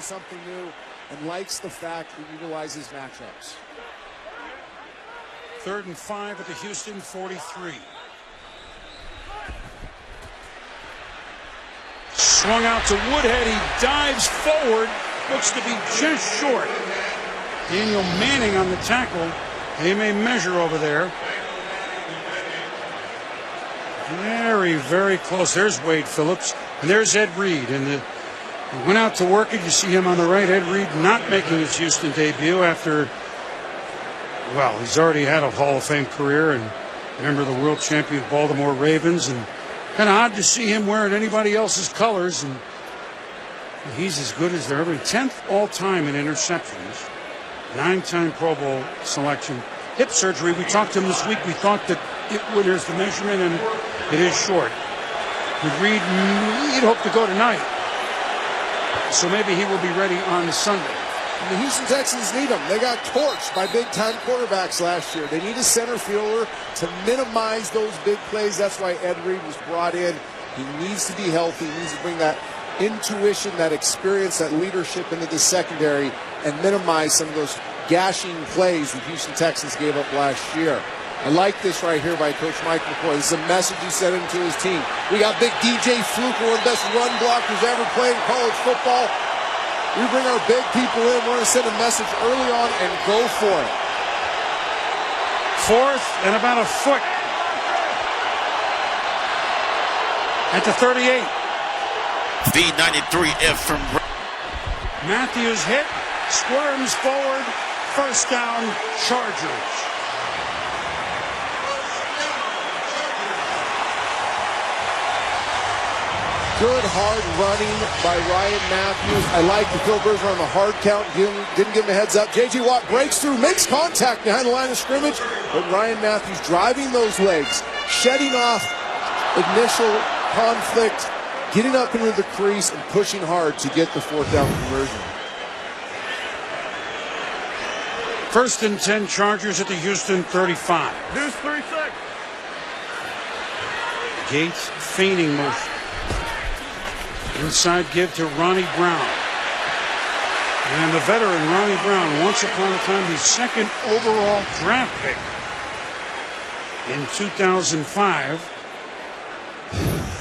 something new and likes the fact he utilizes matchups. 3rd and 5 at the Houston 43. Swung out to Woodhead. He dives forward. Looks to be just short. Daniel Manning on the tackle. They may measure over there. Very, very close. There's Wade Phillips. And there's Ed Reed. And he went out to work it. You see him on the right. Ed Reed not making his Houston debut after, well, he's already had a Hall of Fame career and member of the world champion Baltimore Ravens. And kind of odd to see him wearing anybody else's colors. And he's as good as they're ever. 10th all-time in interceptions. 9-time Pro Bowl selection. Hip surgery. We talked to him this week. We thought that there's the measurement, and it is short. With Reed, he'd hope to go tonight. So maybe he will be ready on Sunday. And the Houston Texans need him. They got torched by big-time quarterbacks last year. They need a center fielder to minimize those big plays. That's why Ed Reed was brought in. He needs to be healthy. He needs to bring that intuition, that experience, that leadership into the secondary and minimize some of those gashing plays the Houston Texans gave up last year. I like this right here by Coach Mike McCoy. This is a message he sent into his team. We got big DJ Fluker, one of the best run blockers ever played in college football. We bring our big people in. We're going to send a message early on and go for it. 4th and about a foot at the 38. B93 FM. Matthews hit, squirms forward, 1st down, Chargers. Good hard running by Ryan Matthews. I like the Phil Rivers on the hard count. Didn't give him a heads up. J.J. Watt breaks through, makes contact behind the line of scrimmage. But Ryan Matthews driving those legs, shedding off initial conflict, getting up into the crease and pushing hard to get the 4th down conversion. 1st and 10 Chargers at the Houston 35. Deuce 36. Gates feigning motion. Inside give to Ronnie Brown. And the veteran Ronnie Brown, once upon a time the 2nd overall draft pick in 2005.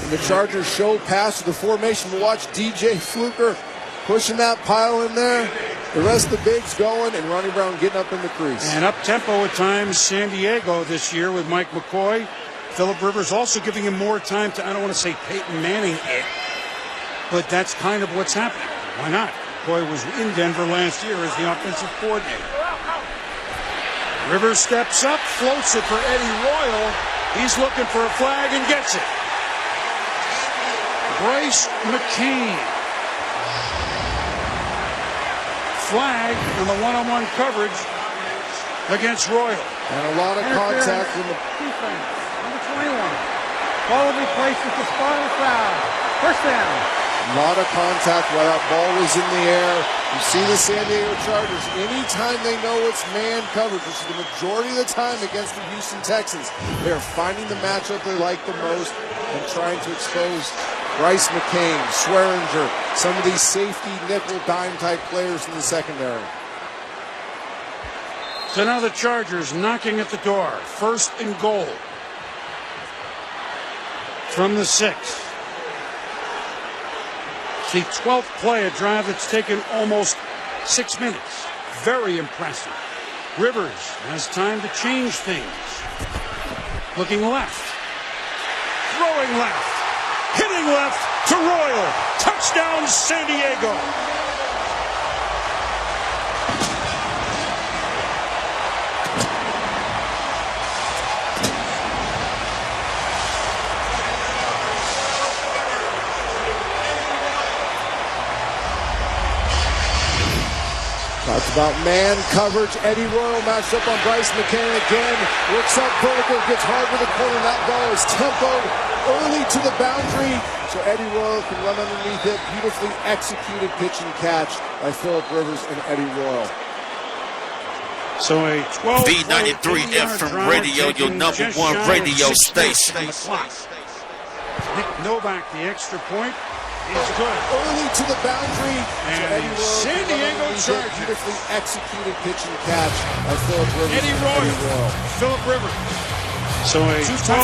And the Chargers show pass to the formation. We'll watch DJ Fluker pushing that pile in there. The rest of the bigs going, and Ronnie Brown getting up in the crease. And up-tempo at times, San Diego this year with Mike McCoy. Phillip Rivers also giving him more time to, I don't want to say Peyton Manning it, but that's kind of what's happening. Why not? McCoy was in Denver last year as the offensive coordinator. Rivers steps up, floats it for Eddie Royal. He's looking for a flag and gets it. Bryce McCain. Flag on the one-on-one coverage against Royal. And a lot of contact from the defense. Number 21. Ball will be placed at the spot of the foul. 1st down. A lot of contact while that ball was in the air. You see the San Diego Chargers, anytime they know it's man coverage, which is the majority of the time against the Houston Texans, they are finding the matchup they like the most and trying to expose Bryce McCain, Swearinger, some of these safety nickel dime type players in the secondary. So now the Chargers knocking at the door. 1st and goal from the 6. The 12th play, a drive that's taken almost 6 minutes. Very impressive. Rivers has time to change things. Looking left. Throwing left. Hitting left to Royal. Touchdown, San Diego. Talked about man coverage. Eddie Royal matched up on Bryce McCain again. Looks up vertical, gets hard with the corner. That ball is tempoed early to the boundary, so Eddie Royal can run underneath it. Beautifully executed pitch and catch by Phillip Rivers and Eddie Royal. So a 12 B93 FM Radio, your number 1 radio station. Nick Novak, the extra point is good. Early to the boundary, so And Eddie Royal Beautifully executed pitch and catch by Philip Rivers. Eddie Royal. Philip Rivers. So a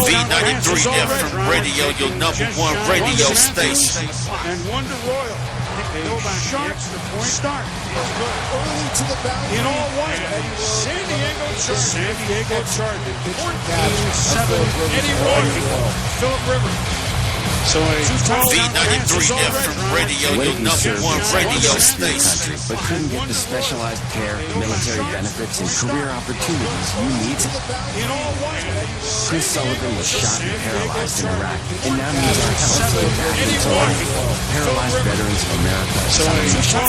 B93 FM Radio, your number one radio station. And one to Royal. A sharp start. Early to the boundary. In all white. San Diego Chargers. 14-7. Eddie Royal. Philip Rivers. So a B93 FM Radio, your number one radio station. But couldn't get the specialized care, military benefits, and career opportunities you needed. in all white. Chris Sullivan was shot and paralyzed in Iraq, and now needs our help to get back into life. Paralyzed Veterans of America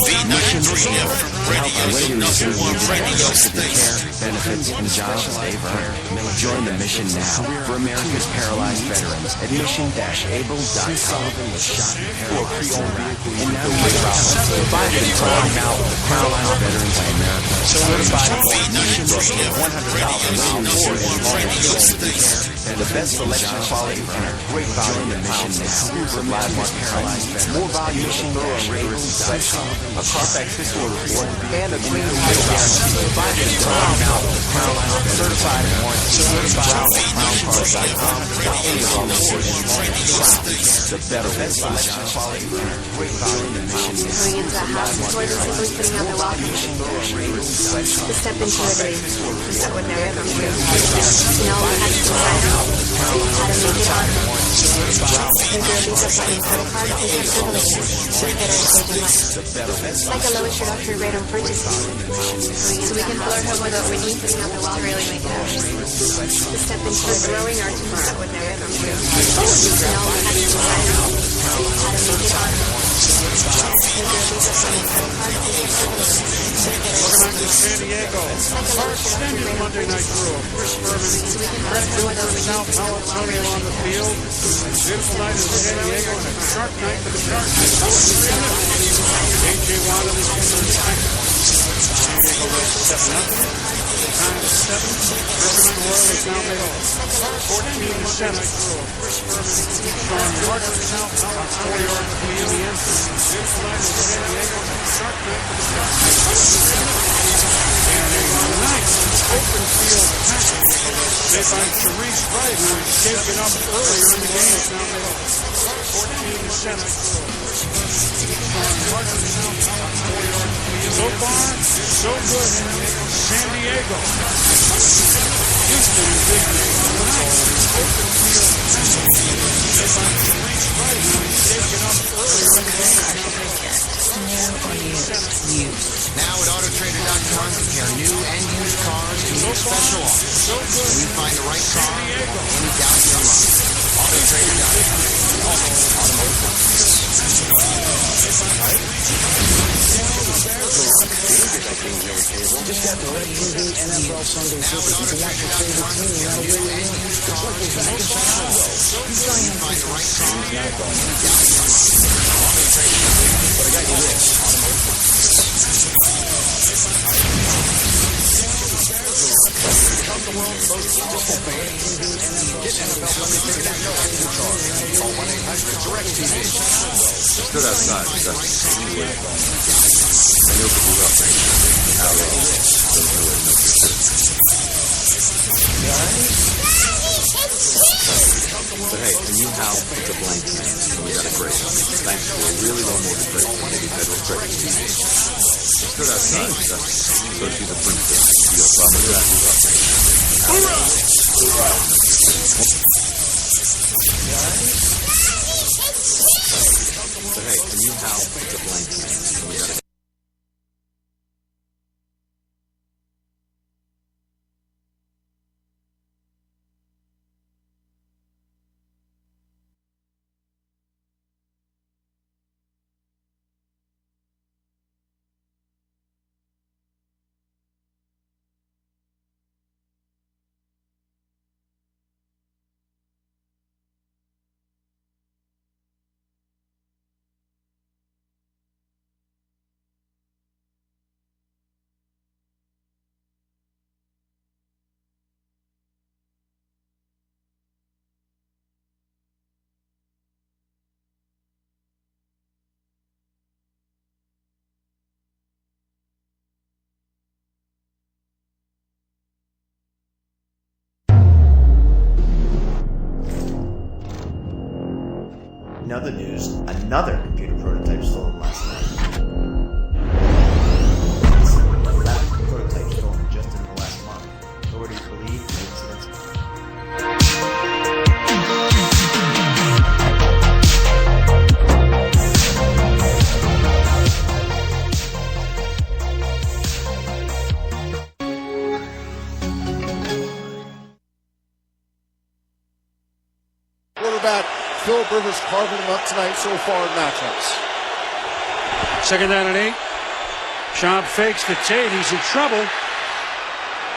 B93 FM Radio, your number one radio station. benefits, and jobs they've earned. Join the mission now for America's paralyzed veterans at mission-able.com. Sullivan was shot and paralyzed in Iraq, and now needs our help to get back into life. Paralyzed Veterans of America. The best selection, quality, and a great value in the mission now for landmark paralyzed veterans. More value mission thorough and rigorous inspection, a Carfax fiscal report, and a green title guarantee. Find it now at Paralyzed Certified and Warranty. Certified at CrownCars.com or any of our locations. The better best selection, quality, and a great value in the mission now. Going into a house before the simply putting out the welcome drink. To step into a dream that would never come true. And all we had to decide how to make it on. The girlies are finding credit card and their privileges to fit our stage in life. Like a low introductory rate on purchases. So we can flirt her without we need putting out the wall to really make it ours. To step into a growing art that would never come true. And all we had to decide how to make it on. The girlies are finding credit card and their privileges to fit our Welcome back to San Diego. Extended Monday Night Crew. Chris Berman, Brett Wilbur, Sal Palatoni on the field. Beautiful night in San Diego and a sharp night for the Chargers. A.J. Watt on the San Diego leads 7-0. Time is 7. Riverman Royal is now made 14-7. Chris Berman, Sean York, Sal Palatoni on the field. Beautiful night in San Diego and a sharp night for the Chargers. And a nice open field attack made by Sharice Wright, who was taken up earlier in the game. Now made 14-7. So far, so good in San Diego. Houston is big tonight. Open field attack made by Sharice Wright, who was taken up earlier in the game. Now at AutoTrader.com, compare new and used cars to meet special offers. When you find the right car, any doubt in your mind. AutoTrader.com. Just got the Red TV NFL Sunday Ticket. You can watch your favorite team and that'll bring you in. Just like you're back in Chicago. You find the right car, He's not going to. but I got you this. The world's most successful fan. Get NFL Sunday Ticket at no extra charge. Call 1-800-DIRECTV. Stood outside because I knew it could be rough. But hey, a new house, it's a blank man, and we got a great one. Thanks to a really low mortgage rate from Navy Federal Credit Union. Stood outside because she's a princess. You got a problem with that? But hey, a new house, it's a blank man, and we got a In other news, another computer prototype stolen last night. 11 prototypes stolen just in the last month. Authorities believe the incidents. Quarterback Philip Rivers carving him up tonight so far in matchups. Second down and 8. Schaub fakes to Tate. He's in trouble,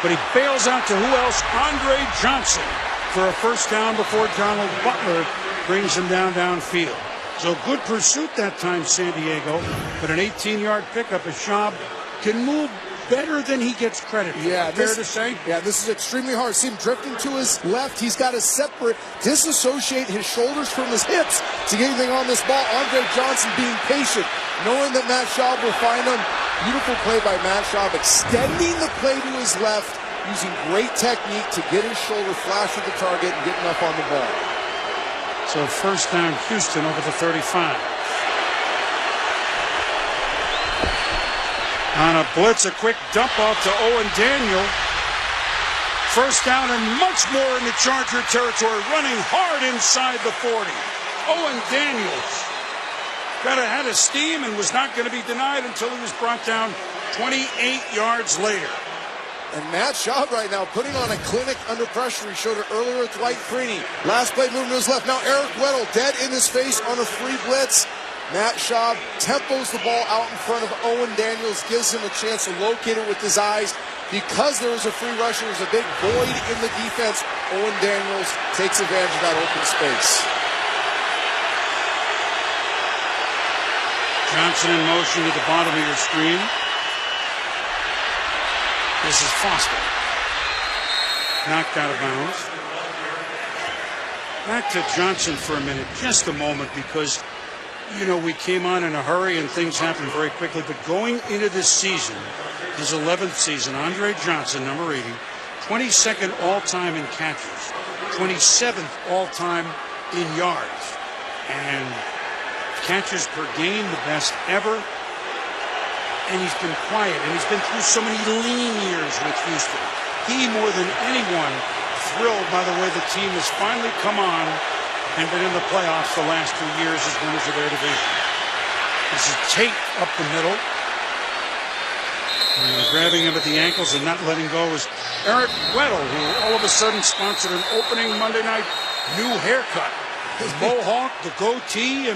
but he bails out to who else? Andre Johnson for a first down before Donald Butler brings him downfield. So good pursuit that time, San Diego, but an 18-yard pickup as Schaub can move better than he gets credit for. Yeah, fair to say? Yeah, this is extremely hard. See him drifting to his left. He's got to disassociate his shoulders from his hips to get anything on this ball. Andre Johnson being patient, knowing that Matt Schaub will find him. Beautiful play by Matt Schaub, extending the play to his left, using great technique to get his shoulder flash at the target and getting up on the ball. So first down, Houston over the 35. On a blitz, a quick dump off to Owen Daniel. First down and much more in the Charger territory, running hard inside the 40. Owen Daniels had a steam and was not going to be denied until he was brought down 28 yards later. And Matt Schaub right now putting on a clinic under pressure. He showed it earlier with Dwight Freeney. Last play moving to his left. Now Eric Weddle dead in his face on a free blitz. Matt Schaub tempos the ball out in front of Owen Daniels, gives him a chance to locate it with his eyes. Because there was a free rusher, there's a big void in the defense. Owen Daniels takes advantage of that open space. Johnson in motion at the bottom of your screen. This is Foster. Knocked out of bounds. Back to Johnson for a minute, just a moment, because we came on in a hurry and things happened very quickly. But going into this season, his 11th season, Andre Johnson, number 80, 22nd all-time in catches, 27th all-time in yards, and catches per game, the best ever. And he's been quiet, and he's been through so many lean years with Houston. He, more than anyone, thrilled by the way the team has finally come on and been in the playoffs the last 2 years as winners of their division. This is Tate up the middle. And grabbing him at the ankles and not letting go is Eric Weddle, who all of a sudden sponsored an opening Monday night new haircut. His mohawk, the goatee,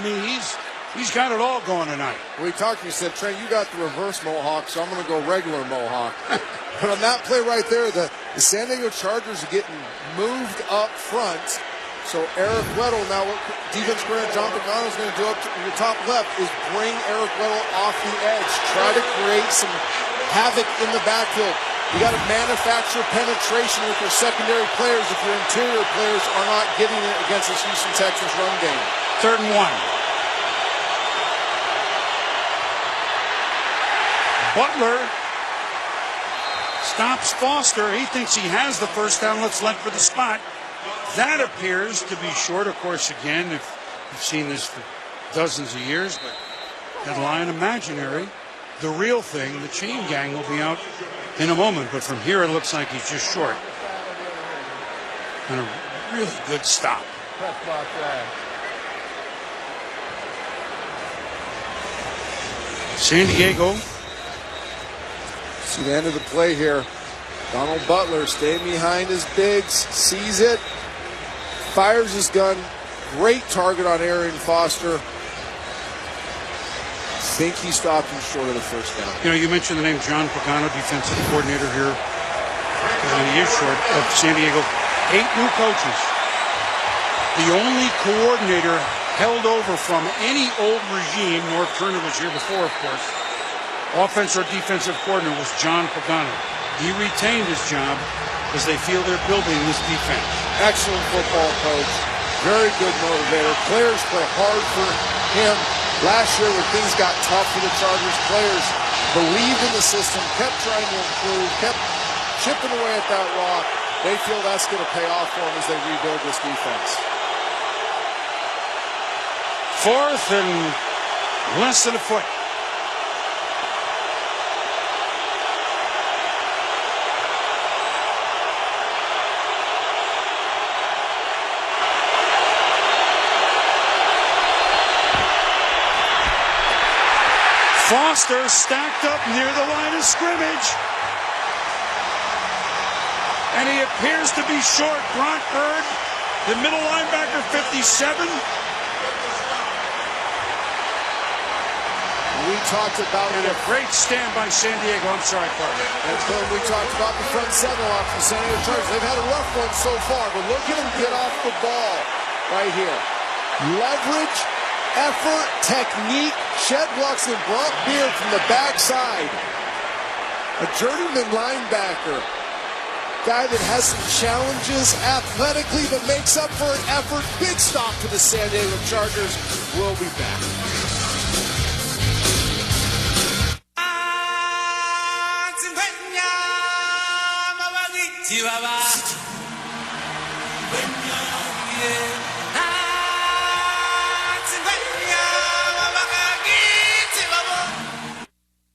he's got it all going tonight. We talked, you said, Trent, you got the reverse mohawk, so I'm going to go regular mohawk. But on that play right there, the San Diego Chargers are getting moved up front. So Eric Weddle, now what defense coordinator John Pagano is going to do up to your top left is bring Eric Weddle off the edge. Try to create some havoc in the backfield. You got to manufacture penetration with your secondary players if your interior players are not getting it against this Houston Texans run game. 3rd and 1. Butler stops Foster. He thinks he has the first down. Let's let for the spot. That appears to be short. Of course, again, if you've seen this for dozens of years, but that line imaginary, the real thing, the chain gang will be out in a moment. But from here, it looks like he's just short. And a really good stop. San Diego. See the end of the play here. Donald Butler staying behind his bigs, sees it, fires his gun. Great target on Arian Foster. Think he stopped him short of the first down. You mentioned the name John Pagano, defensive coordinator here. And he is short of San Diego. 8 new coaches. The only coordinator held over from any old regime, North Turner was here before, of course, offense or defensive coordinator was John Pagano. He retained his job because they feel they're building this defense. Excellent football coach. Very good motivator. Players play hard for him. Last year when things got tough for the Chargers, players believed in the system, kept trying to improve, kept chipping away at that rock. They feel that's going to pay off for them as they rebuild this defense. 4th and less than a foot. Foster stacked up near the line of scrimmage. And he appears to be short. Grant Erd, the middle linebacker, 57. We talked about a great stand by San Diego. I'm sorry, partner. And Boom, we talked about the front seven off the San Diego Chargers. They've had a rough one so far, but look at them get off the ball right here. Leverage, effort, technique. Shed blocks and Brock Beard from the backside. A journeyman linebacker. Guy that has some challenges athletically but makes up for an effort. Big stop to the San Diego Chargers. We'll be back.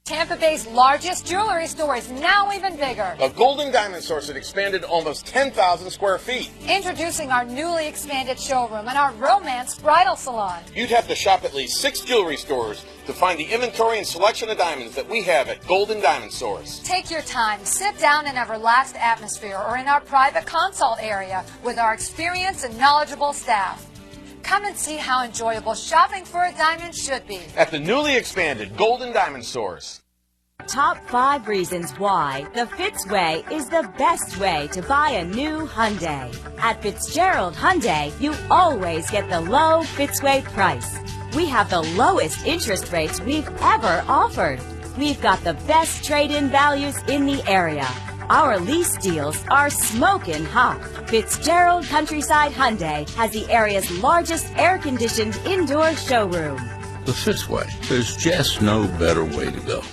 Tampa Bay's largest jewelry store is now even bigger. A Golden Diamond Store that expanded almost 10,000 square feet. Introducing our newly expanded showroom and our romance bridal salon. You'd have to shop at least 6 jewelry stores to find the inventory and selection of diamonds that we have at Golden Diamond Stores. Take your time, sit down in a relaxed atmosphere or in our private consult area with our experienced and knowledgeable staff. Come and see how enjoyable shopping for a diamond should be. At the newly expanded Golden Diamond Stores. Top 5 reasons why the Fitzway is the best way to buy a new Hyundai. At Fitzgerald Hyundai, you always get the low Fitzway price. We have the lowest interest rates we've ever offered. We've got the best trade-in values in the area. Our lease deals are smoking hot. Fitzgerald Countryside Hyundai has the area's largest air-conditioned indoor showroom. The Fitzway. There's just no better way to go.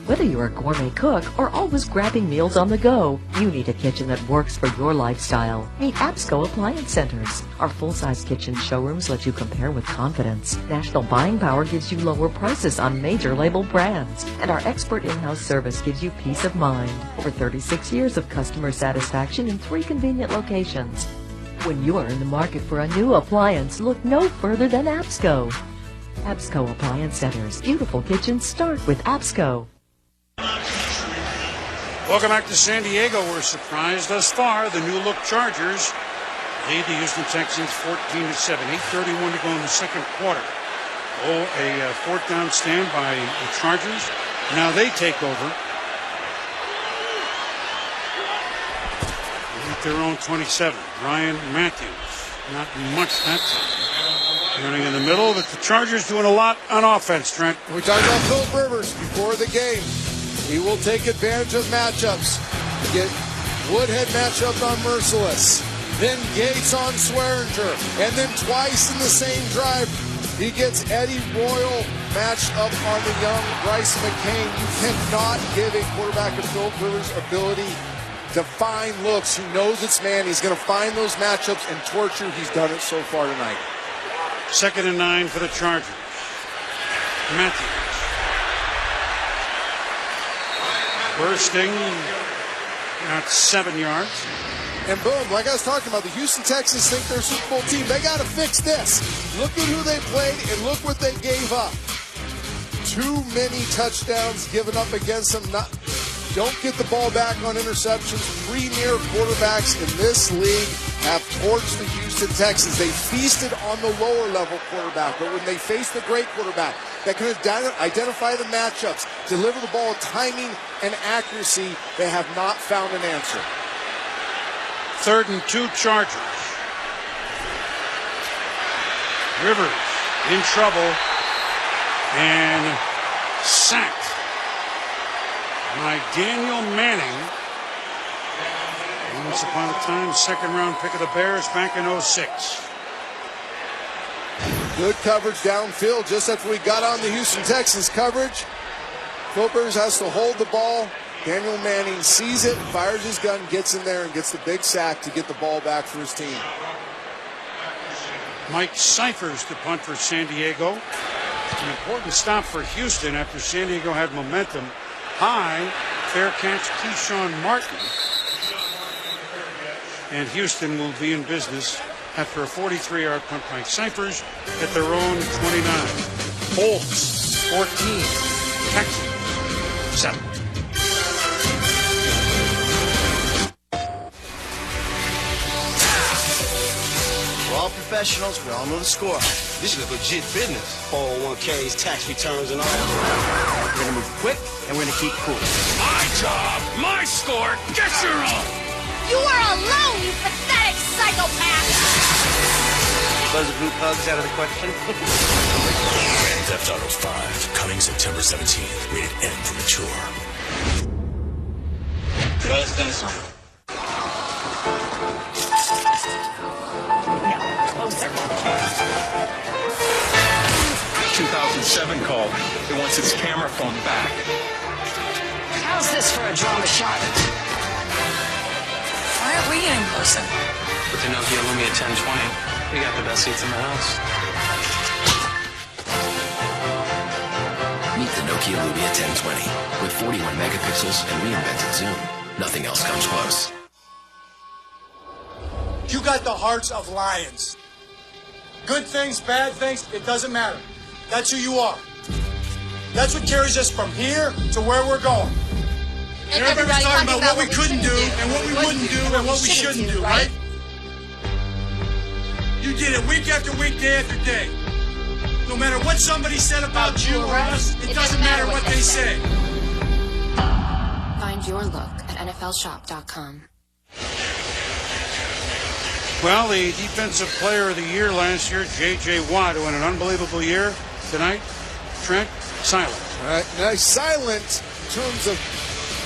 Whether you're a gourmet cook or always grabbing meals on the go, you need a kitchen that works for your lifestyle. Meet Absco Appliance Centers. Our full-size kitchen showrooms let you compare with confidence. National buying power gives you lower prices on major label brands. And our expert in-house service gives you peace of mind. Over 36 years of customer satisfaction in 3 convenient locations. When you are in the market for a new appliance, look no further than Absco. Absco Appliance Centers. Beautiful kitchens start with Absco. Welcome back to San Diego. We're surprised thus far. The new look Chargers lead the Houston Texans 14-7. 8:31 to go in the second quarter. Oh, a 4th down stand by the Chargers. Now they take over at their own 27. Ryan Matthews. Not much that time. Running in the middle, but the Chargers doing a lot on offense, Trent. We talked about Philip Rivers before the game. He will take advantage of matchups. Get Woodhead matchup on Merciless. Then Gates on Swearinger. And then twice in the same drive, he gets Eddie Royal matched up on the young Bryce McCain. You cannot give a quarterback of Philip Rivers' ability to find looks. He knows it's man. He's going to find those matchups and torch you. He's done it so far tonight. 2nd and 9 for the Chargers. Matthews. Bursting at 7 yards. And boom, like I was talking about, the Houston Texans think they're a Super Bowl team. They got to fix this. Look at who they played and look what they gave up. Too many touchdowns given up against them. Don't get the ball back on interceptions. Premier quarterbacks in this league have torched the Houston Texans. They feasted on the lower level quarterback, but when they face the great quarterback that can identify the matchups, deliver the ball with timing and accuracy, they have not found an answer. 3rd and 2 Chargers. Rivers in trouble and sacked by Daniel Manning. Once upon a time, 2nd round pick of the Bears back in 06. Good coverage downfield just after we got on the Houston Texans coverage. Philip Rivers has to hold the ball. Daniel Manning sees it, fires his gun, gets in there, and gets the big sack to get the ball back for his team. Mike Cyphers to punt for San Diego. An important stop for Houston after San Diego had momentum. High, fair catch, Keyshawn Martin. And Houston will be in business after a 43-yard punt by Cyphers at their own 29. Colts, 14. Texans, 7. We're all professionals. We all know the score. This is a legit business. 401ks, tax returns, and all. We're going to move quick, and we're going to keep cool. My job, my score, get your own. You are alone, you pathetic psychopath! Buzz group hugs out of the question. Grand Theft Auto 5, coming September 17th. Rated M for mature. PlayStation. 2007 call. It wants its camera phone back. How's this for a drama shot? Why aren't we getting closer? With the Nokia Lumia 1020, we got the best seats in the house. Meet the Nokia Lumia 1020. With 41 megapixels and reinvented zoom, nothing else comes close. You got the hearts of lions. Good things, bad things, it doesn't matter. That's who you are. That's what carries us from here to where we're going. And everybody's talking about what we couldn't do and what we wouldn't do and what we shouldn't do, right? You did it week after week, day after day. No matter what somebody said about you or us, it doesn't matter what they say. Find your look at NFLshop.com. Well, the defensive player of the year last year, J.J. Watt, who had an unbelievable year tonight. Trent, silent. All right, now he's silent in terms of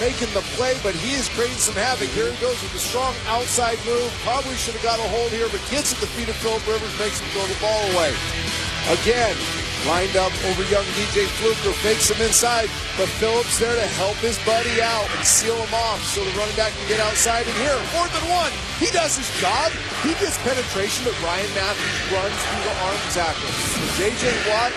making the play, but he is creating some havoc. Here he goes with a strong outside move. Probably should have got a hold here, but gets at the feet of Philip Rivers, makes him throw the ball away. Again, lined up over young DJ Fluker, fakes him inside, but Phillips there to help his buddy out and seal him off so the running back can get outside. And here, 4th and 1, he does his job. He gets penetration, but Ryan Matthews runs through the arm tackles. J.J. Watt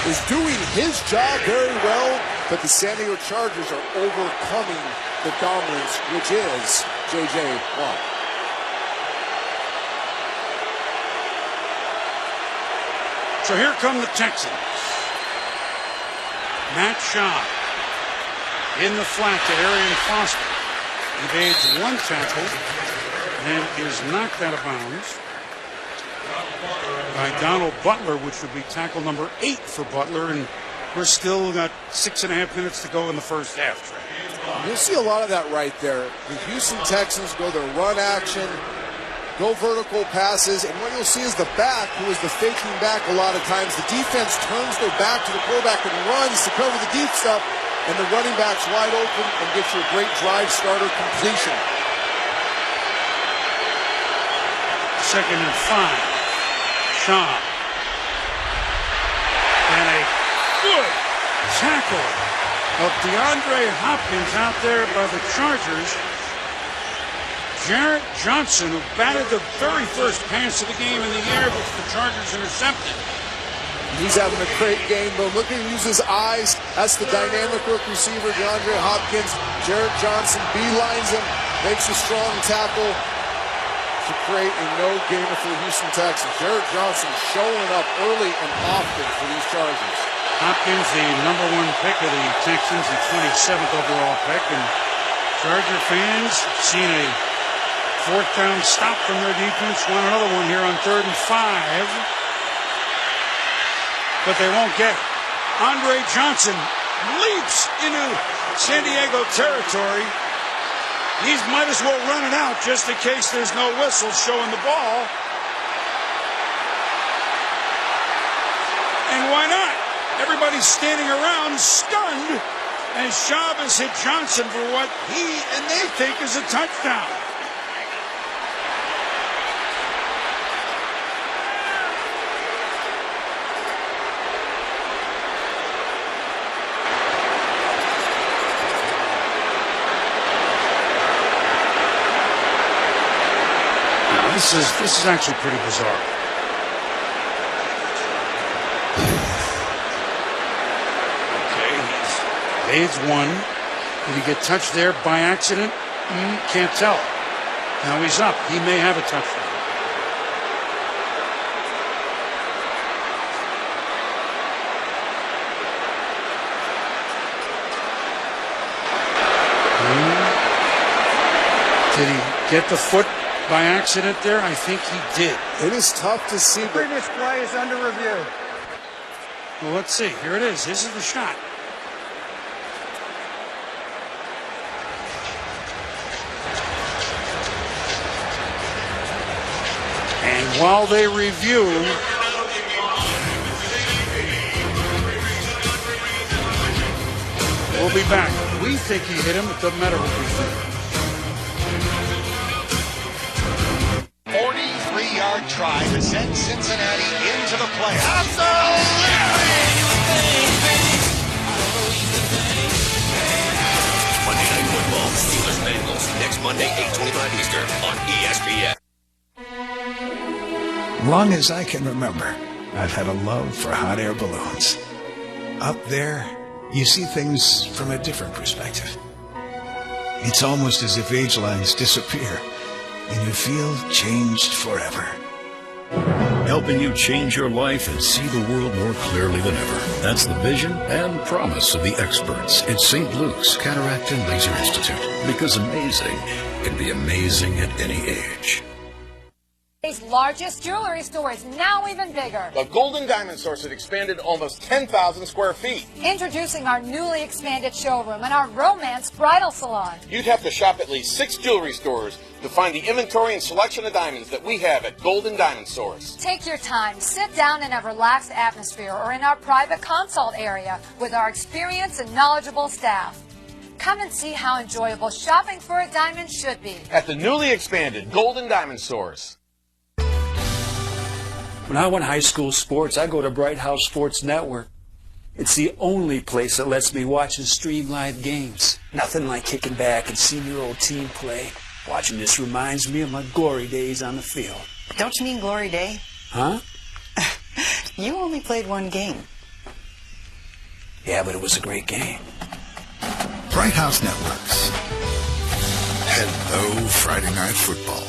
is doing his job very well, but the San Diego Chargers are overcoming the dominance, which is J.J. Watt. So here come the Texans. Matt Shaw in the flat to Arian Foster. Evades one tackle and is knocked out of bounds by Donald Butler, which would be tackle number 8 for Butler, and we're still got 6.5 minutes to go in the first half. You'll see a lot of that right there. The Houston Texans go their run action, go vertical passes, and what you'll see is the back, who is the faking back a lot of times. The defense turns their back to the quarterback and runs to cover the deep stuff, and the running back's wide open and gets you a great drive starter completion. 2nd and 5. Shaw. And a good tackle of DeAndre Hopkins out there by the Chargers. Jarrett Johnson, who batted the very first pass of the game in the air, which the Chargers intercepted. He's having a great game, but look at him use his eyes. That's the dynamic rookie receiver, DeAndre Hopkins. Jarrett Johnson beelines him, makes a strong tackle to create a no-gainer for the Houston Texans. Jarrett Johnson showing up early and often for these Chargers. Hopkins, the number 1 pick of the Texans, the 27th overall pick, and Charger fans seen a 4th down stop from their defense. Want another one here on 3rd and 5. But they won't get it. Andre Johnson leaps into San Diego territory. He might as well run it out just in case there's no whistle showing the ball. And why not? Everybody's standing around stunned as Schaub has hit Johnson for what he and they think is a touchdown. This is actually pretty bizarre. Aids one. Did he get touched there by accident? Can't tell. Now he's up. He may have a touchdown. Did he get the foot by accident there? I think he did. It is tough to see. The previous play is under review. Well, let's see. Here it is. This is the shot. And while they review, we'll be back. We think he hit him. It doesn't matter what we think. 43-yard try to send Cincinnati into the playoffs. Monday Night Football, Steelers-Bengals, next Monday, 8:25 Eastern on ESPN. Long as I can remember, I've had a love for hot air balloons. Up there, you see things from a different perspective. It's almost as if age lines disappear, and you feel changed forever. Helping you change your life and see the world more clearly than ever. That's the vision and promise of the experts at St. Luke's Cataract and Laser Institute. Because amazing can be amazing at any age. Today's largest jewelry store is now even bigger. The Golden Diamond Source has expanded almost 10,000 square feet. Introducing our newly expanded showroom and our romance bridal salon. You'd have to shop at least 6 jewelry stores to find the inventory and selection of diamonds that we have at Golden Diamond Source. Take your time, sit down in a relaxed atmosphere or in our private consult area with our experienced and knowledgeable staff. Come and see how enjoyable shopping for a diamond should be. At the newly expanded Golden Diamond Source. When I want high school sports, I go to Bright House Sports Network. It's the only place that lets me watch and stream live games. Nothing like kicking back and seeing your old team play. Watching this reminds me of my glory days on the field. Don't you mean glory day? Huh? You only played one game. Yeah, but it was a great game. Bright House Networks. Hello, Friday Night Football.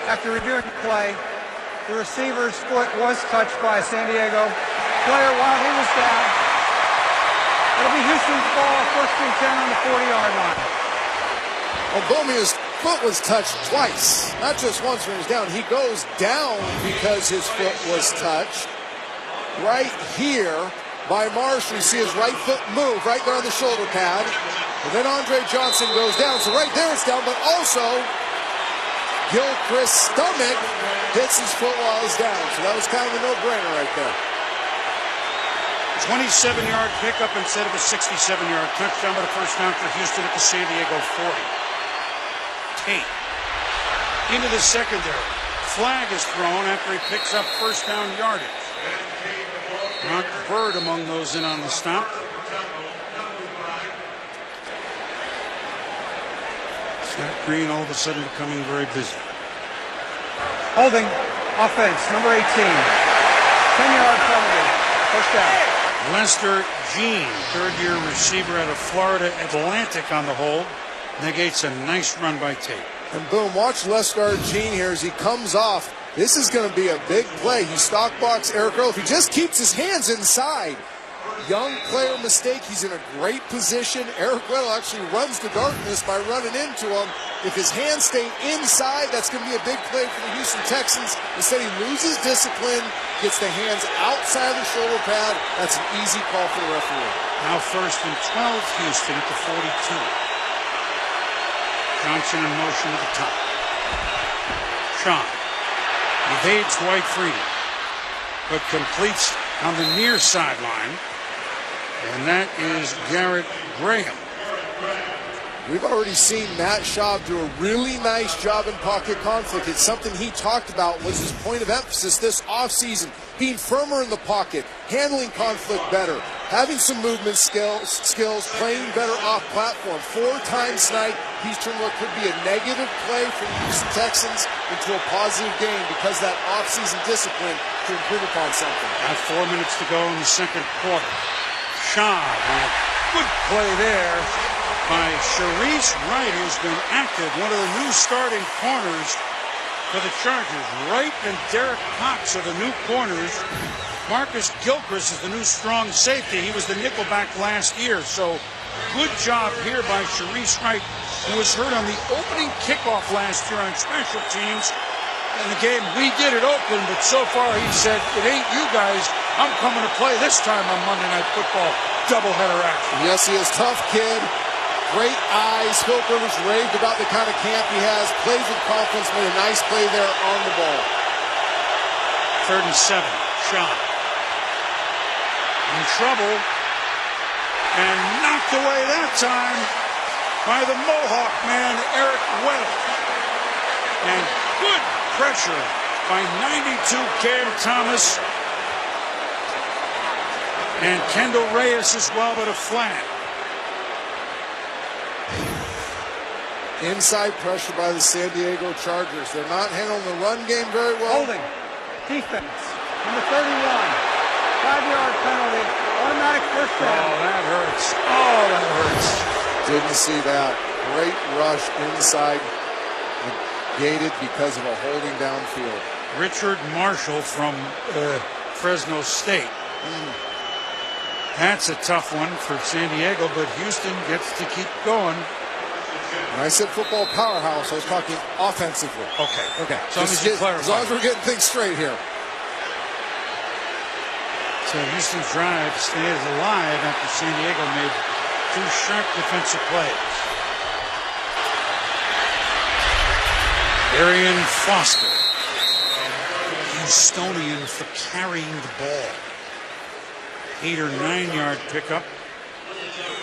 After reviewing the play, the receiver's foot was touched by a San Diego player while he was down. It'll be Houston's ball, first and 10 on the 40-yard line. Ogomia's foot was touched twice, not just once when he was down. He goes down because his foot was touched. Right here by Marsh, we see his right foot move right there on the shoulder pad. And then Andre Johnson goes down. So right there it's down, but also Gilchrist's stomach hits his foot while he's down. So that was kind of a no-brainer right there. 27-yard pickup instead of a 67-yard touchdown, but a first down for Houston at the San Diego 40. Tate into the secondary. Flag is thrown after he picks up first down yardage. Ron Bird among those in on the stop. Scott Green all of a sudden becoming very busy. Holding, offense, number 18. 10-yard penalty, first down. Lester Jean, third-year receiver out of Florida Atlantic on the hold. Negates a nice run by Tate. And boom, watch Lester Jean here as he comes off. This is going to be a big play. He stockbox Eric Earl. If he just keeps his hands inside. Young player mistake. He's in a great position. Eric Weddle actually runs to darkness by running into him. If his hands stay inside, that's going to be a big play for the Houston Texans. Instead, he loses discipline, gets the hands outside the shoulder pad. That's an easy call for the referee. Now first and 12, Houston at the 42. Johnson in motion to the top. Sean evades Dwight Freedom, but completes on the near sideline. And that is Garrett Graham. We've already seen Matt Schaub do a really nice job in pocket conflict. It's something he talked about was his point of emphasis this offseason. Being firmer in the pocket, handling conflict better, having some movement skills, playing better off platform. 4 times tonight, he's turned what could be a negative play for the Houston Texans into a positive game because that offseason discipline to improve upon something. Got 4 minutes to go in the second quarter. Shaw, and a good play there by Sharice Wright, who's been active, one of the new starting corners for the Chargers. Wright and Derek Cox are the new corners. Marcus Gilchrist is the new strong safety. He was the nickelback last year. So good job here by Sharice Wright, who was hurt on the opening kickoff last year on special teams. In the game, we did it Oakland, but so far he said, it ain't you guys. I'm coming to play this time on Monday Night Football. Doubleheader action. Yes, he is. Tough kid. Great eyes. Phil Rivers raved about the kind of camp he has. Plays with confidence. Made a nice play there on the ball. 3rd and 7. Shot. In trouble. And knocked away that time by the Mohawk man, Eric Weddle. And good pressure by 92 Cam Thomas. And Kendall Reyes as well, but a flag. Inside pressure by the San Diego Chargers. They're not handling the run game very well. Holding. Defense. Number 31. 5-yard penalty. Automatic first down. Oh, that hurts. Oh, that hurts. Didn't see that. Great rush inside. Gated because of a holding downfield. Richard Marshall from Fresno State. That's a tough one for San Diego, but Houston gets to keep going. When I said football powerhouse, I was talking offensively. Okay. As long as we're getting things straight here. So Houston's drive stays alive after San Diego made 2 sharp defensive plays. Arian Foster, Houstonian for carrying the ball. 8 or 9 yard pickup.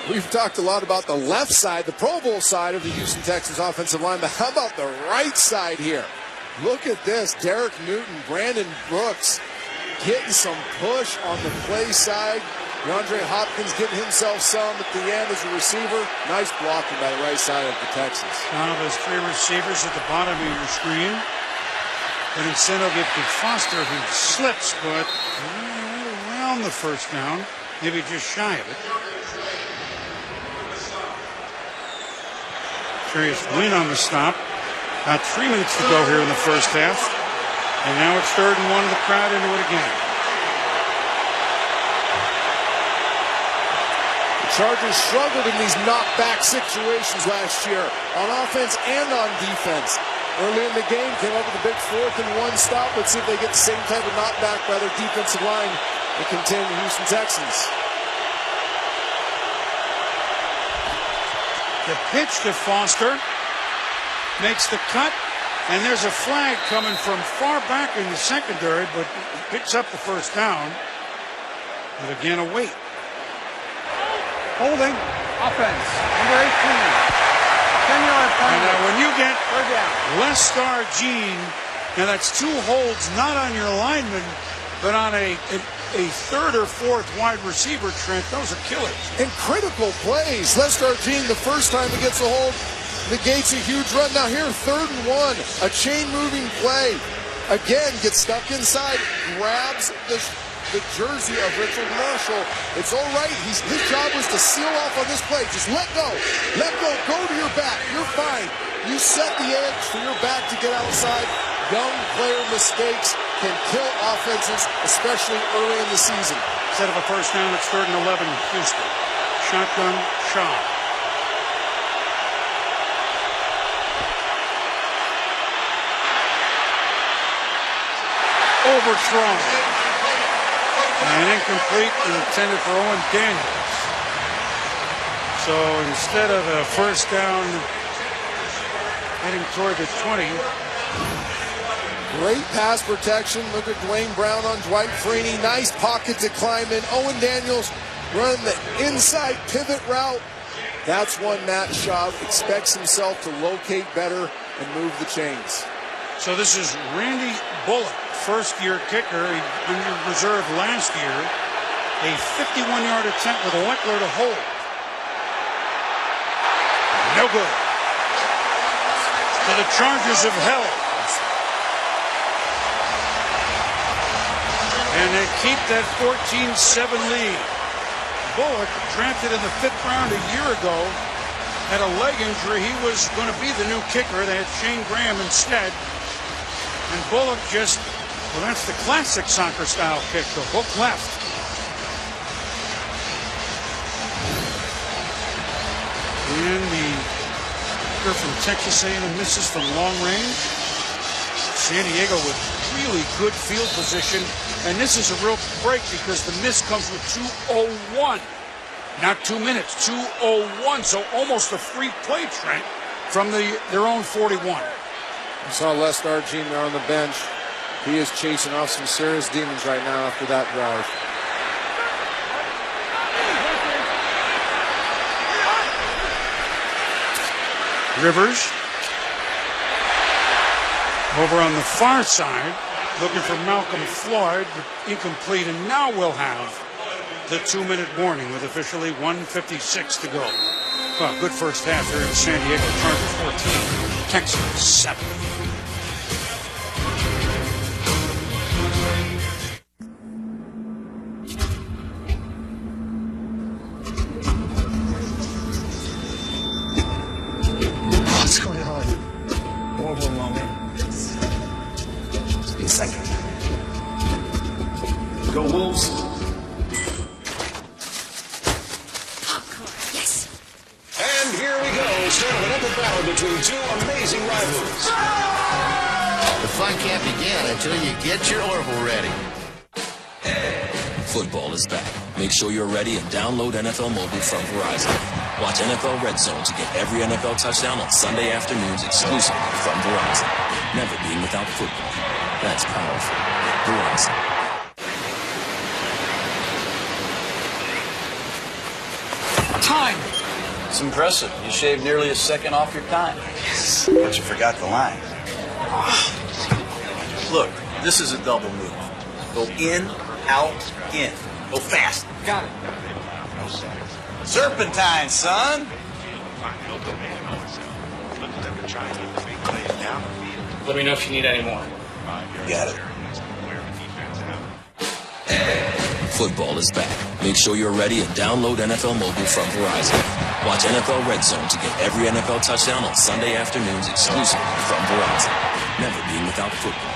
We've talked a lot about the left side, the Pro Bowl side of the Houston Texans offensive line, but how about the right side here? Look at this. Derek Newton, Brandon Brooks getting some push on the play side. DeAndre Hopkins getting himself some at the end as a receiver. Nice blocking by the right side of the Texans. Now those 3 receivers at the bottom of your screen. But instead of it to Foster, who slips, but around the first down, maybe just shy of it. Curious win on the stop. About 3 minutes to go here in the first half. And now it's 3rd and 1, the crowd into it again. Chargers struggled in these knockback situations last year on offense and on defense. Early in the game, came up with a big 4th and 1 stop. Let's see if they get the same type of knockback by their defensive line to contain the Houston Texans. The pitch to Foster makes the cut, and there's a flag coming from far back in the secondary, but picks up the first down. But again, a wait. Holding. Offense. Number 18. 10-yard penalty. And when you get Lestar Jean, now that's 2 holds not on your lineman, but on a 3rd or 4th wide receiver, Trent. Those are killers. And critical plays. Lestar Jean, the first time he gets a hold, negates a huge run. Now here, 3rd and 1, a chain-moving play. Again, gets stuck inside, grabs the jersey of Richard Marshall. It's all right. His job was to seal off on this play. Just let go. Let go. Go to your back. You're fine. You set the edge for your back to get outside. Young player mistakes can kill offenses, especially early in the season. Instead of a first down, it's 3rd and 11, Houston. Shotgun, Shaw. Overthrown. And incomplete, intended for Owen Daniels. So instead of a first down, heading toward the 20. Great pass protection. Look at Dwayne Brown on Dwight Freeney. Nice pocket to climb in. Owen Daniels run the inside pivot route. That's one Matt Schaub expects himself to locate better and move the chains. So this is Randy Bullock, first-year kicker, under reserve last year. A 51-yard attempt with Leckler to hold. No good. So the Chargers have held. And they keep that 14-7 lead. Bullock, drafted in the 5th round a year ago, had a leg injury. He was going to be the new kicker. They had Shane Graham instead. And Bullock just, well, that's the classic soccer style kick, the hook left. And the kicker from Texas A&M misses from long range. San Diego with really good field position. And this is a real break because the miss comes with 2:01. Not 2 minutes, 2:01. So almost a free play, Trent, from their own 41. You saw Les Argine there on the bench. He is chasing off some serious demons right now after that drive. Rivers over on the far side, looking for Malcolm Floyd, but incomplete, and now we'll have the 2-minute warning with officially 1:56 to go. Well, good first half here in San Diego. Chargers 14, Texans 7. What's going on? Horrible moment. Just be a second. Go Wolves. Yes. And here we go. Start of an epic battle between two amazing rivals. The fun can't begin until you get your Orville ready. Football is back. Make sure you're ready and download NFL Mobile from Verizon. Watch NFL Red Zone to get every NFL touchdown on Sunday afternoons exclusively from Verizon. Never being without football. That's powerful. Verizon. Time! It's impressive. You shaved nearly a second off your time. Yes. But you forgot the line. Look, this is a double move. Go in, out, in. Go fast. Got it. Serpentine, son. Let me know if you need any more. Got it. Football is back. Make sure you're ready and download NFL Mobile from Verizon. Watch NFL Red Zone to get every NFL touchdown on Sunday afternoons exclusively from Verizon. Never being without football.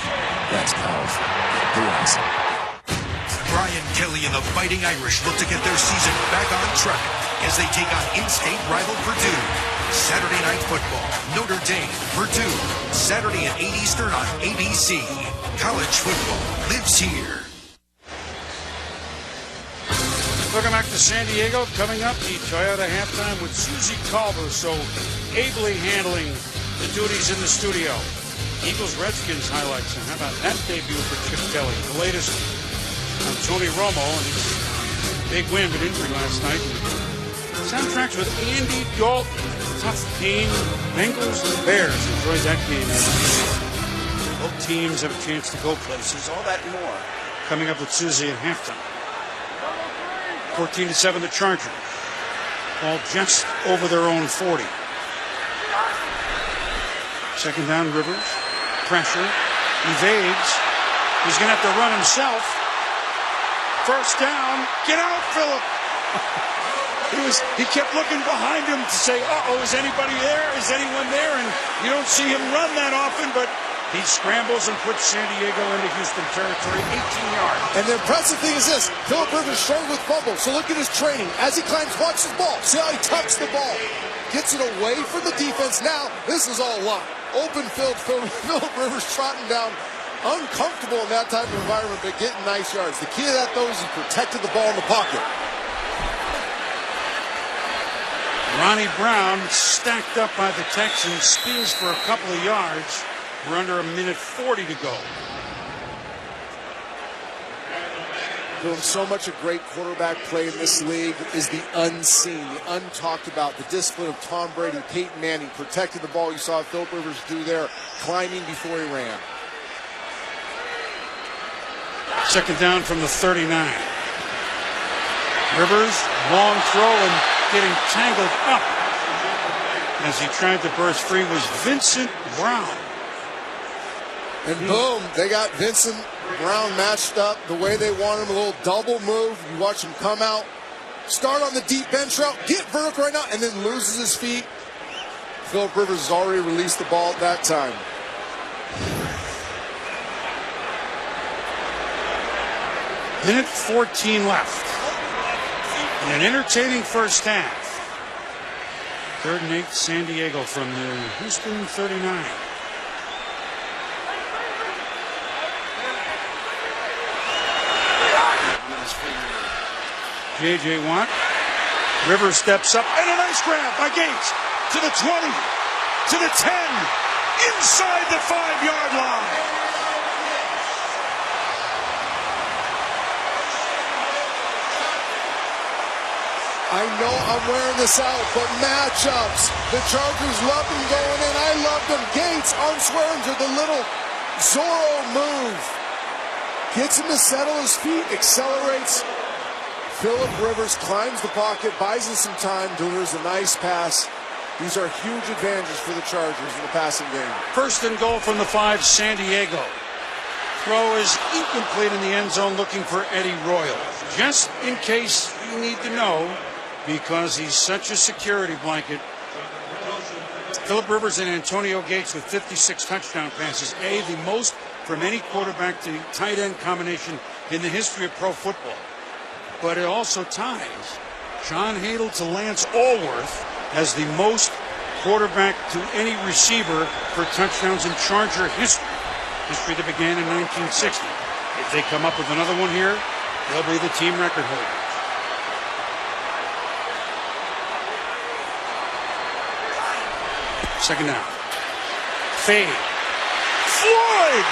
That's powerful. Verizon. Brian Kelly and the Fighting Irish look to get their season back on track as they take on in-state rival Purdue. Saturday Night Football, Notre Dame, Purdue. Saturday at 8 Eastern on ABC. College football lives here. Welcome back to San Diego. Coming up, the Toyota halftime with Susie Culver, so ably handling the duties in the studio. Eagles-Redskins highlights, and how about that debut for Chip Kelly? The latest on Tony Romo and his big win but injury last night. Soundtracks with Andy Dalton. Tough game. Bengals and Bears. Enjoyed that game. Both teams have a chance to go places. All that and more coming up with Susie at halftime. 14-7 the Chargers. All just over their own 40. Second down, Rivers. Pressure. Evades. He's going to have to run himself. First down. Get out, Phillip. He kept looking behind him to say, uh-oh, is anybody there? Is anyone there? And you don't see him run that often, but he scrambles and puts San Diego into Houston territory, 18 yards. And the impressive thing is this, Phillip Rivers struggled with fumbles, so look at his training. As he climbs, watch his ball. See how he tucks the ball. Gets it away from the defense. Now, this is all line. Open field, Phillip Rivers trotting down. Uncomfortable in that type of environment, but getting nice yards. The key to that, though, is he protected the ball in the pocket. Ronnie Brown, stacked up by the Texans, spins for a couple of yards. We're under a minute 40 to go. Doing so much of great quarterback play in this league is the unseen, the untalked about, the discipline of Tom Brady, Peyton Manning, protected the ball. You saw Phillip Rivers do there, climbing before he ran. Second down from the 39. Rivers, long throw and getting tangled up. As he tried to burst free was Vincent Brown. And boom, they got Vincent Brown matched up the way they want him, a little double move. You watch him come out, start on the deep bench route, get vertical right now, and then loses his feet. Philip Rivers has already released the ball at that time. Minute 14 left. And an entertaining first half. 3rd and 8, San Diego from the Houston 39. J.J. Watt. Rivers steps up, and a nice grab by Gates. To the 20, to the 10, inside the 5-yard line. I know I'm wearing this out, but matchups. The Chargers love him going in. I love them. Gates, arm swearing to the little Zorro move. Gets him to settle his feet, accelerates. Philip Rivers climbs the pocket, buys him some time, delivers a nice pass. These are huge advantages for the Chargers in the passing game. 1st and goal from the 5, San Diego. Throw is incomplete in the end zone, looking for Eddie Royal. Just in case you need to know, because he's such a security blanket. Philip Rivers and Antonio Gates with 56 touchdown passes. The most from any quarterback to tight end combination in the history of pro football. But it also ties John Hadle to Lance Allworth as the most quarterback to any receiver for touchdowns in Charger history. History that began in 1960. If they come up with another one here, they'll be the team record holder. Second down. Fade. Floyd!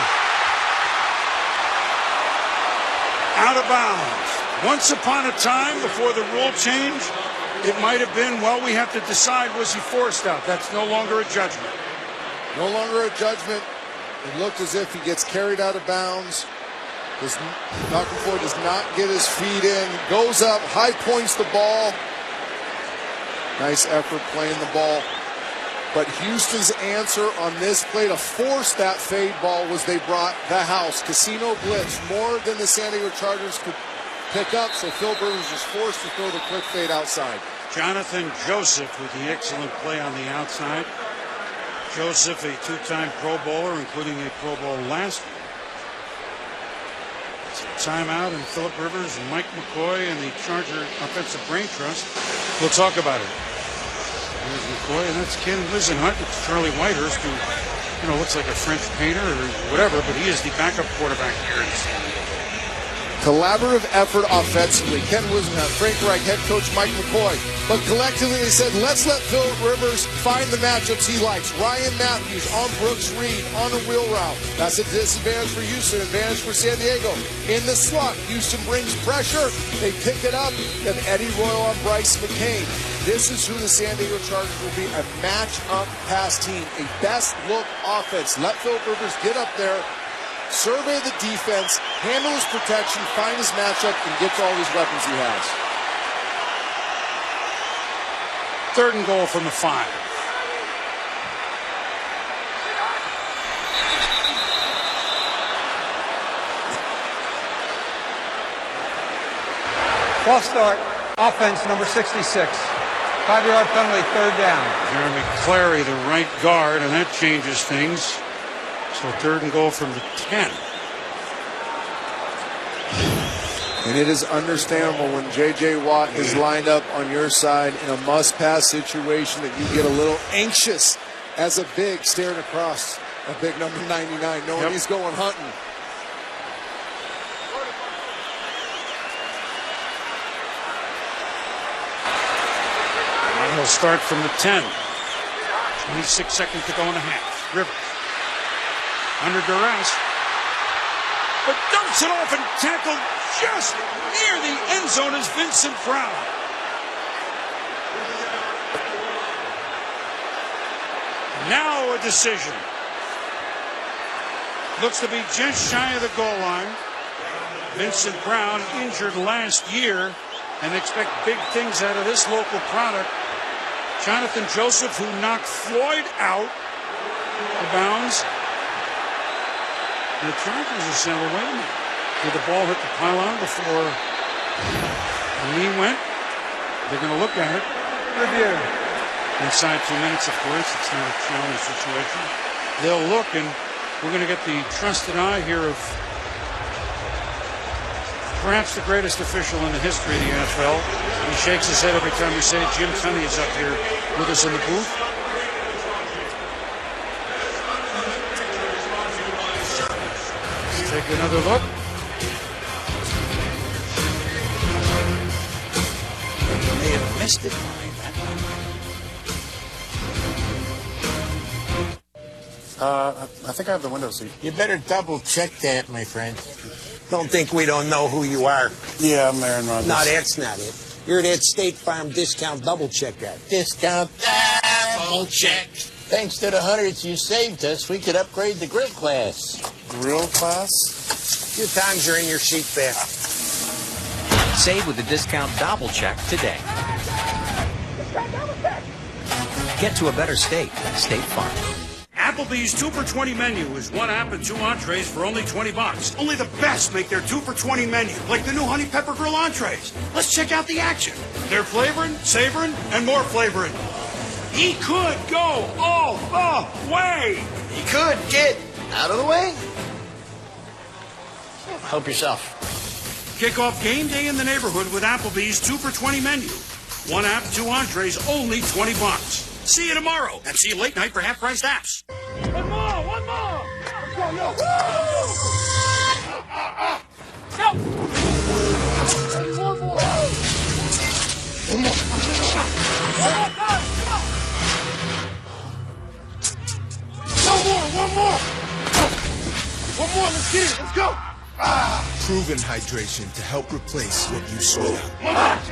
Out of bounds. Once upon a time, before the rule change, it might have been, well, we have to decide, was he forced out? That's no longer a judgment. No longer a judgment. It looked as if he gets carried out of bounds. Dr. Floyd does not get his feet in. Goes up, high points the ball. Nice effort playing the ball. But Houston's answer on this play to force that fade ball was they brought the house. Casino blitz, more than the San Diego Chargers could pick up, so Phil Rivers was forced to throw the quick fade outside. Jonathan Joseph with the excellent play on the outside. Joseph, a 2-time Pro Bowler, including a Pro Bowl last year. Timeout, and Philip Rivers and Mike McCoy and the Charger Offensive Brain Trust will talk about it. There's McCoy, and that's Ken Wisenhunt. It's Charlie Whitehurst, who, looks like a French painter or whatever, but he is the backup quarterback here in San Diego. Collaborative effort offensively. Ken Wisenhunt, Frank Reich, head coach Mike McCoy. But collectively they said, let's let Philip Rivers find the matchups he likes. Ryan Matthews on Brooks Reed on a wheel route. That's a disadvantage for Houston, advantage for San Diego. In the slot, Houston brings pressure. They pick it up. Then Eddie Royal on Bryce McCain. This is who the San Diego Chargers will be, a match-up pass team, a best-look offense. Let Philip Rivers get up there, survey the defense, handle his protection, find his matchup, and get to all these weapons he has. 3rd and goal from the 5. False start, offense number 66. 5-yard penalty, 3rd down. Jeremy Clary, the right guard, and that changes things. So 3rd and goal from the 10. And it is understandable when J.J. Watt is lined up on your side in a must-pass situation that you get a little anxious as a big staring across a big number 99, knowing he's going hunting. He'll start from the 10. 26 seconds to go in the half. Rivers under duress, but dumps it off and tackled just near the end zone is Vincent Brown. Now a decision. Looks to be just shy of the goal line. Vincent Brown injured last year, and expect big things out of this local product. Jonathan Joseph, who knocked Floyd out of bounds. And the Chargers are saying, well, wait a minute. Did the ball hit the pylon before the knee went? They're going to look at it. Review. Inside 2 minutes, of course. It's not a challenge situation. They'll look, and we're going to get the trusted eye here of perhaps the greatest official in the history of the NFL. He shakes his head every time we say it. Jim Tunney is up here with us in the booth. Let's take another look. They have missed it. I think I have the window seat. You better double check that, my friend. Don't think we don't know who you are. Yeah, I'm Aaron Rodgers. No, that's not it. You're that State Farm discount double check guy. Discount double check. Thanks to the hundreds you saved us, we could upgrade the grill class. Grill class? Your times are in your seat back. Save with the discount double check today. Get to a better state. State Farm. Applebee's 2 for $20 menu is 1 app and 2 entrees for only $20. Only the best make their 2 for $20 menu, like the new honey pepper grill entrees. Let's check out the action. They're flavoring, savoring, and more flavoring. He could go all the way. He could get out of the way. Help yourself. Kick off game day in the neighborhood with Applebee's 2 for $20 menu. 1 app, 2 entrees, only $20. See you tomorrow, and see you late night for half-priced apps. One more! Let's go, yo! One more! One more, let's get it, let's go! Proven hydration to help replace what you sweat out.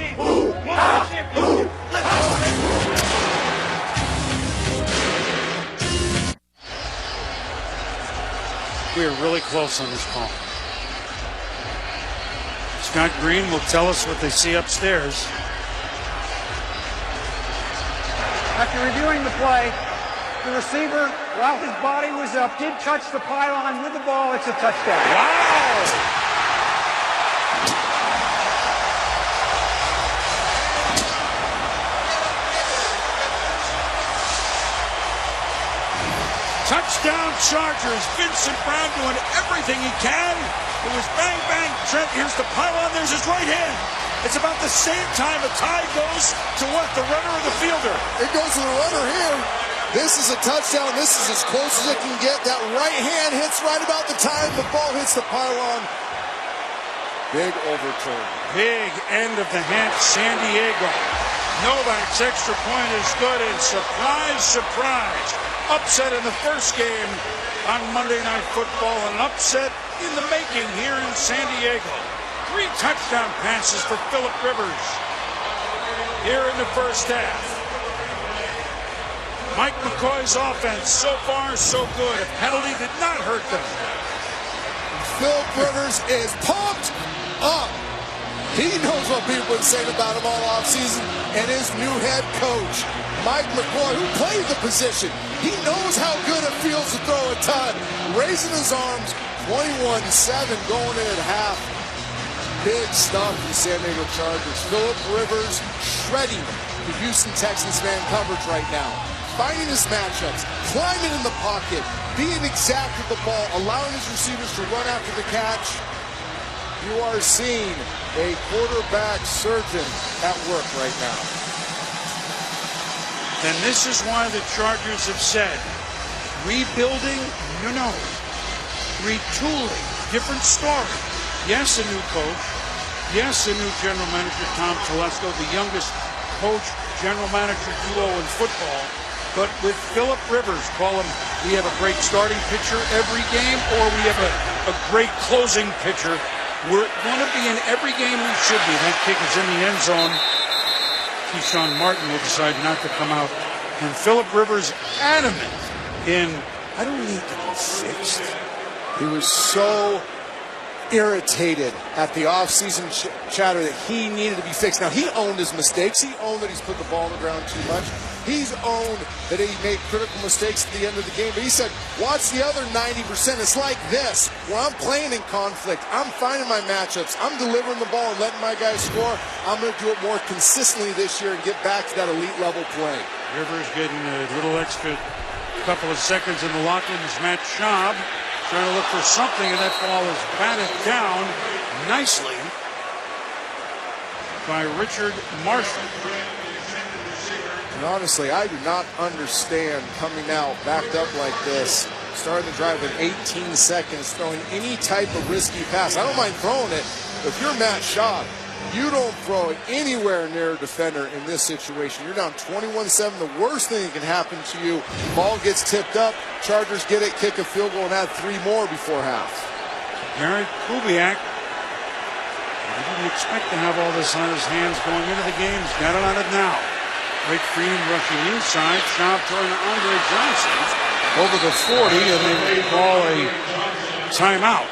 We are really close on this call. Scott Green will tell us what they see upstairs. After reviewing the play, the receiver, while his body was up, did touch the pylon with the ball. It's a touchdown. Wow! Touchdown Chargers. Vincent Brown doing everything he can. It was bang, bang. Trent, here's the pylon. There's his right hand. It's about the same time a tie goes to what? The runner or the fielder? It goes to the runner here. This is a touchdown. This is as close as it can get. That right hand hits right about the time the ball hits the pylon. Big overturn. Big end of the hat, San Diego. Novak's extra point is good, and surprise, surprise. Upset in the first game on Monday Night Football. An upset in the making here in San Diego. 3 touchdown passes for Phillip Rivers here in the first half. Mike McCoy's offense, so far so good. A penalty did not hurt them. Phillip Rivers is pumped up. He knows what people have been saying about him all offseason, and his new head coach, Mike McCoy, who played the position. He knows how good it feels to throw a ton. Raising his arms, 21-7 going in at half. Big stuff for the San Diego Chargers. Phillip Rivers shredding the Houston Texans man coverage right now. Finding his matchups, climbing in the pocket, being exact with the ball, allowing his receivers to run after the catch. You are seeing a quarterback surgeon at work right now. And this is why the Chargers have said, rebuilding, no. Retooling, different story. Yes, a new coach. Yes, a new general manager, Tom Telesco, the youngest coach-general manager duo in football. But with Phillip Rivers, call him, we have a great starting pitcher every game, or we have a great closing pitcher. We're going to be in every game we should be. That kick is in the end zone. Keyshawn Martin will decide not to come out. And Phillip Rivers adamant in, I don't need to be fixed. He was so irritated at the offseason chatter that he needed to be fixed. Now, he owned his mistakes. He owned that he's put the ball on the ground too much. He's owned that he made critical mistakes at the end of the game, but he said, watch the other 90%. It's like this, where I'm playing in conflict. I'm finding my matchups. I'm delivering the ball and letting my guys score. I'm going to do it more consistently this year and get back to that elite level play. Rivers getting a little extra couple of seconds in the locker room. Matt Schaub trying to look for something, and that ball is batted down nicely by Richard Marshall. And honestly, I do not understand coming out backed up like this, starting the drive in 18 seconds, throwing any type of risky pass. I don't mind throwing it, but if you're Matt Schaub, you don't throw it anywhere near a defender in this situation. You're down 21-7. The worst thing that can happen to you, ball gets tipped up, Chargers get it, kick a field goal, and add 3 more before half. Gary Kubiak, he didn't expect to have all this on his hands going into the game. He's got it on it now. Blake Green rushing inside. Schaub throwing to Andre Johnson over the 40, and they call a timeout.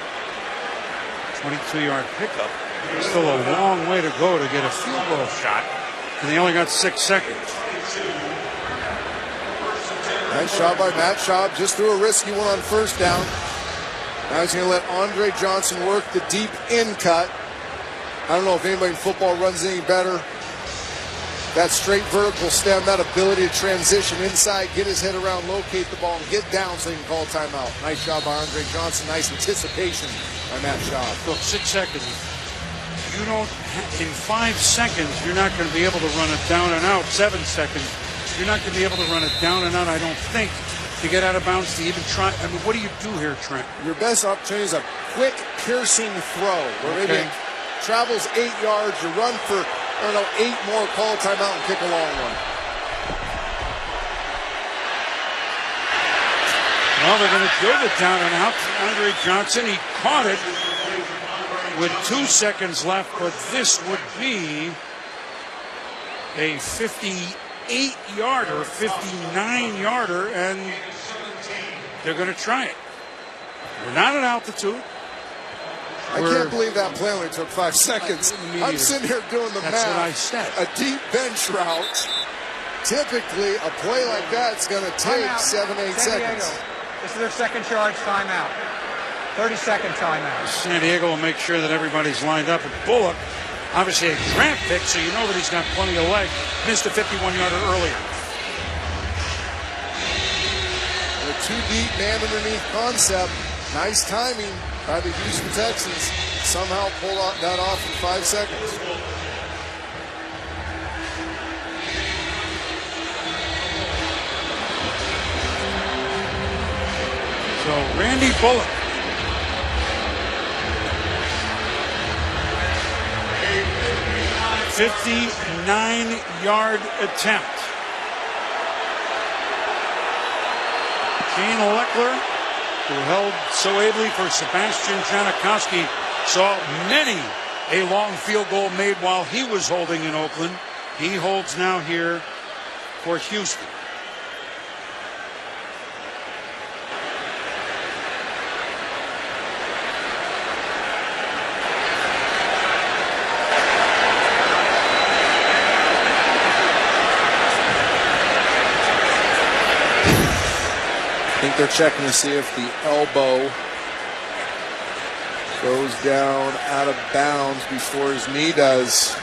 22-yard pickup. Still a long way to go to get a field goal shot, and they only got 6 seconds. Nice shot by Matt Schaub. Just threw a risky one on first down. Now he's going to let Andre Johnson work the deep in cut. I don't know if anybody in football runs any better. That straight vertical stem, that ability to transition inside, get his head around, locate the ball, and get down so he can call timeout. Nice job by Andre Johnson. Nice anticipation by Matt Schaub. Look, 6 seconds. You don't, in 5 seconds, you're not going to be able to run it down and out. 7 seconds, you're not going to be able to run it down and out, I don't think, to get out of bounds, to even try. I mean, what do you do here, Trent? Your best opportunity is a quick, piercing throw, where maybe it travels 8 yards, you run for, 8 more, call a timeout, and kick a long one. Well, they're going to give it down and out to Andre Johnson. He caught it with 2 seconds left, but this would be a 58-yarder, 59-yarder, and they're going to try it. We're not at altitude. I can't believe that play only took 5 seconds. I'm sitting here doing the math. That's what I said. A deep bench route. Typically, a play like that's going to take 7-8 seconds. This is their second charge timeout. 30-second timeout. San Diego will make sure that everybody's lined up. And Bullock, obviously a draft pick, so you know that he's got plenty of leg. Missed a 51-yarder earlier. The 2 deep man underneath concept. Nice timing by the Houston Texans. Somehow pull that off in 5 seconds. So Randy Bullock. A 59-yard attempt. Kane Leckler, who held so ably for Sebastian Janikowski, saw many a long field goal made while he was holding in Oakland. He holds now here for Houston. I think they're checking to see if the elbow goes down out of bounds before his knee does.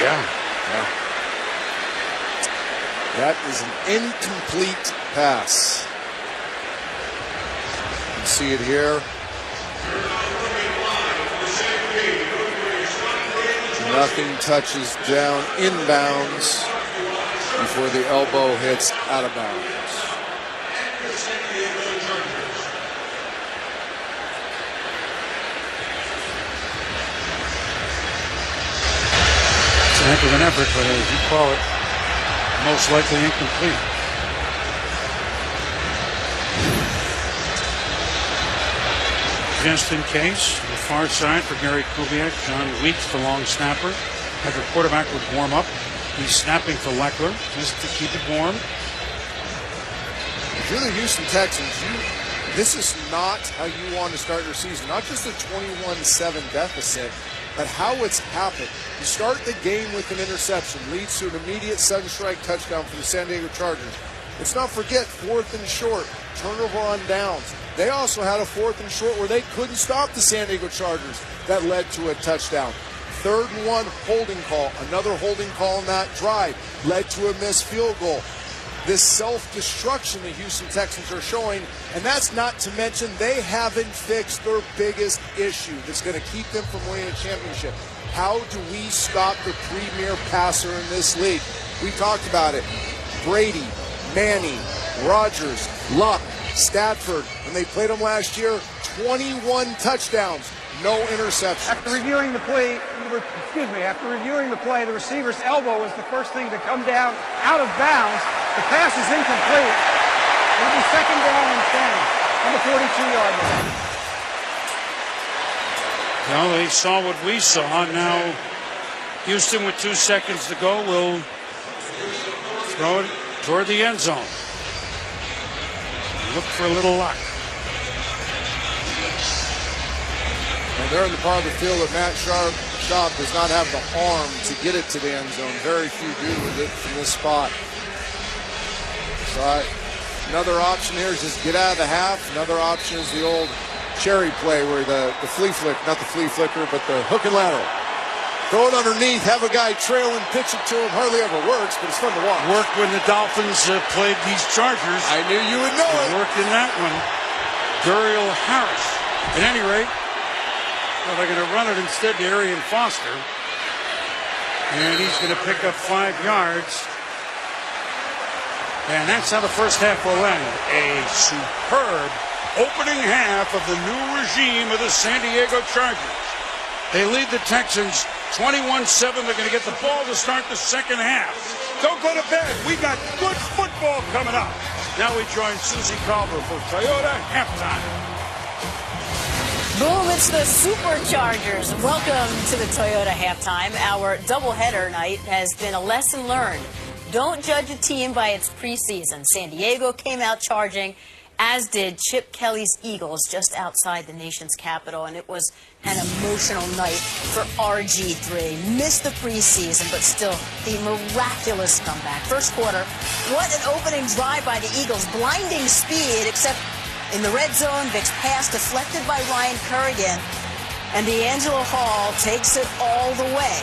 Yeah. That is an incomplete pass. You can see it here. Nothing touches down inbounds before the elbow hits out of bounds. It's a heck of an effort, but as you call it, most likely incomplete. Just in case, the far side for Gary Kubiak, John Weeks, the long snapper. As the quarterback would warm up, he's snapping for Leckler just to keep it warm. If you're the Houston Texans, This is not how you want to start your season. Not just a 21-7 deficit, but how it's happened. You start the game with an interception, leads to an immediate sudden strike touchdown for the San Diego Chargers. Let's not forget 4th and short, turnover on downs. They also had a 4th and short where they couldn't stop the San Diego Chargers that led to a touchdown. 3rd and 1, holding call. Another holding call on that drive led to a missed field goal. This self-destruction the Houston Texans are showing, and that's not to mention they haven't fixed their biggest issue that's going to keep them from winning a championship. How do we stop the premier passer in this league? We talked about it. Brady, Manning, Rodgers, Luck, Stafford. When they played them last year, 21 touchdowns, no interceptions. After reviewing the play, the receiver's elbow was the first thing to come down out of bounds. The pass is incomplete. It'll be 2nd down and 10 on the 42-yard line. Well, they saw what we saw. Now, Houston with 2 seconds to go will throw it toward the end zone. Look for a little luck. And they're in the part of the field that Matt Sharp does not have the arm to get it to the end zone. Very few do with it from this spot. So another option here is just get out of the half. Another option is the old cherry play where the flea flick, not the flea flicker, but the hook and lateral. Throw it underneath, have a guy trail and pitch it to him. Hardly ever works, but it's fun to watch. Worked when the Dolphins played these Chargers. I knew you would know it. Worked in that one. Duriel Harris. At any rate, well, they're going to run it instead to Arian Foster. And he's going to pick up 5 yards. And that's how the first half will end. A superb opening half of the new regime of the San Diego Chargers. They lead the Texans 21-7. They're going to get the ball to start the second half. Don't go to bed. We got good football coming up. Now we join Susie Calver for Toyota Halftime. Boom, it's the Superchargers. Welcome to the Toyota Halftime. Our doubleheader night has been a lesson learned. Don't judge a team by its preseason. San Diego came out charging, as did Chip Kelly's Eagles just outside the nation's capital, and it was an emotional night for RG3. Missed the preseason, but still a miraculous comeback. First quarter, what an opening drive by the Eagles. Blinding speed, except in the red zone, Vic's pass deflected by Ryan Kerrigan, and D'Angelo Hall takes it all the way.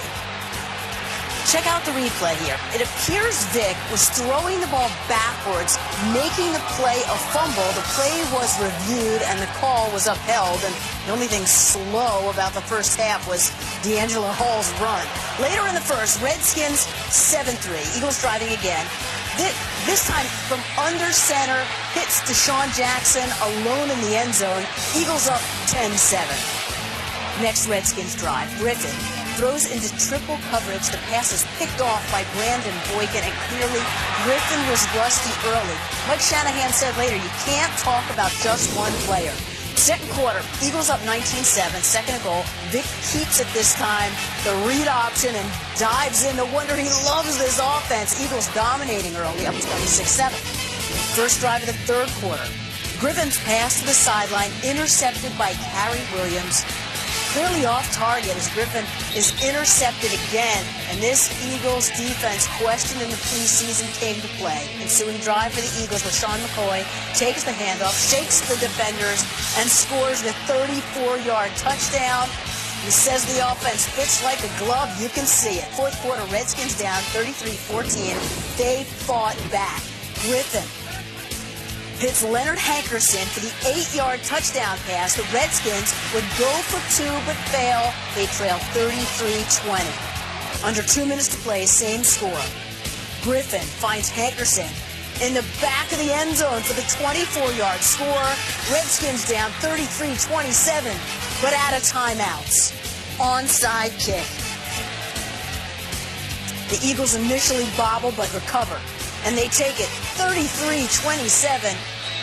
Check out the replay here. It appears Vic was throwing the ball backwards, making the play a fumble. The play was reviewed and the call was upheld. And the only thing slow about the first half was D'Angelo Hall's run. Later in the first, Redskins 7-3. Eagles driving again. This time from under center, hits Deshaun Jackson alone in the end zone. Eagles up 10-7. Next Redskins drive. Griffin throws into triple coverage. The pass is picked off by Brandon Boykin, and clearly Griffin was rusty early. Like Shanahan said later, you can't talk about just one player. Second quarter, Eagles up 19-7, second and goal. Vic keeps it this time, the read option, and dives in. No wonder he loves this offense. Eagles dominating early, up 26-7. First drive of the third quarter. Griffin's pass to the sideline, intercepted by Carey Williams. Clearly off target as Griffin is intercepted again, and this Eagles defense questioned in the preseason came to play. Ensuing drive for the Eagles, LaShawn McCoy takes the handoff, shakes the defenders, and scores the 34-yard touchdown. He says the offense fits like a glove. You can see it. Fourth quarter, Redskins down 33-14. They fought back. Griffin hits Leonard Hankerson for the 8-yard touchdown pass. The Redskins would go for 2 but fail. They trail 33-20. Under 2 minutes to play, same score. Griffin finds Hankerson in the back of the end zone for the 24-yard score. Redskins down 33-27, but out of timeouts. Onside kick. The Eagles initially bobble but recover, and they take it 33-27.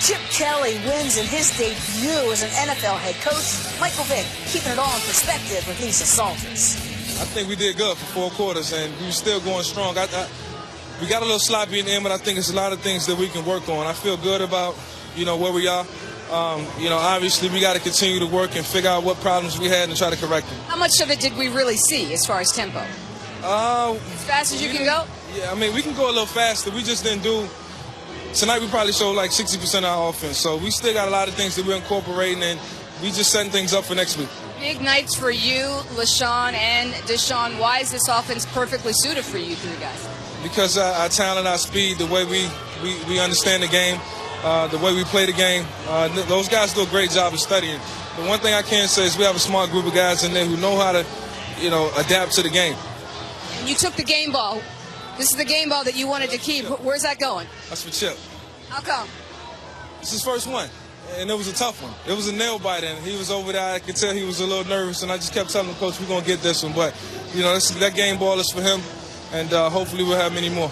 Chip Kelly wins in his debut as an NFL head coach. Michael Vick keeping it all in perspective with Lisa Salters. I think we did good for 4 quarters, and we were still going strong. We got a little sloppy in the end, but I think it's a lot of things that we can work on. I feel good about where we are. Obviously we got to continue to work and figure out what problems we had and try to correct them. How much of it did we really see as far as tempo? As fast as you can go? Yeah, I mean, we can go a little faster. We just didn't do... Tonight we probably showed like 60% of our offense. So we still got a lot of things that we're incorporating, and we just setting things up for next week. Big nights for you, LaShawn and Deshaun. Why is this offense perfectly suited for you three guys? Because our talent, our speed, the way we understand the game, the way we play the game, those guys do a great job of studying. The one thing I can say is we have a smart group of guys in there who know how to, adapt to the game. You took the game ball. This is the game ball that you wanted to keep. Where's that going? That's for Chip. How come? It's his first one, and it was a tough one. It was a nail biter, and he was over there. I could tell he was a little nervous, and I just kept telling him, Coach, we're going to get this one. But, that game ball is for him, and hopefully we'll have many more.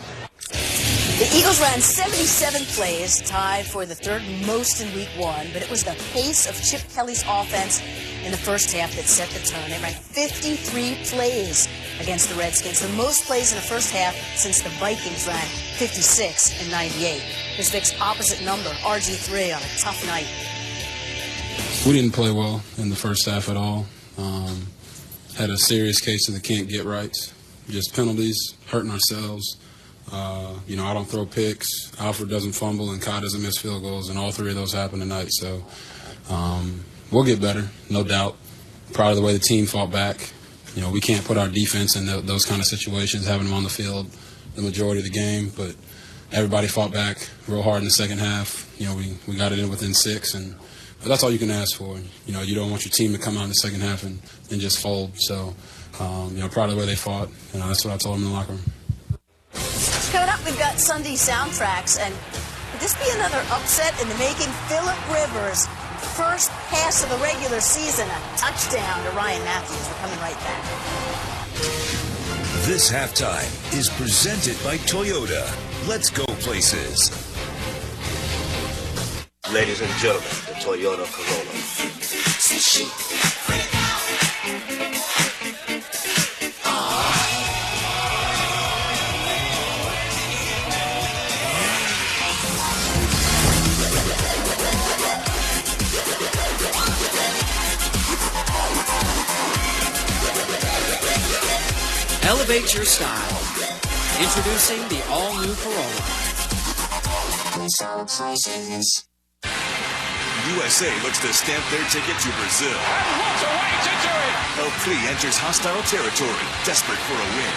The Eagles ran 77 plays, tied for the third most in Week 1, but it was the pace of Chip Kelly's offense in the first half that set the tone. They ran 53 plays against the Redskins, the most plays in the first half since the Vikings ran 56 in '98. Here's Vic's opposite number, RG3, on a tough night. We didn't play well in the first half at all. Had a serious case of the can't get rights. Just penalties, hurting ourselves. I don't throw picks, Alfred doesn't fumble, and Kai doesn't miss field goals, and all three of those happen tonight. So we'll get better, no doubt. Proud of the way the team fought back. We can't put our defense in those kind of situations, having them on the field the majority of the game, but everybody fought back real hard in the second half. We got it in within 6, but that's all you can ask for. You don't want your team to come out in the second half and just fold. So, proud of the way they fought. That's what I told them in the locker room. Coming up, we've got Sunday soundtracks, and could this be another upset in the making? Phillip Rivers, first pass of the regular season, a touchdown to Ryan Matthews. We're coming right back. This halftime is presented by Toyota. Let's go places. Ladies and gentlemen, the Toyota Corolla. Elevate your style. Introducing the all-new Corolla. USA looks to stamp their ticket to Brazil. El Tri enters hostile territory, desperate for a win,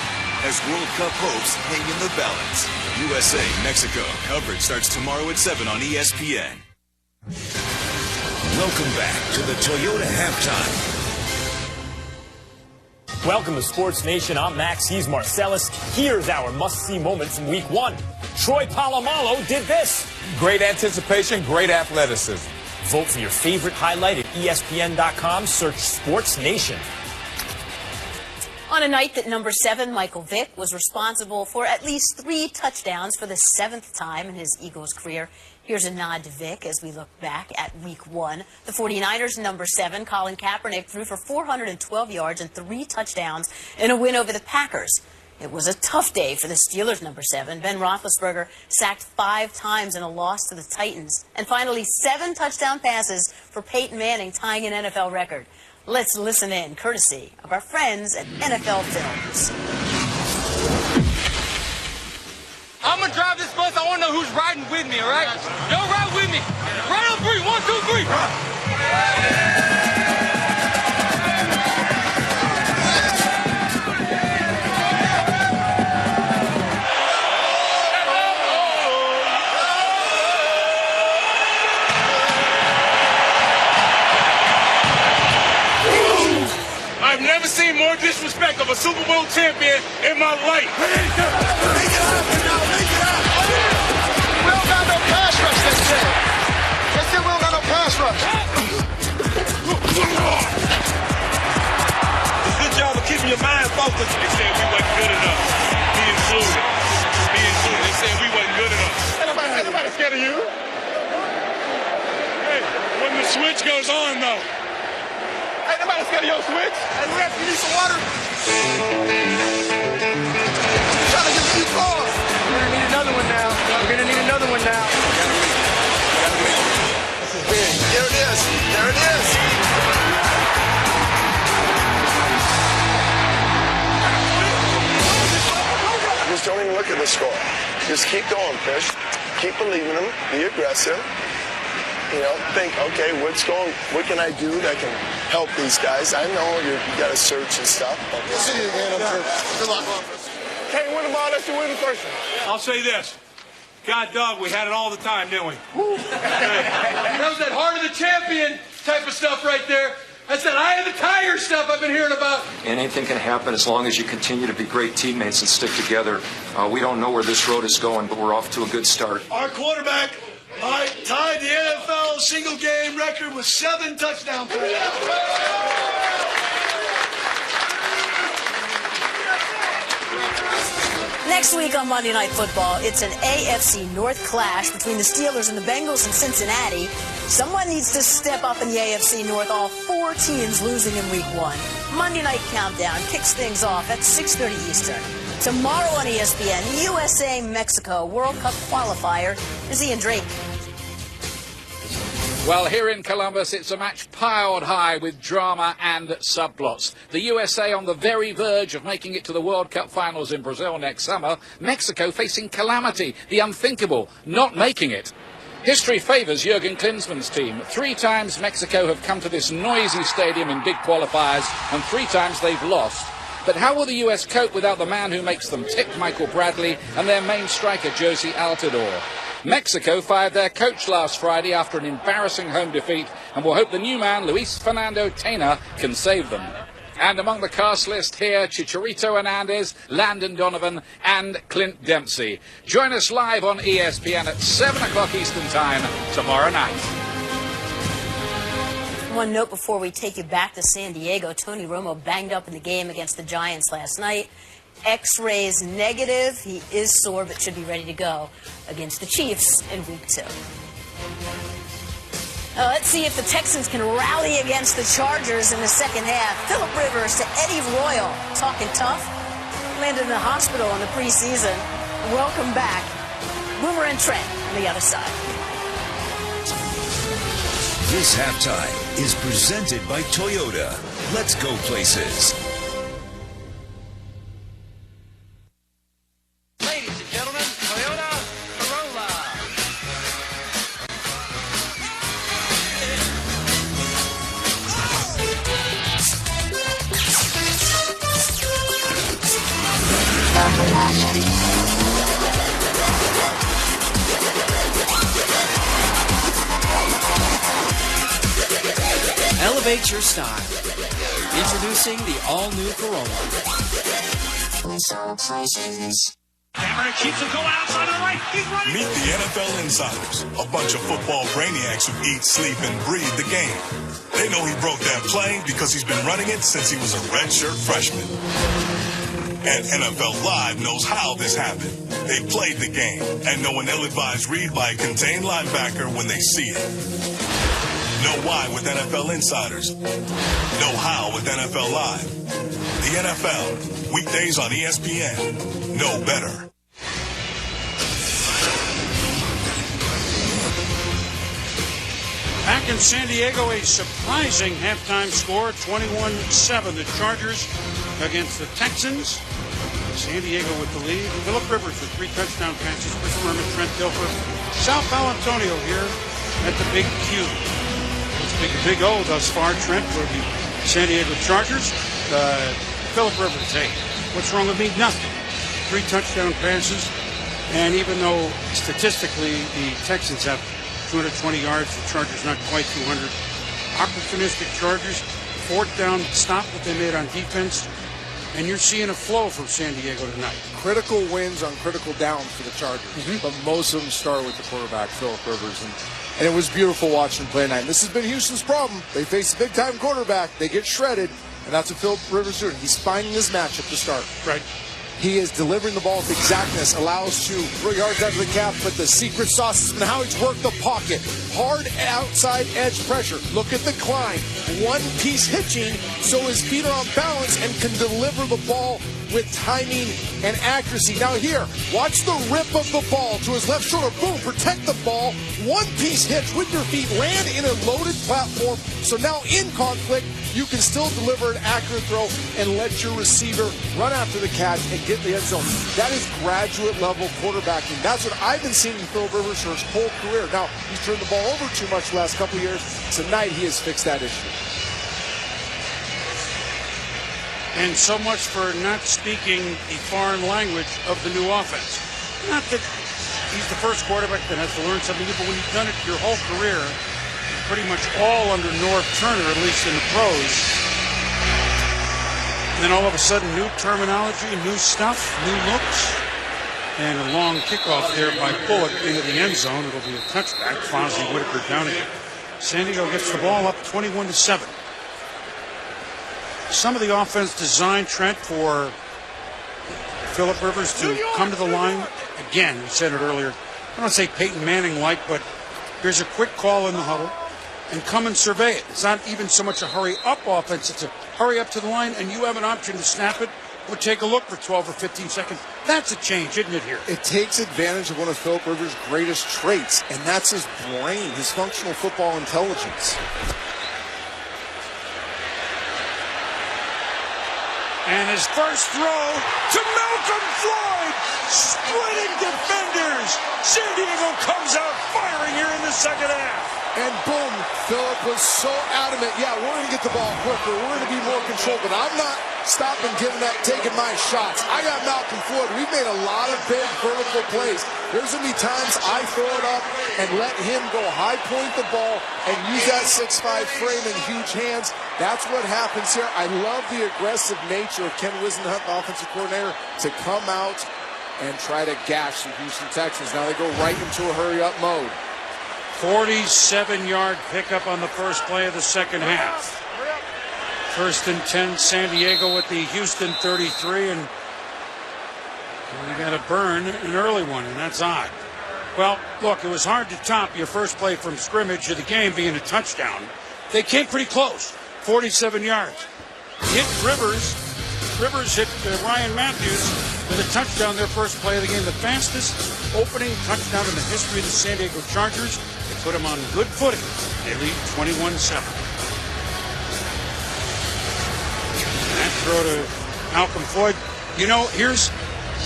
as World Cup hopes hang in the balance. USA, Mexico. Coverage starts tomorrow at 7 on ESPN. Welcome back to the Toyota Halftime. Welcome to Sports Nation. I'm Max. He's Marcellus. Here's our must-see moment from Week 1. Troy Polamalu did this. Great anticipation, great athleticism. Vote for your favorite highlight at ESPN.com. Search Sports Nation. On a night that number 7, Michael Vick, was responsible for at least 3 touchdowns for the 7th time in his Eagles career. Here's a nod to Vick as we look back at Week 1. The 49ers' number 7, Colin Kaepernick, threw for 412 yards and 3 touchdowns in a win over the Packers. It was a tough day for the Steelers' number 7. Ben Roethlisberger sacked 5 times in a loss to the Titans. And finally, 7 touchdown passes for Peyton Manning, tying an NFL record. Let's listen in, courtesy of our friends at NFL Films. I'm going to drive this bus. I want to know who's riding with me, all right? Y'all ride with me. Right on 3. 1, 2, 3. I've never seen more disrespect of a Super Bowl champion in my life. We don't got no pass rush, they said. They said we don't got no pass rush. Good job of keeping your mind focused. They said we wasn't good enough. Me included. They said we wasn't good enough. Ain't nobody scared of you. Hey, when the switch goes on, though. Ain't nobody scared of your switch. Hey, ref, you need some water? You're trying to get a few calls. We're going to need another one now. is. There it is. Just don't even look at the score. Just keep going, Fish. Keep believing them. Be aggressive. You know, think, okay, what can I do that can help these guys? I know you got to search and stuff. We'll see you again, I'm sure. Good luck. Can't win the ball unless you win the first one. I'll say this. God, dog, we had it all the time, didn't we? That was that heart of the champion type of stuff right there. That's that eye of the tiger stuff I've been hearing about. Anything can happen as long as you continue to be great teammates and stick together. We don't know where this road is going, but we're off to a good start. Our quarterback tied the NFL single game record with 7 touchdown passes. Next week on Monday Night Football, it's an AFC North clash between the Steelers and the Bengals in Cincinnati. Someone needs to step up in the AFC North, all 4 teams losing in Week 1. Monday Night Countdown kicks things off at 6:30 Eastern. Tomorrow on ESPN, USA-Mexico World Cup qualifier is Ian Drake. Well, here in Columbus, it's a match piled high with drama and subplots. The USA on the very verge of making it to the World Cup finals in Brazil next summer. Mexico facing calamity, the unthinkable, not making it. History favours Jurgen Klinsmann's team. 3 times Mexico have come to this noisy stadium in big qualifiers, and 3 times they've lost. But how will the US cope without the man who makes them tick, Michael Bradley, and their main striker, Josie Altidore? Mexico fired their coach last Friday after an embarrassing home defeat and will hope the new man, Luis Fernando Tena, can save them. And among the cast list here, Chicharito Hernandez, Landon Donovan and Clint Dempsey. Join us live on ESPN at 7 o'clock Eastern Time tomorrow night. One note before we take you back to San Diego. Tony Romo banged up in the game against the Giants last night. X-rays negative. He is sore but should be ready to go against the Chiefs in Week 2. Let's see if the Texans can rally against the Chargers in the second half. Phillip Rivers to Eddie Royal, talking tough. Landed in the hospital in the preseason. Welcome back. Boomer and Trent on the other side. This halftime is presented by Toyota. Let's go places. Elevate your style. Introducing the all-new Corolla. Cameron keeps him going outside the right. He's running. Meet the NFL Insiders, a bunch of football brainiacs who eat, sleep, and breathe the game. They know he broke that play because he's been running it since he was a redshirt freshman. And NFL Live knows how this happened. They played the game and know an ill-advised read by a contained linebacker when they see it. Know why with NFL Insiders. Know how with NFL Live. The NFL, weekdays on ESPN. Know better. Back in San Diego, a surprising halftime score, 21-7. The Chargers against the Texans. San Diego with the lead. Phillip Rivers with 3 touchdown passes. Chris Berman, Trent Dilfer. South Antonio here at the Big Q. It's Big O thus far, Trent, for the San Diego Chargers. Phillip Rivers, hey, what's wrong with me? Nothing. 3 touchdown passes. And even though statistically the Texans have 220 yards, the Chargers not quite 200. Opportunistic Chargers. 4th down stop that they made on defense. And you're seeing a flow from San Diego tonight. Critical wins on critical downs for the Chargers. But most of them start with the quarterback, Phillip Rivers. And it was beautiful watching them play tonight. And this has been Houston's problem. They face a big-time quarterback. They get shredded. And that's what Phillip Rivers is doing. He's finding his matchup to start. Right. He is delivering the ball with exactness, allows to throw yards after the cap, but the secret sauce has been how he's worked the pocket. Hard outside edge pressure. Look at the climb. One piece hitching so his feet are on balance and can deliver the ball with timing and accuracy. Now here, watch the rip of the ball to his left shoulder. Boom, protect the ball. One-piece hitch with your feet, land in a loaded platform. So now in conflict, you can still deliver an accurate throw and let your receiver run after the catch and get the end zone. That is graduate-level quarterbacking. That's what I've been seeing in Philip Rivers for his whole career. Now, he's turned the ball over too much the last couple of years. Tonight, he has fixed that issue. And so much for not speaking the foreign language of the new offense. Not that he's the first quarterback that has to learn something new, but when you've done it your whole career, pretty much all under Norv Turner, at least in the pros, and then all of a sudden, new terminology, new stuff, new looks, and a long kickoff there by Bullock into the end zone. It'll be a touchback. Fonzie Whitaker down again. San Diego gets the ball up 21-7. Some of the offense designed, Trent, for Philip Rivers to come to the line. Again, we said it earlier. I don't want to say Peyton Manning-like, but here's a quick call in the huddle and come and survey it. It's not even so much a hurry-up offense. It's a hurry up to the line, and you have an option to snap it or take a look for 12 or 15 seconds. That's a change, isn't it, here? It takes advantage of one of Philip Rivers' greatest traits, and that's his brain, his functional football intelligence. And his first throw to Malcolm Floyd. Splitting defenders. San Diego comes out firing here in the second half. And boom, Philip was so adamant. Yeah, we're going to get the ball quicker. We're going to be more controlled, but I'm not stopping, taking my shots. I got Malcolm Floyd. We've made a lot of big vertical plays. There's going to be times I throw it up and let him go high point the ball and use that 6'5" frame and huge hands. That's what happens here. I love the aggressive nature of Ken Wisenhunt, the offensive coordinator, to come out and try to gash the Houston Texans. Now they go right into a hurry-up mode. 47-yard pickup on the first play of the second half. First and 10, San Diego at the Houston 33, and you got to burn an early one, and that's odd. Well, look, it was hard to top your first play from scrimmage of the game being a touchdown. They came pretty close, 47 yards. Hit Rivers. Rivers hit Ryan Matthews with a touchdown, their first play of the game. The fastest opening touchdown in the history of the San Diego Chargers. They put them on good footing. They lead 21-7. That throw to Malcolm Floyd. You know, here's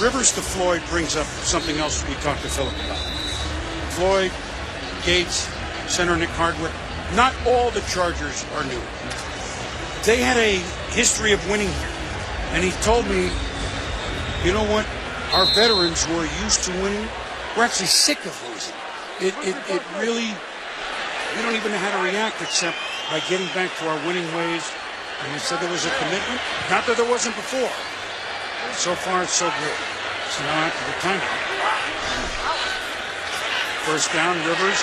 Rivers to Floyd brings up something else we talked to Philip about. Floyd, Gates, center Nick Hardwick. Not all the Chargers are new. They had a history of winning here. And he told me, you know what? Our veterans who are used to winning, we're actually sick of losing. It really, we don't even know how to react except by getting back to our winning ways. And he said there was a commitment. Not that there wasn't before. So far, it's so good. So now after the timeout, first down, Rivers,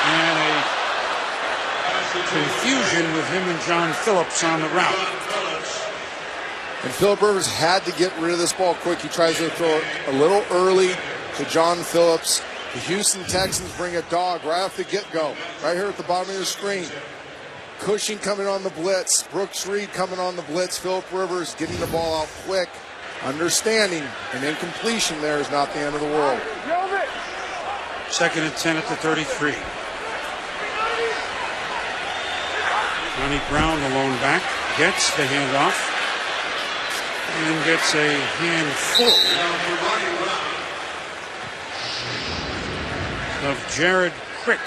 and a confusion with him and John Phillips on the route. And Philip Rivers had to get rid of this ball quick. He tries to throw it a little early to John Phillips. The Houston Texans bring a dog right off the get-go, right here at the bottom of your screen. Cushing coming on the blitz. Brooks Reed coming on the blitz. Philip Rivers getting the ball out quick. Understanding an incompletion there is not the end of the world. Second and 10 at the 33. Johnny Brown, the lone back, gets the handoff and gets a handful of Jared Crick,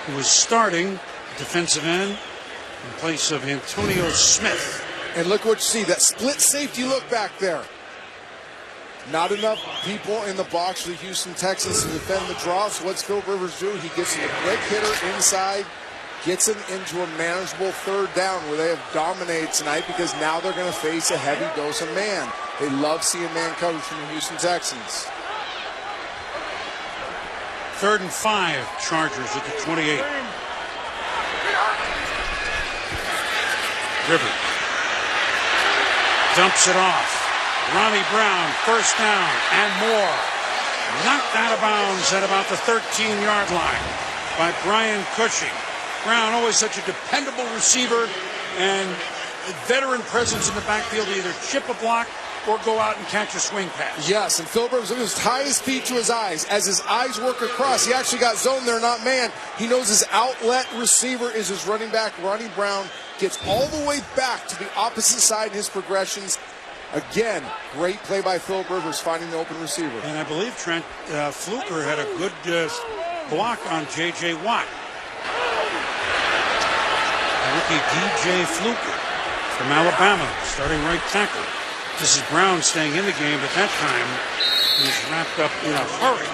who was starting defensive end in place of Antonio Smith. And look what you see, that split safety look back there. Not enough people in the box for the Houston Texans to defend the draw. So what's Philip Rivers do? He gets him a quick hitter inside, gets him into a manageable third down where they have dominated tonight because now they're going to face a heavy dose of man. They love seeing man coverage from the Houston Texans. 3rd and 5, Chargers at the 28. Rivers dumps it off. Ronnie Brown, first down and more. Knocked out of bounds at about the 13-yard line by Brian Cushing. Brown, always such a dependable receiver and veteran presence in the backfield to either chip a block or go out and catch a swing pass. Yes, and Philip Rivers, look at his tie his feet to his eyes. As his eyes work across, he actually got zone there, not man. He knows his outlet receiver is his running back. Ronnie Brown gets all the way back to the opposite side in his progressions. Again, great play by Philip Rivers finding the open receiver. And I believe Trent Fluker had a good block on J.J. Watt. Rookie D.J. Fluker from Alabama, starting right tackle. This is Brown staying in the game, but that time he was wrapped up in a hurry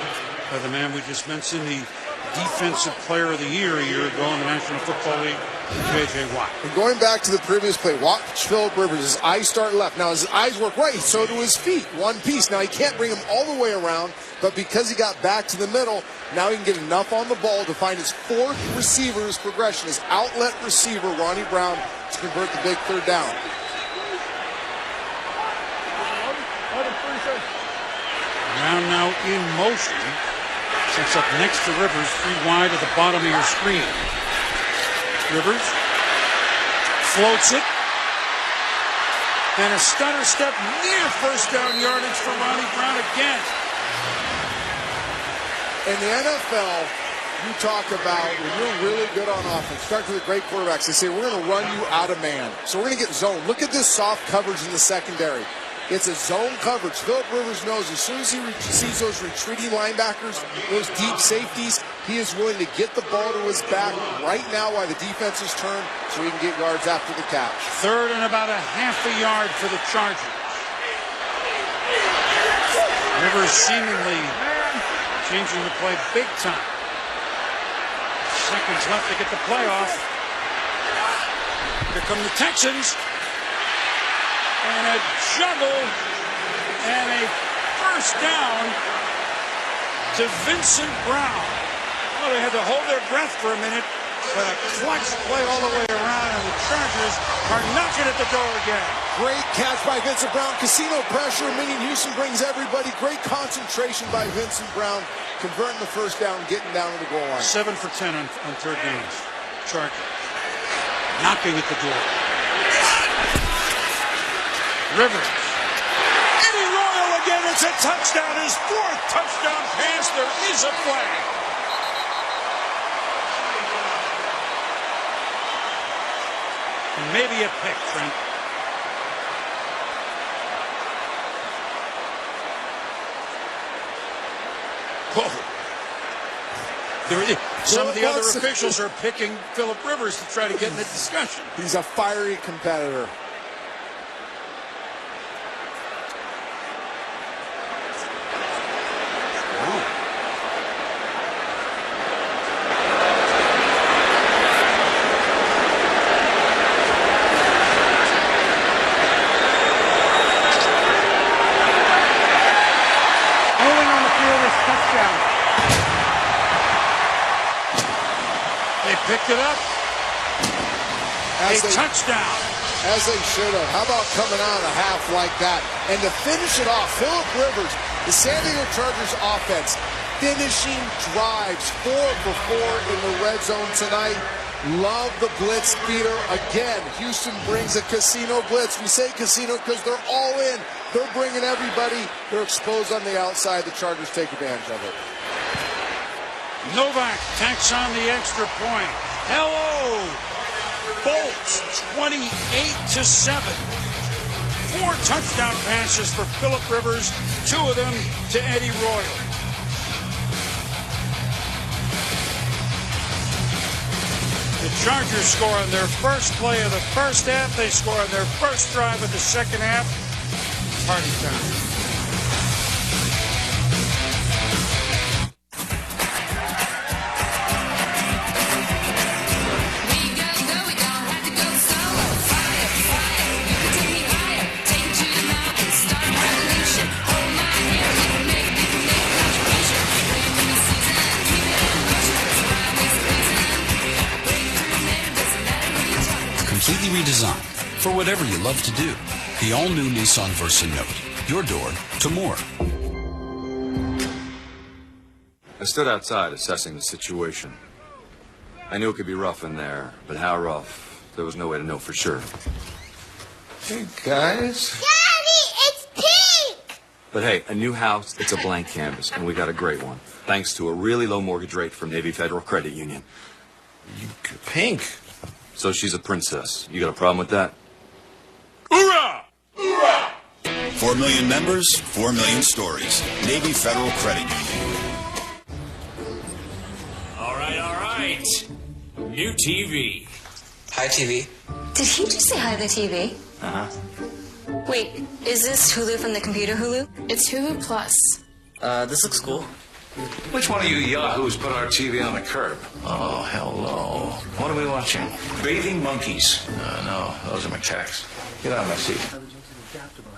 by the man we just mentioned, the Defensive Player of the Year a year ago in the National Football League, J.J. Watt. And going back to the previous play, watch Philip Rivers. His eyes start left. Now, his eyes work right, so do his feet. One piece. Now, he can't bring him all the way around, but because he got back to the middle, now he can get enough on the ball to find his fourth receiver's progression, his outlet receiver, Ronnie Brown, to convert the big third down. Brown now in motion. Sets up next to Rivers, 3 wide at the bottom of your screen. Rivers floats it. And a stutter step near first down yardage for Ronnie Brown again. In the NFL, you talk about when you're really good on offense, start with the great quarterbacks. They say, we're going to run you out of man. So we're going to get zone. Look at this soft coverage in the secondary. It's a zone coverage. Philip Rivers knows as soon as he sees those retreating linebackers, those deep safeties, he is willing to get the ball to his back right now while the defense is turned so he can get yards after the catch. Third and about a half a yard for the Chargers. Rivers seemingly changing the play big time. Seconds left to get the play off. Here come the Texans. And a juggle and a first down to Vincent Brown. Well, they had to hold their breath for a minute, but a clutch play all the way around, and the Chargers are knocking at the door again. Great catch by Vincent Brown. Casino pressure, meaning Houston brings everybody. Great concentration by Vincent Brown, converting the first down, getting down to the goal line. 7 for 10 on third downs. Chargers knocking at the door. Rivers. Eddie Royal again. It's a touchdown. His 4th touchdown pass. There is a flag. And maybe a pick, Trent. Whoa. Some of the other officials are picking Philip Rivers to try to get in the discussion. He's a fiery competitor. Picked it up. A touchdown. As they should have. How about coming out a half like that? And to finish it off, Philip Rivers, the San Diego Chargers offense, finishing drives 4 for 4 in the red zone tonight. Love the blitz beater. Again, Houston brings a casino blitz. We say casino because they're all in. They're bringing everybody. They're exposed on the outside. The Chargers take advantage of it. Novak tacks on the extra point. Hello! Bolts 28-7. 4 touchdown passes for Philip Rivers, 2 of them to Eddie Royal. The Chargers score on their first play of the first half. They score on their first drive of the second half. Party time. Completely redesigned for whatever you love to do. The all-new Nissan Versa Note. Your door to more. I stood outside assessing the situation. I knew it could be rough in there, but how rough, there was no way to know for sure. Hey, guys. Daddy, it's But hey, a new house, it's a blank canvas, and we got a great one. Thanks to a really low mortgage rate from Navy Federal Credit Union. Pink. So she's a princess. You got a problem with that? Hoorah! Hoorah! 4 million members, 4 million stories. Navy Federal Credit Union. All right. New TV. Hi, TV. Did he just say hi to the TV? Uh-huh. Wait, is this Hulu from the computer Hulu? It's Hulu Plus. This looks cool. Which one of you yahoos put our TV on the curb? Oh, hello. What are we watching? Bathing monkeys. No, those are macaques. Get out of my seat.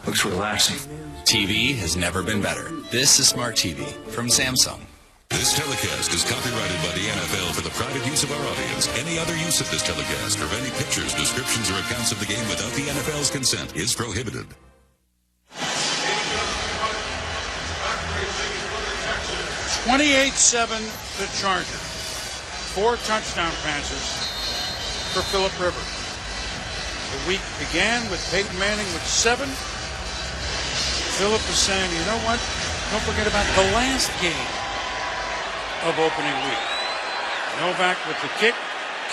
Looks relaxing. TV has never been better. This is Smart TV from Samsung. This telecast is copyrighted by the NFL for the private use of our audience. Any other use of this telecast or of any pictures, descriptions, or accounts of the game without the NFL's consent is prohibited. 28-7 the Chargers. 4 touchdown passes for Phillip Rivers. The week began with Peyton Manning with 7. Phillip is saying, you know what? Don't forget about the last game of opening week. Novak with the kick.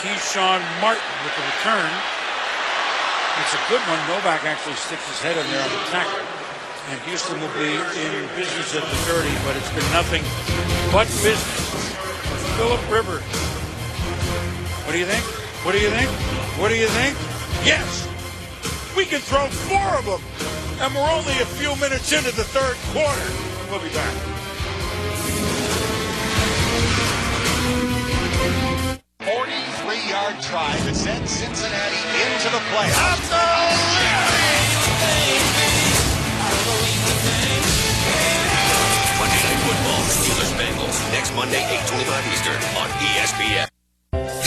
Keyshawn Martin with the return. It's a good one. Novak actually sticks his head in there on the tackle. And Houston will be in business at the 30, but it's been nothing but business. Phillip Rivers. What do you think? What do you think? What do you think? Yes! We can throw 4 of them! And we're only a few minutes into the third quarter. We'll be back. 43-yard try that sends Cincinnati into the playoffs. Monday Night Football, Steelers-Bengals, next Monday, 8:25 Eastern on ESPN.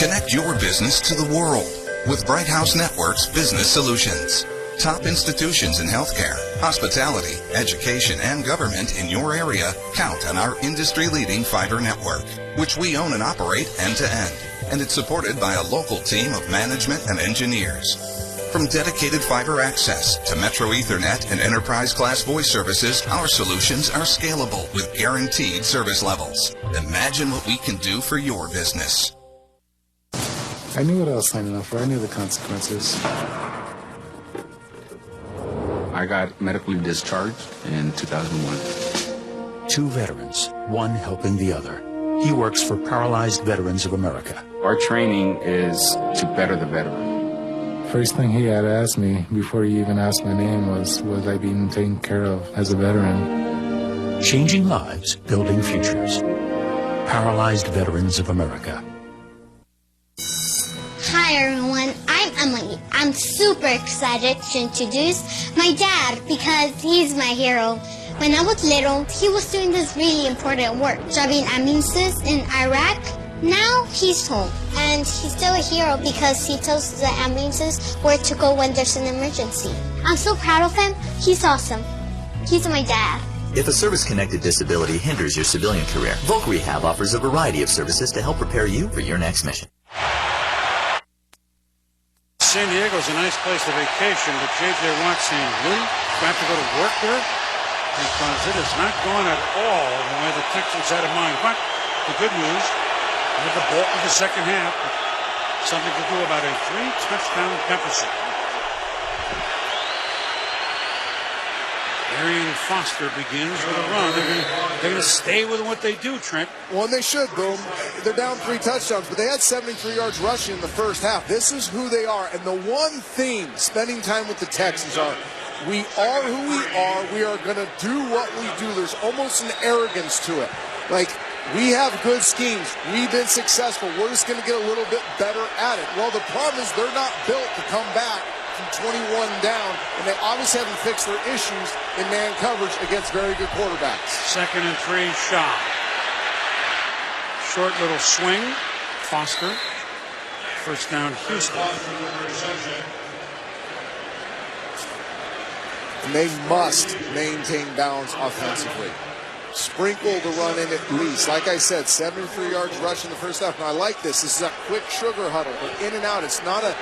Connect your business to the world with Bright House Network's Business Solutions. Top institutions in healthcare, hospitality, education, and government in your area count on our industry-leading fiber network, which we own and operate end-to-end. And it's supported by a local team of management and engineers. From dedicated fiber access to Metro Ethernet and enterprise-class voice services, our solutions are scalable with guaranteed service levels. Imagine what we can do for your business. I knew what I was signing up for. I knew the consequences. I got medically discharged in 2001. 2 veterans, one helping the other. He works for Paralyzed Veterans of America. Our training is to better the veteran. First thing he had asked me before he even asked my name was I being taken care of as a veteran? Changing lives, building futures. Paralyzed Veterans of America. Hi everyone, I'm Emily. I'm super excited to introduce my dad because he's my hero. When I was little, he was doing this really important work, driving ambulances in Iraq. Now he's home, and he's still a hero because he tells the ambulances where to go when there's an emergency. I'm so proud of him. He's awesome. He's my dad. If a service-connected disability hinders your civilian career, Volk Rehab offers a variety of services to help prepare you for your next mission. San Diego's a nice place to vacation, but J.J. Watt's saying, really? Do I have to go to work there? Because it has not gone at all the way the Texans had in mind. But the good news, with the bulk of the second half, something to do about a 3-touchdown deficit. Arian Foster begins with a run. They're going to stay with what they do, Trent. Well, and they should, Boom. They're down 3 touchdowns, but they had 73 yards rushing in the first half. This is who they are. And the one theme spending time with the Texans are, we are who we are. We are going to do what we do. There's almost an arrogance to it. Like, we have good schemes. We've been successful. We're just going to get a little bit better at it. Well, the problem is they're not built to come back from 21 down, and they obviously haven't fixed their issues in man coverage against very good quarterbacks. 2nd and 3 shot. Short little swing. Foster. First down, Houston. And they must maintain balance offensively. Sprinkle the run in at least. Like I said, 73 yards rushing the first half. Now, I like this. This is a quick sugar huddle, but in and out. It's not a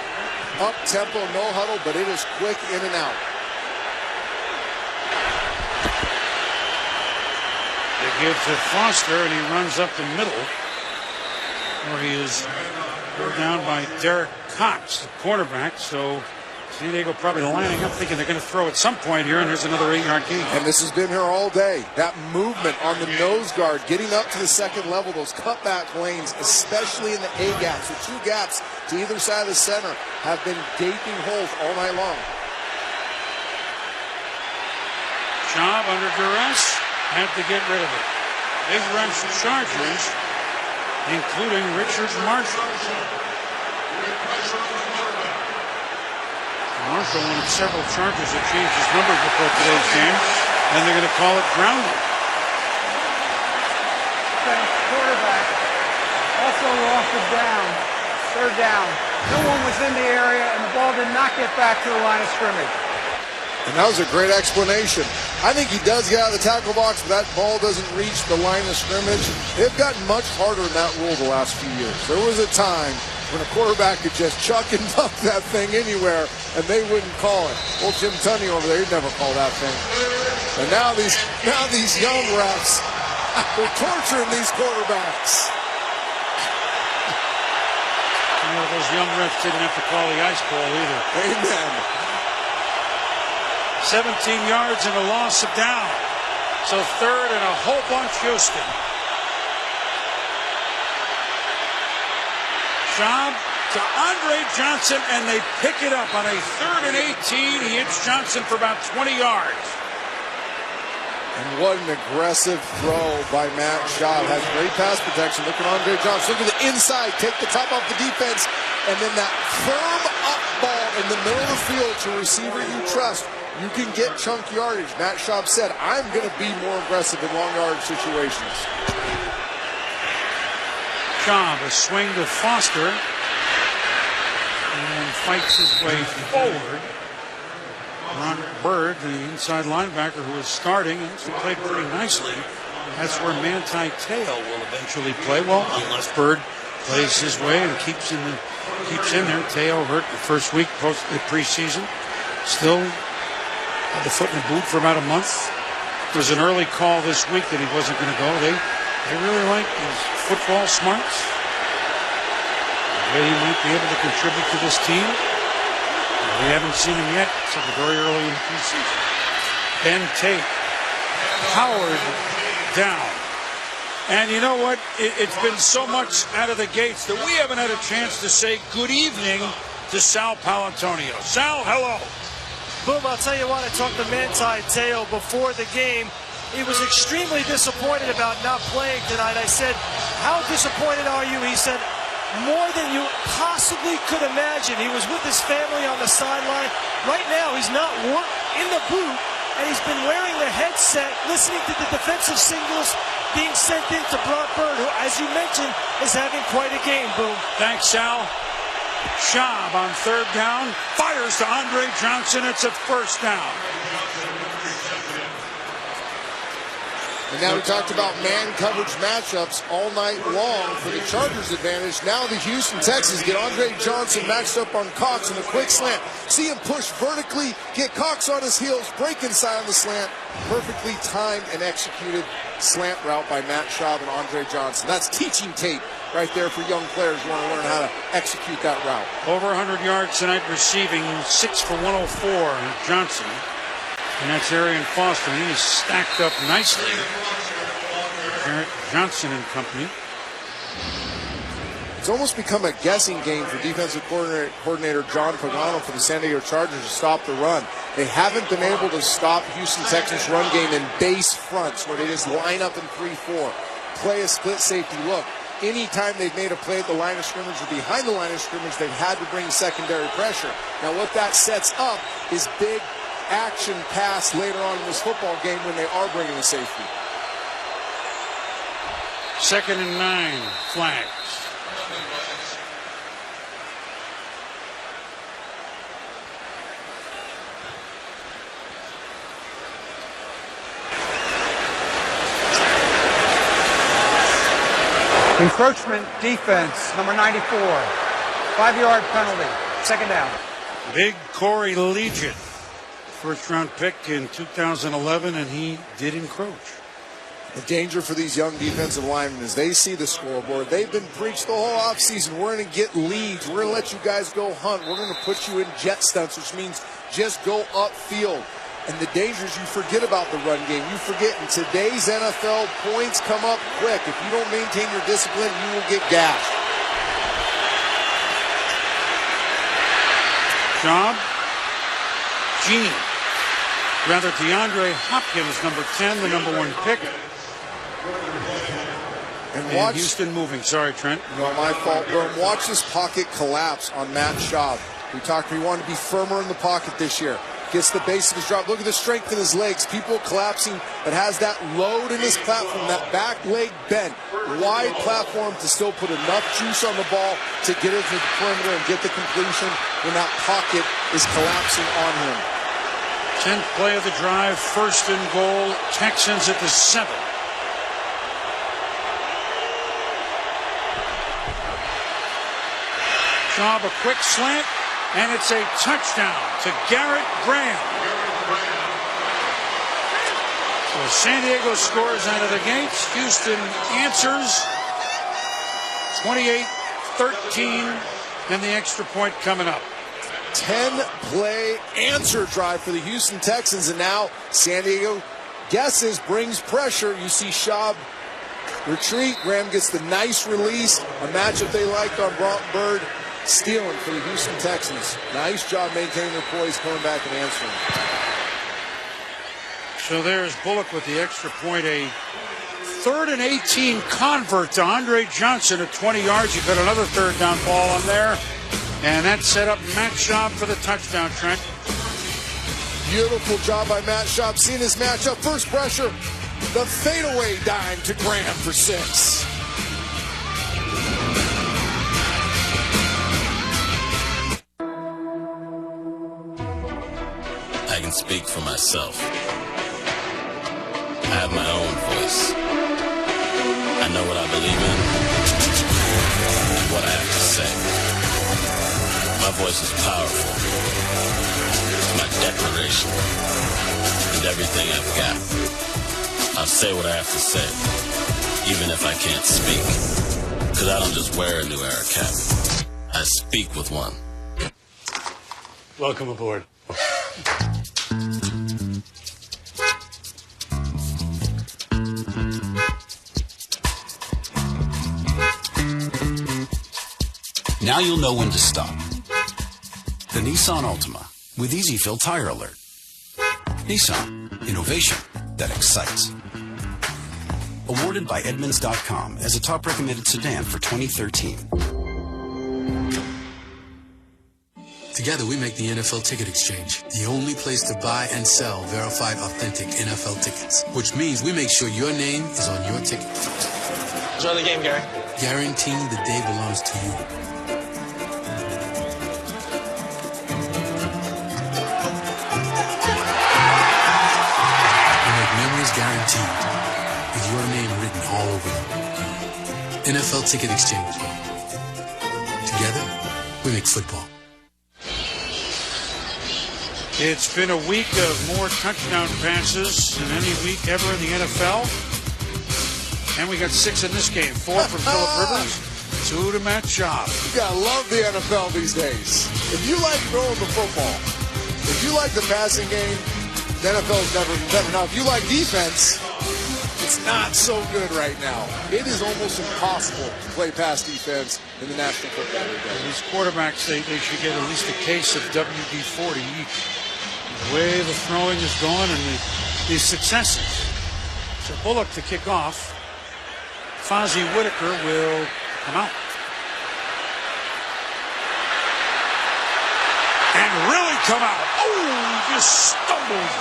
up-tempo, no huddle, but it is quick in and out. give to Foster, and he runs up the middle, where he is pulled down by Derek Cox, the cornerback. So San Diego probably lining up, thinking they're going to throw at some point here, and here's another 8-yard gain. And this has been here all day. That movement on the nose guard, getting up to the second level, those cutback lanes, especially in the A gaps. The two gaps to either side of the center have been gaping holes all night long. Schaub under duress, had to get rid of it. Big rush Chargers, including Richard Marshall. Marshall, one of several Chargers that changed his number before today's game, and they're going to call it grounding. Quarterback also lost it down. Third down. No one was in the area, and the ball did not get back to the line of scrimmage. And that was a great explanation. I think he does get out of the tackle box, but that ball doesn't reach the line of scrimmage. They've gotten much harder in that rule the last few years. There was a time when a quarterback could just chuck and dump that thing anywhere, and they wouldn't call it. Well, Jim Tunney over there, he'd never call that thing. And now these young refs, they're torturing these quarterbacks. You know, those young refs didn't have to call the ice ball either. Amen. 17 yards and a loss of down. So third and a whole bunch Houston. Schaub to Andre Johnson, and they pick it up on a 3rd and 18. He hits Johnson for about 20 yards. And what an aggressive throw by Matt Schaub. Has great pass protection. Look at Andre Johnson. Look at the inside. Take the top off the defense. And then that firm up ball in the middle of the field to a receiver you trust. You can get chunk yardage. Matt Schaub said, I'm going to be more aggressive in long yardage situations. Schaub, a swing to Foster, and fights his way forward. Ron Bird, the inside linebacker who is starting, and he played pretty nicely. That's where Manti Te'o will eventually play. Well, unless Bird plays his way and keeps in there. Te'o hurt the first week post the preseason. Still had the foot in the boot for about a month. There was an early call this week that he wasn't going to go. They really like his football smarts. The way he might be able to contribute to this team. We haven't seen him yet, except very early in the preseason. Ben Tate powered down. And you know what? It's been so much out of the gates that we haven't had a chance to say good evening to Sal Palantonio. Sal, hello. Boom, I'll tell you what, I talked to Manti Te'o before the game. He was extremely disappointed about not playing tonight. I said, how disappointed are you? He said, more than you possibly could imagine. He was with his family on the sideline. Right now, he's not in the booth, and he's been wearing the headset, listening to the defensive signals being sent in to Brock Bird, who, as you mentioned, is having quite a game, Boom. Thanks, Sal. Schaub on 3rd down, fires to Andre Johnson. It's a first down. And now we talked about man coverage matchups all night long for the Chargers' advantage. Now the Houston Texans get Andre Johnson matched up on Cox in a quick slant. See him push vertically, get Cox on his heels, break inside on the slant. Perfectly timed and executed slant route by Matt Schaub and Andre Johnson. That's teaching tape right there for young players who want to learn how to execute that route. Over 100 yards tonight receiving, 6 for 104, Johnson. And that's Arian Foster. He is stacked up nicely. Johnson and company. It's almost become a guessing game for defensive coordinator John Pagano for the San Diego Chargers to stop the run. They haven't been able to stop Houston Texans' run game in base fronts where they just line up in 3-4, play a split safety look. Anytime they've made a play at the line of scrimmage or behind the line of scrimmage, they've had to bring secondary pressure. Now what that sets up is big action pass later on in this football game when they are bringing a safety. 2nd and 9, flags. Encroachment defense, number 94. 5-yard penalty, 2nd down. Big Corey Legion, 1st-round pick in 2011, and he did encroach. The danger for these young defensive linemen is they see the scoreboard. They've been preached the whole offseason. We're going to get leads. We're going to let you guys go hunt. We're going to put you in jet stunts, which means just go upfield. And the dangers, you forget about the run game. You forget in today's NFL, points come up quick. If you don't maintain your discipline, you will get gashed. Job. Gene. Rather, DeAndre Hopkins, number 10, the number 1 pick. And watch Houston moving. Sorry, Trent. No, my fault. Watch this pocket collapse on Matt Schaub. We talked, he wanted to be firmer in the pocket this year. Gets the base of his drop. Look at the strength in his legs. People collapsing, but has that load in his platform, that back leg bent. Wide platform to still put enough juice on the ball to get it to the perimeter and get the completion when that pocket is collapsing on him. 10th play of the drive, 1st and goal. Texans at the 7. Job, a quick slant, and it's a touchdown to Garrett Graham. So San Diego scores out of the gates. Houston answers 28-13, and the extra point coming up. 10-play answer drive for the Houston Texans, and now San Diego guesses, brings pressure. You see Schaub retreat. Graham gets the nice release, a matchup they liked on Broughton Bird. Stealing for the Houston Texans. Nice job maintaining their poise, coming back and answering. So there's Bullock with the extra point. A 3rd and 18 convert to Andre Johnson at 20 yards. You've got another 3rd down ball on there. And that set up Matt Schaub for the touchdown, Trent. Beautiful job by Matt Schaub. Seeing his matchup. First pressure. The fadeaway dime to Graham for 6. I can speak for myself. I have my own voice. I know what I believe in and what I have to say. My voice is powerful. It's my declaration and everything I've got. I'll say what I have to say, even if I can't speak. Because I don't just wear a New Era cap. I speak with one. Welcome aboard. Now you'll know when to stop. The Nissan Altima with Easy Fill Tire Alert. Nissan, innovation that excites. Awarded by Edmunds.com as a top recommended sedan for 2013. Together we make the NFL Ticket Exchange, the only place to buy and sell verified authentic NFL tickets, which means we make sure your name is on your ticket. Enjoy the game, Gary. Guaranteeing the day belongs to you. We make memories guaranteed, with your name written all over them. NFL Ticket Exchange. Together, we make football. It's been a week of more touchdown passes than any week ever in the NFL. And we got 6 in this game. 4 from Phillip Rivers, 2 to Matt Schaub. You gotta love the NFL these days. If you like throwing the football, if you like the passing game, the NFL is never better. Now, if you like defense, it's not so good right now. It is almost impossible to play pass defense in the National Football League. These quarterbacks, they should get at least a case of WD-40 each. The way the throwing is going and the successes. So Bullock to kick off. Fozzie Whitaker will come out. And really come out. Oh, just stumbled.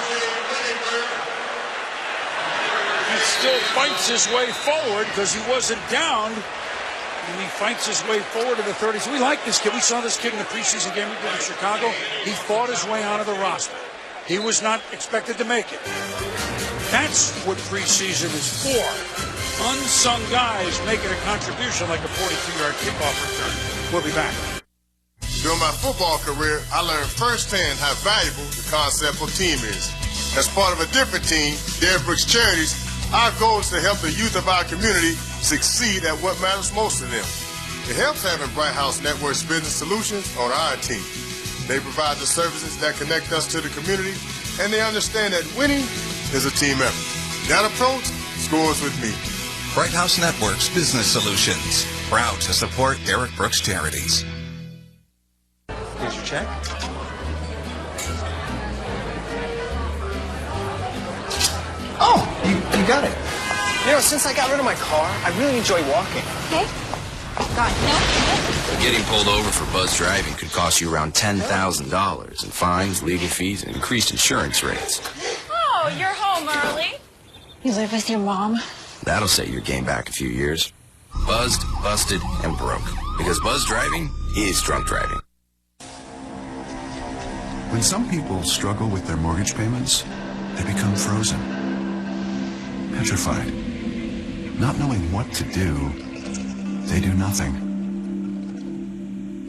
He still fights his way forward because he wasn't down. And he fights his way forward to the 30s. So we like this kid. We saw this kid in the preseason game we did in Chicago. He fought his way onto the roster. He was not expected to make it. That's what preseason is for. Unsung guys making a contribution like a 42-yard kickoff return. We'll be back. During my football career, I learned firsthand how valuable the concept of team is. As part of a different team, Dead Brooks Charities Our goal is to help the youth of our community succeed at what matters most to them. It helps having Bright House Network's business solutions on our team. They provide the services that connect us to the community, and they understand that winning is a team effort. That approach scores with me. Bright House Network's business solutions. Proud to support Derek Brooks Charities. Here's your check. Oh, you got it. You know, since I got rid of my car, I really enjoy walking. Okay. Got it. Getting pulled over for buzz driving could cost you around $10,000 in fines, legal fees, and increased insurance rates. Oh, you're home early. You live with your mom? That'll set your game back a few years. Buzzed, busted, and broke. Because buzz driving is drunk driving. When some people struggle with their mortgage payments, they become frozen, petrified. Not knowing what to do, they do nothing.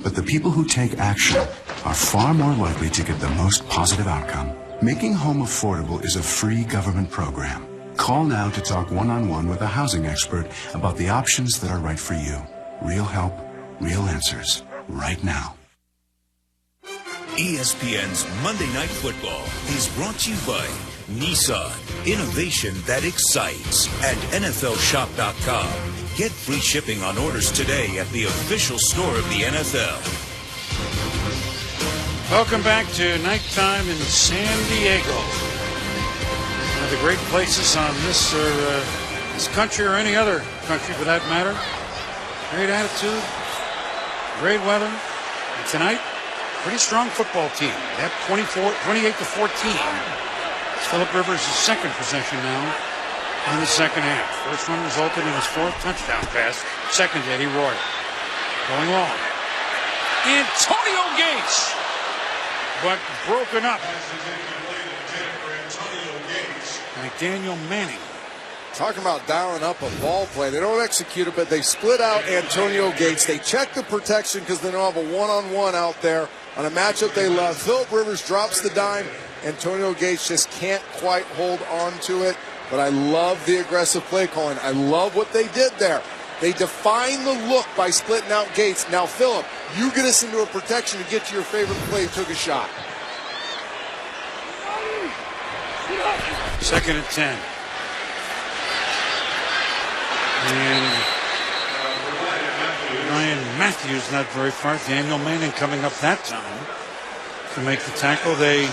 But the people who take action are far more likely to get the most positive outcome. Making home affordable is a free government program. Call now to talk one-on-one with a housing expert about the options that are right for you. Real help, real answers, right now. ESPN's Monday Night Football is brought to you by Nissan, innovation that excites, and NFLShop.com. Get free shipping on orders today at the official store of the NFL. Welcome back to nighttime in San Diego. One of the great places on this country or any other country for that matter. Great attitude, great weather. And tonight, pretty strong football team. They have 28-14. It's Phillip Rivers' second possession now in the second half. First one resulted in his fourth touchdown pass. Second, Eddie Roy. Going long. Antonio Gates, but broken up by Daniel Manning. Talking about dialing up a ball play. They don't execute it, but they split out Antonio Gates. They check the protection because they don't have a one-on-one out there on a matchup they love. Phillip Rivers drops the dime. Antonio Gates just can't quite hold on to it. But I love the aggressive play calling. I love what they did there. They define the look by splitting out Gates. Now, Phillip, you get us into a protection to get to your favorite play. Took a shot. Second and 10. And Ryan Matthews not very far. Daniel Manning coming up that time to make the tackle. They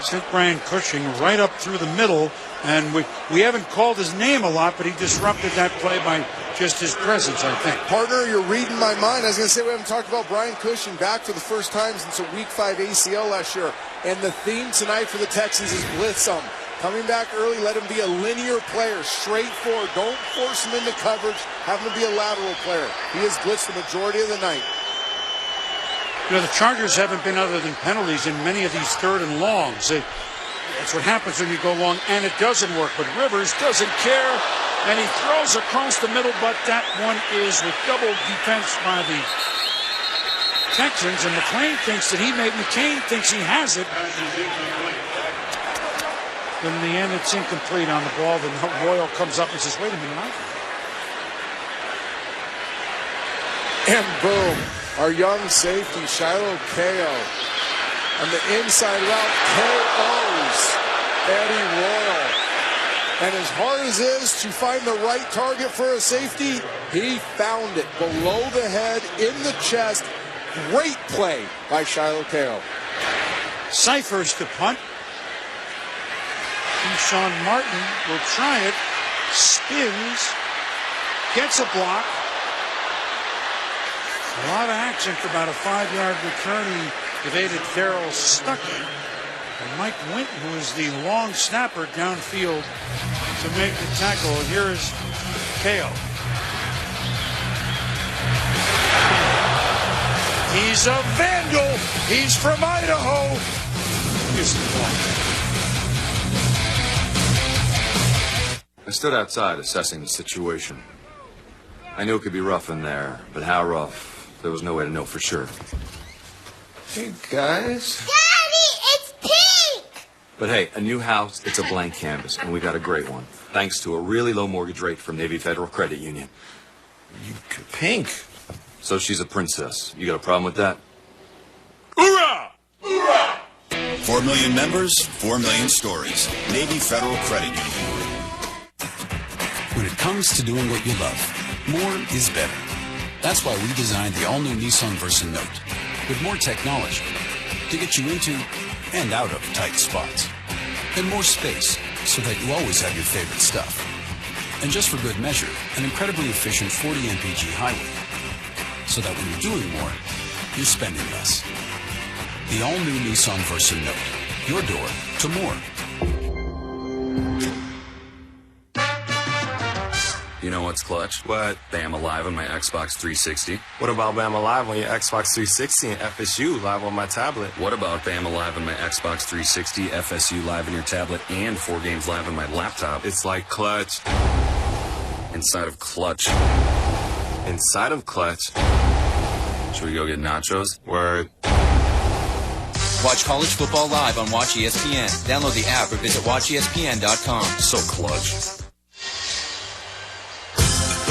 sent Brian Cushing right up through the middle, and we haven't called his name a lot, but he disrupted that play by just his presence, I think. Partner, you're reading my mind. I was going to say we haven't talked about Brian Cushing back for the first time since a Week 5 ACL last year, and the theme tonight for the Texans is blitz him. Coming back early, let him be a linear player, straightforward. Don't force him into coverage. Have him be a lateral player. He has blitzed the majority of the night. You know, the Chargers haven't been other than penalties in many of these third and longs. That's what happens when you go long, and it doesn't work. But Rivers doesn't care, and he throws across the middle, but that one is with double defense by the Texans, and McCain thinks he has it. But in the end, it's incomplete on the ball. Then Royal comes up and says, wait a minute. And boom, our young safety, Shiloh Ko, on the inside route, KOs Eddie Royal. And as hard as it is to find the right target for a safety, he found it below the head, in the chest. Great play by Shiloh Ko. Cyphers to punt. Sean Martin will try it, spins, gets a block. A lot of action for about a 5-yard return. He evaded Darryl Stuckey. And Mike Winton, who is the long snapper downfield to make the tackle. And here is Ko. He's a vandal. He's from Idaho. Here's the ball. I stood outside assessing the situation. I knew it could be rough in there, but how rough, there was no way to know for sure. Hey, guys. Daddy, it's pink! But hey, a new house, it's a blank canvas, and we got a great one. Thanks to a really low mortgage rate from Navy Federal Credit Union. Pink. So she's a princess. You got a problem with that? Hoorah! Hoorah! 4 million members, 4 million stories. Navy Federal Credit Union. When it comes to doing what you love, more is better. That's why we designed the all-new Nissan Versa Note with more technology to get you into and out of tight spots. And more space so that you always have your favorite stuff. And just for good measure, an incredibly efficient 40 mpg highway so that when you're doing more, you're spending less. The all-new Nissan Versa Note. Your door to more. You know what's clutch? What? Bama Live on my Xbox 360. What about Bama Live on your Xbox 360 and FSU Live on my tablet? What about Bama Live on my Xbox 360, FSU Live on your tablet, and 4 games live on my laptop? It's like clutch. Inside of clutch. Inside of clutch. Should we go get nachos? Word. Watch college football live on Watch ESPN. Download the app or visit watchespn.com. So clutch.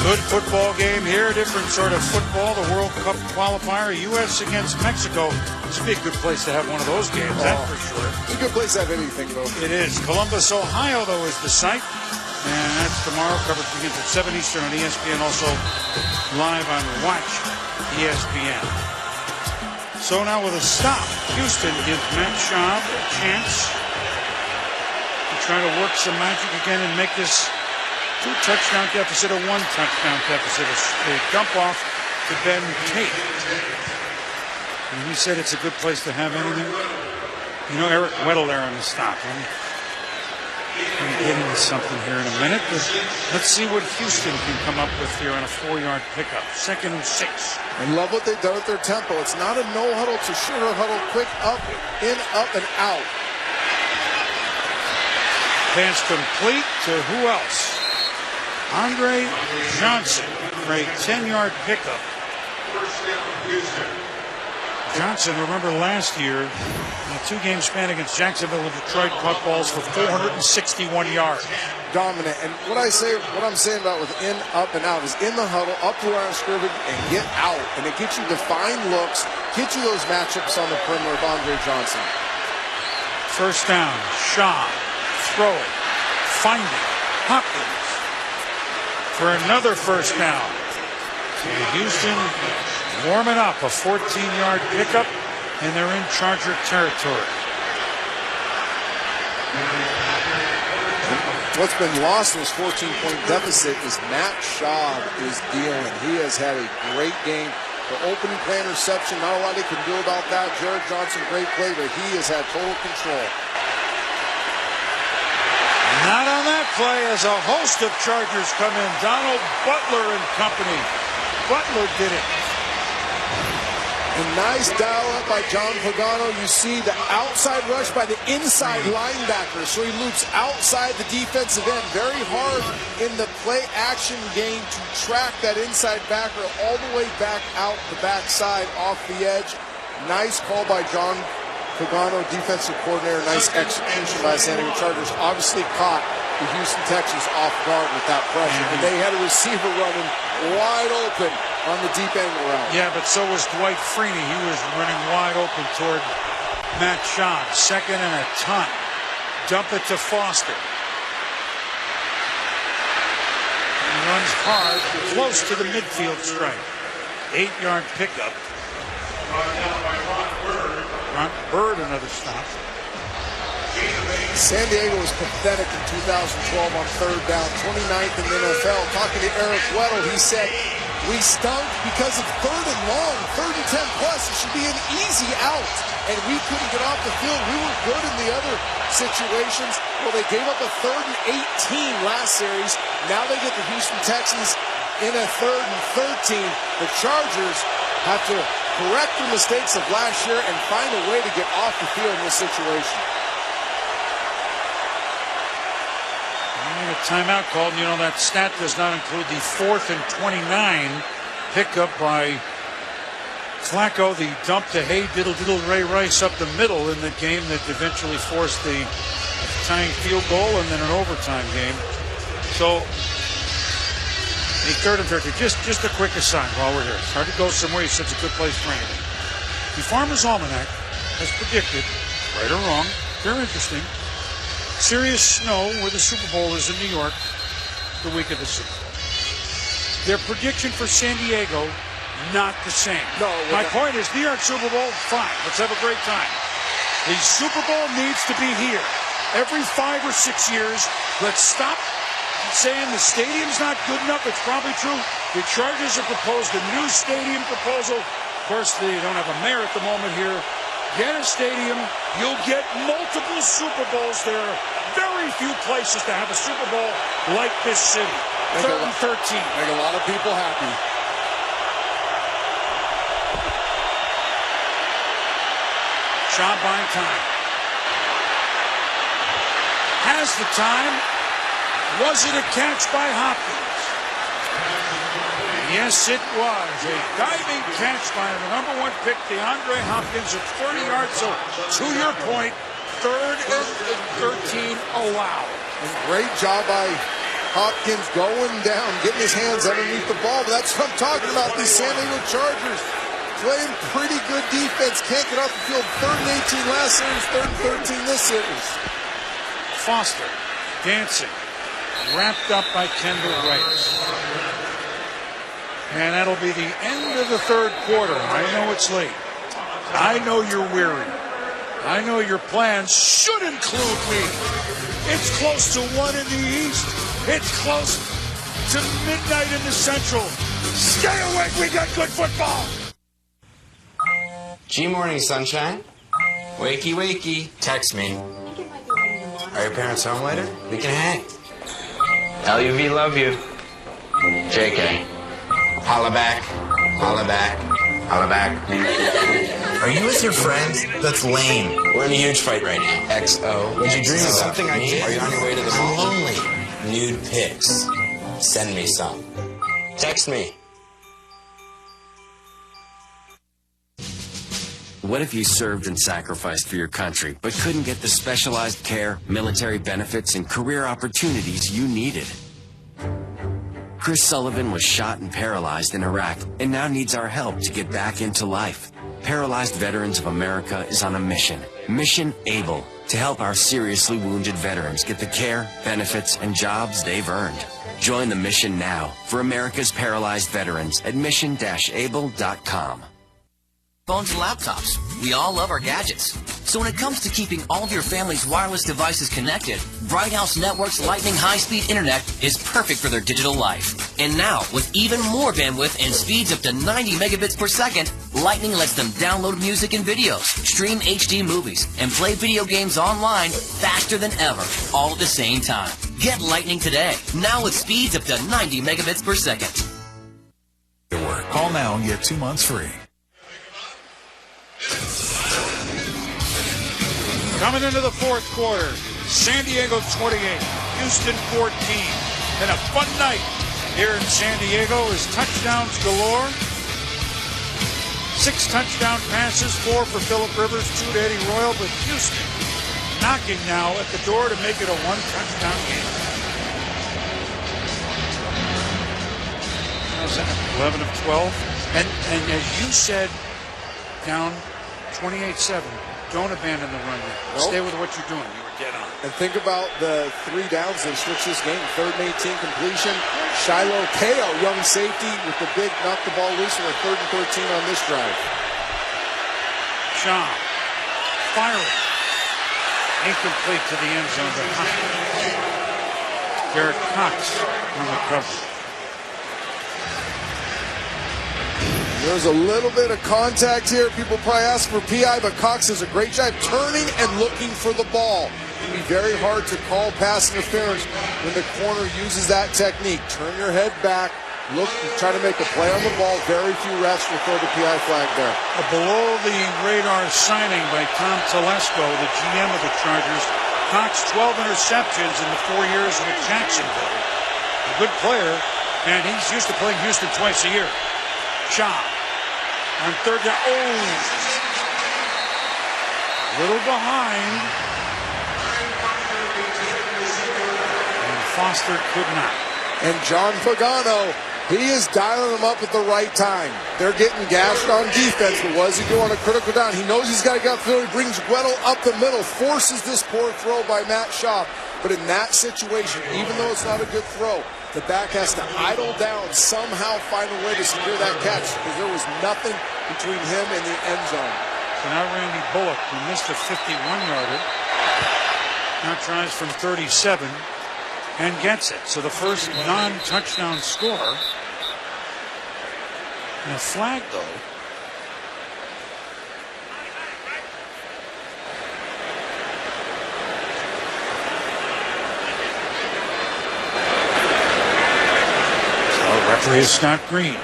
Good football game here, different sort of football. The World Cup qualifier, U.S. against Mexico. This would be a good place to have one of those games, that's for sure. It's a good place to have anything, though. It is. Columbus, Ohio, though, is the site. And that's tomorrow. Coverage begins at 7 Eastern on ESPN, also live on Watch ESPN. So now with a stop, Houston gives Matt Schaub a chance to try to work some magic again and make this 2-touchdown deficit, a 1-touchdown deficit. A dump off to Ben Tate. And he said it's a good place to have anything. You know, Eric Weddle there on the stop. Let me get into something here in a minute. But let's see what Houston can come up with here on a 4-yard pickup. 2nd and 6. I love what they've done with their tempo. It's not a no huddle, it's a shorter huddle, quick up, in, up, and out. Pass complete to who else? Andre Johnson for a 10-yard pickup. Johnson, remember last year, in a 2-game span against Jacksonville and Detroit, caught balls for 461 yards. Dominant. And what I'm saying about with in, up, and out is in the huddle, up to line of scrimmage, and get out. And it gets you defined looks, get you those matchups on the perimeter of Andre Johnson. First down, Shaw, throwing, finding, Hopkins for another first down. So Houston warming up, a 14-yard pickup, and they're in Charger territory. What's been lost in this 14-point deficit is Matt Schaub is dealing. He has had a great game. The opening play interception, not a lot he can do about that. Jared Johnson, great play, but he has had total control. Not on that play as a host of Chargers come in. Donald Butler and company. Butler did it. A nice dial up by John Pagano. You see the outside rush by the inside linebacker. So he loops outside the defensive end. Very hard in the play action game to track that inside backer all the way back out the backside off the edge. Nice call by John Pagano, defensive coordinator. Nice execution by San Diego Chargers. Obviously caught the Houston Texans off guard with that pressure. And they had a receiver running wide open on the deep angle route. Yeah, but so was Dwight Freeney. He was running wide open toward Matt Schaub. 2nd and a ton. Dump it to Foster. He runs hard, close to the midfield stripe. 8-yard pickup. Ron Bird, another stop. San Diego was pathetic in 2012 on 3rd down, 29th in the NFL. Talking to Eric Weddle, he said, we stunk because of 3rd and long, 3rd and 10 plus. It should be an easy out, and we couldn't get off the field. We were good in the other situations. Well, they gave up a 3rd and 18 last series. Now they get the Houston Texans in a 3rd and 13. The Chargers have to correct the mistakes of last year and find a way to get off the field in this situation. A timeout called. You know, that stat does not include the 4th and 29 pickup by Flacco, the dump to Hey Diddle Diddle Ray Rice up the middle in the game that eventually forced the tying field goal and then an overtime game. So, a 3rd and 13. Just a quick aside while we're here. It's hard to go somewhere. It's such a good place for anything. The Farmer's Almanac has predicted, right or wrong, very interesting, serious snow where the Super Bowl is in New York the week of the Super Bowl. Their prediction for San Diego, not the same. No. My point is, New York Super Bowl, fine. Let's have a great time. The Super Bowl needs to be here. Every 5 or 6 years, let's stop saying the stadium's not good enough. It's probably true. The Chargers have proposed a new stadium proposal. Of course, they don't have a mayor at the moment here. Get a stadium. You'll get multiple Super Bowls. There are very few places to have a Super Bowl like this city. 3rd and 13. Make a lot of people happy. Shaw buying time. Has the time. Was it a catch by Hopkins? Yes, it was. A diving catch by the number 1 pick, DeAndre Hopkins, at 30 yards. So, to your point, 3rd and 13 allowed. And great job by Hopkins going down, getting his hands underneath the ball. But that's what I'm talking about. These San Diego Chargers playing pretty good defense. Can't get off the field. 3rd and 18 last series, 3rd and 13 this series. Foster dancing, wrapped up by Kendall Rice. And that'll be the end of the 3rd quarter. I know it's late. I know you're weary. I know your plans should include me. It's close to 1 in the East. It's close to midnight in the Central. Stay awake, we got good football. G-Morning, sunshine. Wakey, wakey. Text me. Are your parents home later? We can hang. LUV, love you. JK. Holla back. Holla back. Holla back. Are you with your friends? That's lame. We're in a huge fight right now. XO. Would you dream of something I did? Are you on your way to the mall? I'm lonely. Nude pics. Send me some. Text me. What if you served and sacrificed for your country, but couldn't get the specialized care, military benefits, and career opportunities you needed? Chris Sullivan was shot and paralyzed in Iraq and now needs our help to get back into life. Paralyzed Veterans of America is on a mission, Mission Able, to help our seriously wounded veterans get the care, benefits, and jobs they've earned. Join the mission now for America's paralyzed veterans at mission-able.com. Phones and laptops. We all love our gadgets. So when it comes to keeping all of your family's wireless devices connected, Bright House Network's lightning high-speed internet is perfect for their digital life. And now, with even more bandwidth and speeds up to 90 megabits per second, Lightning lets them download music and videos, stream HD movies, and play video games online faster than ever, all at the same time. Get Lightning today, now with speeds up to 90 megabits per second. Call now and get 2 months free. Coming into the 4th quarter, San Diego 28, Houston 14. And a fun night here in San Diego as touchdowns galore. 6 touchdown passes, 4 for Phillip Rivers, 2 to Eddie Royal, but Houston knocking now at the door to make it a 1-touchdown game. How's that? 11 of 12. And as you said, down 28-7. Don't abandon the run yet. Nope. Stay with what you're doing. You were dead on. And think about the 3 downs they switched this game. 3rd and 18 completion. Shiloh Kao, young safety, with the big knock the ball loose on the 3rd and 13 on this drive. Shaw firing. Incomplete to the end zone. Garrett Cox on the cover. There's a little bit of contact here. People probably ask for PI, but Cox does a great job turning and looking for the ball. It can be very hard to call pass interference when the corner uses that technique. Turn your head back, look, try to make a play on the ball. Very few refs will throw the PI flag there. A below-the-radar signing by Tom Telesco, the GM of the Chargers. Cox, 12 interceptions in the 4 years with Jacksonville. A good player, and he's used to playing Houston twice a year. Shaw on third down. Oh! Little behind. And Foster could not. And John Pagano, he is dialing them up at the right time. They're getting gashed on defense, but what does he do on a critical down? He knows he's got to get through. He brings Weddle up the middle, forces this poor throw by Matt Schaub. But in that situation, even though it's not a good throw, the back has to idle down, somehow find a way to secure that catch, because there was nothing between him and the end zone. So now Randy Bullock, who missed a 51-yarder, now tries from 37 and gets it. So the first non-touchdown score. And a flag, though. Referee is Scott Green.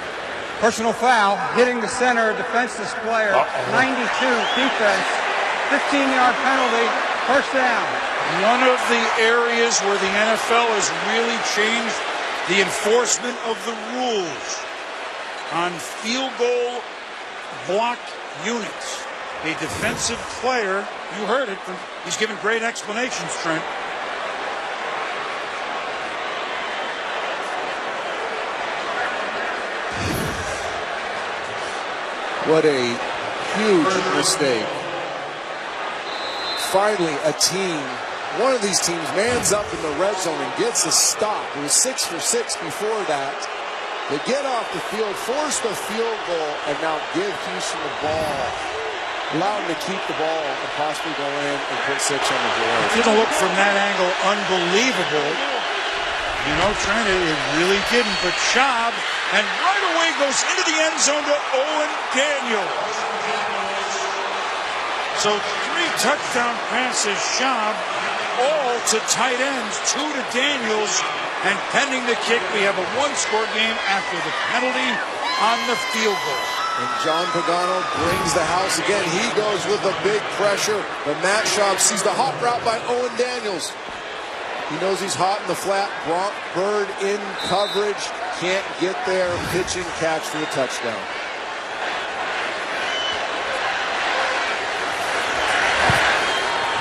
Personal foul, hitting the center, defenseless player, 92 defense, 15-yard penalty, first down. One of the areas where the NFL has really changed the enforcement of the rules on field goal block units. A defensive player, you heard it, he's given great explanations, Trent. What a huge mistake. Finally, a team, one of these teams mans up in the red zone and gets a stop. It was 6 for 6 before that. They get off the field, force the field goal, and now give Houston the ball. Allow them to keep the ball and possibly go in and put 6 on the board. It didn't look from that angle unbelievable. You know, Trent, it really didn't. But Schaub, and right away goes into the end zone to Owen Daniels. So 3 touchdown passes, Schaub, all to tight ends, 2 to Daniels. And pending the kick, we have a 1-score game after the penalty on the field goal. And John Pagano brings the house again. He goes with the big pressure. But Matt Schaub sees the hot route by Owen Daniels. He knows he's hot in the flat. Bronk Bird in coverage. Can't get there. Pitch and catch for the touchdown.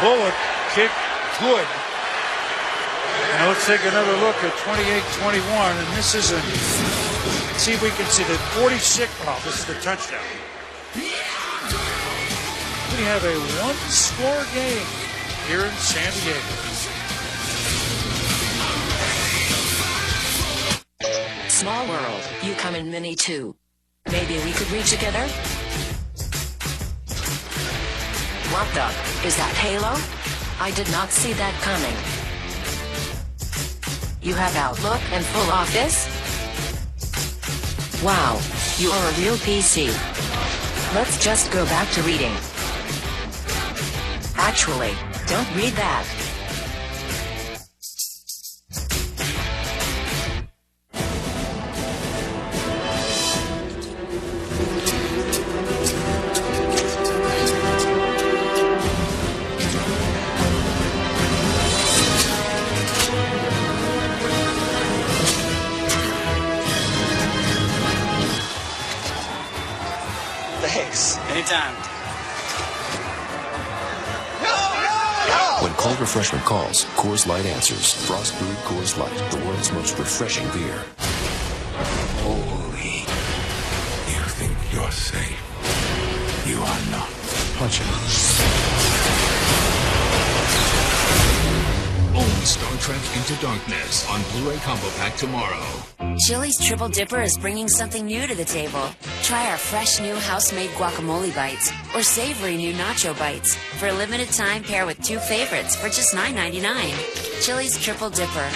Bullock kick good. Now let's take another look at 28-21. And this is let's see if we can see the 46. Oh, this is the touchdown. We have a 1-score game here in San Diego. Small world, you come in mini too. Maybe we could read together? What the? Is that Halo? I did not see that coming. You have Outlook and full office? Wow, you are a real PC. Let's just go back to reading. Actually, don't read that. Anytime. When cold refreshment calls, Coors Light answers. Frost brewed Coors Light, the world's most refreshing beer. Holy. You think you're safe. You are not. Punch it. Own Star Trek Into Darkness on Blu-ray Combo Pack tomorrow. Chili's Triple Dipper is bringing something new to the table. Try our fresh new house-made guacamole bites or savory new nacho bites. For a limited time, pair with 2 favorites for just $9.99. Chili's Triple Dipper.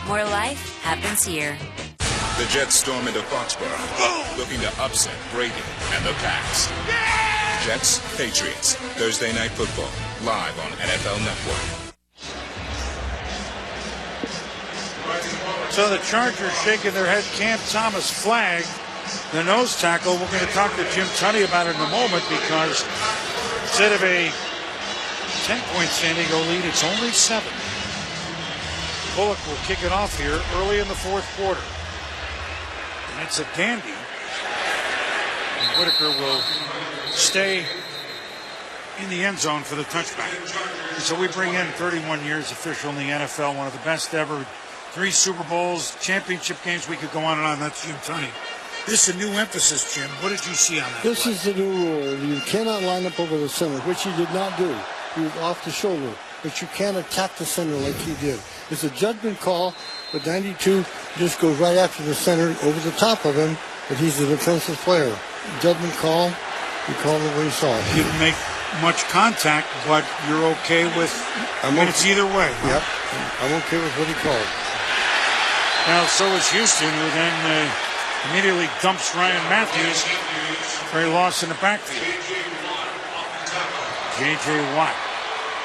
More life happens here. The Jets storm into Foxborough, looking to upset Brady and the Pats. Jets, Patriots, Thursday Night Football, live on NFL Network. So the Chargers shaking their head. Cam Thomas flagged the nose tackle. We're going to talk to Jim Tunney about it in a moment, because instead of a 10-point San Diego lead, it's only 7. Bullock will kick it off here early in the 4th quarter. And it's a dandy. Whitaker will stay in the end zone for the touchback. And so we bring in 31 years official in the NFL, one of the best ever, 3 Super Bowls, championship games. We could go on and on. That's Jim Tunney. This is a new emphasis, Jim. What did you see on that? This is the new rule. You cannot line up over the center, which he did not do. He was off the shoulder, but you can't attack the center like he did. It's a judgment call, but 92 just goes right after the center over the top of him, but he's the defensive player. Judgment call, he called it what he saw. Didn't make much contact, but you're okay with it's either way. Yep, I'm okay with what he called. Now, so is Houston, who then immediately dumps Ryan Matthews for a loss in the backfield. J.J. Watt.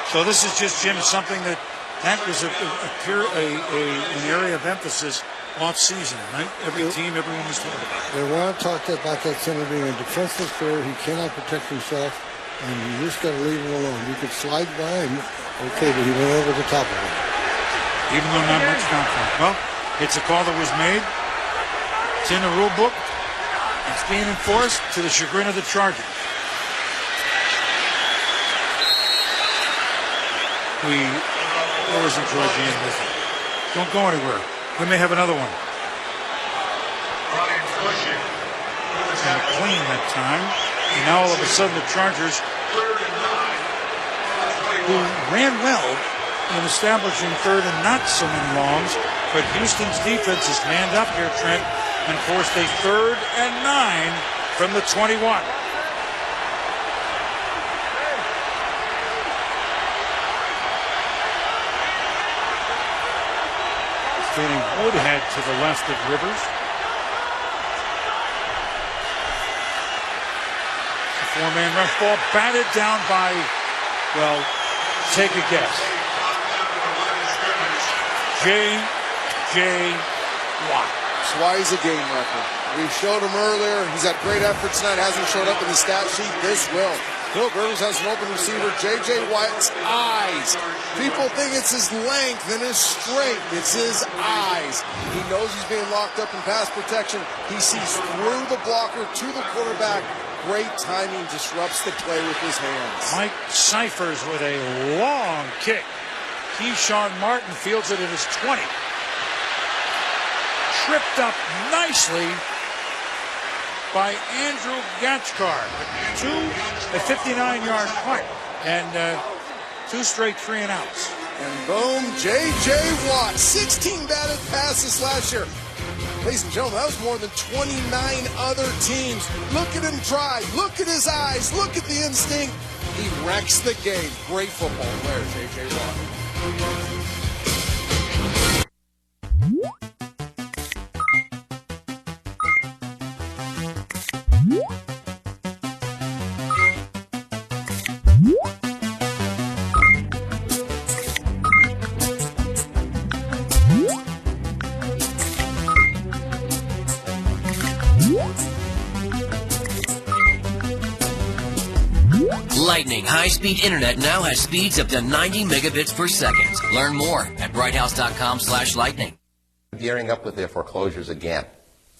So this is just, Jim, something that was an area of emphasis off-season, right? Everyone was talking about it. They want to talk about that center being a defensive player. He cannot protect himself, and you just got to leave him alone. You could slide by him, okay, but he went over the top of him. Even though not much contact. Well, it's a call that was made. It's in the rule book. It's being enforced to the chagrin of the Chargers. We always enjoy being with you. Don't go anywhere. We may have another one. And clean that time. And now all of a sudden the Chargers, who ran well in establishing third and not so many longs, but Houston's defense is manned up here, Trent, and forced a 3rd and 9 from the 21. Standing Woodhead to the left of Rivers. The 4-man rush ball batted down by, well, take a guess. J.J. Watt. That's why he's a game wrecker. We showed him earlier. He's had great efforts tonight. Hasn't showed up in the stat sheet. This will. Phil Rivers has an open receiver. J.J. Watt's eyes. People think it's his length and his strength. It's his eyes. He knows he's being locked up in pass protection. He sees through the blocker to the quarterback. Great timing. Disrupts the play with his hands. Mike Cyphers with a long kick. Keyshawn Martin fields it at his 20. Tripped up nicely by Andrew Gatchkar. A 59-yard punt and 2 straight 3-and-outs. And boom, J.J. Watt, 16 batted passes last year. Ladies and gentlemen, that was more than 29 other teams. Look at him drive. Look at his eyes. Look at the instinct. He wrecks the game. Great football player, J.J. Watt. Lightning high-speed internet now has speeds up to 90 megabits per second. Learn more at brighthouse.com/lightning. Gearing up with their foreclosures again.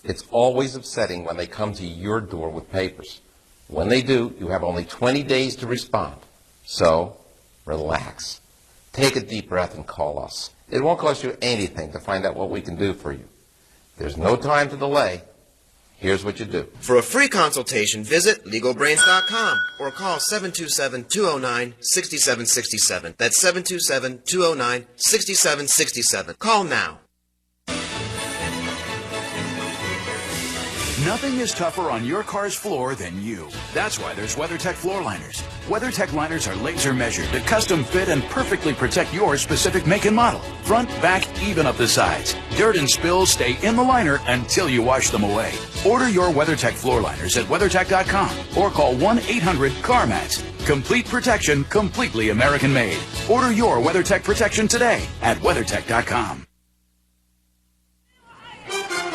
It's always upsetting when they come to your door with papers. When they do, you have only 20 days to respond. So, relax. Take a deep breath and call us. It won't cost you anything to find out what we can do for you. There's no time to delay. Here's what you do. For a free consultation, visit LegalBrains.com or call 727-209-6767. That's 727-209-6767. Call now. Nothing is tougher on your car's floor than you. That's why there's WeatherTech floor liners. WeatherTech liners are laser measured to custom fit and perfectly protect your specific make and model. Front, back, even up the sides. Dirt and spills stay in the liner until you wash them away. Order your WeatherTech floor liners at WeatherTech.com or call 1-800-CarMats. Complete protection, completely American made. Order your WeatherTech protection today at WeatherTech.com.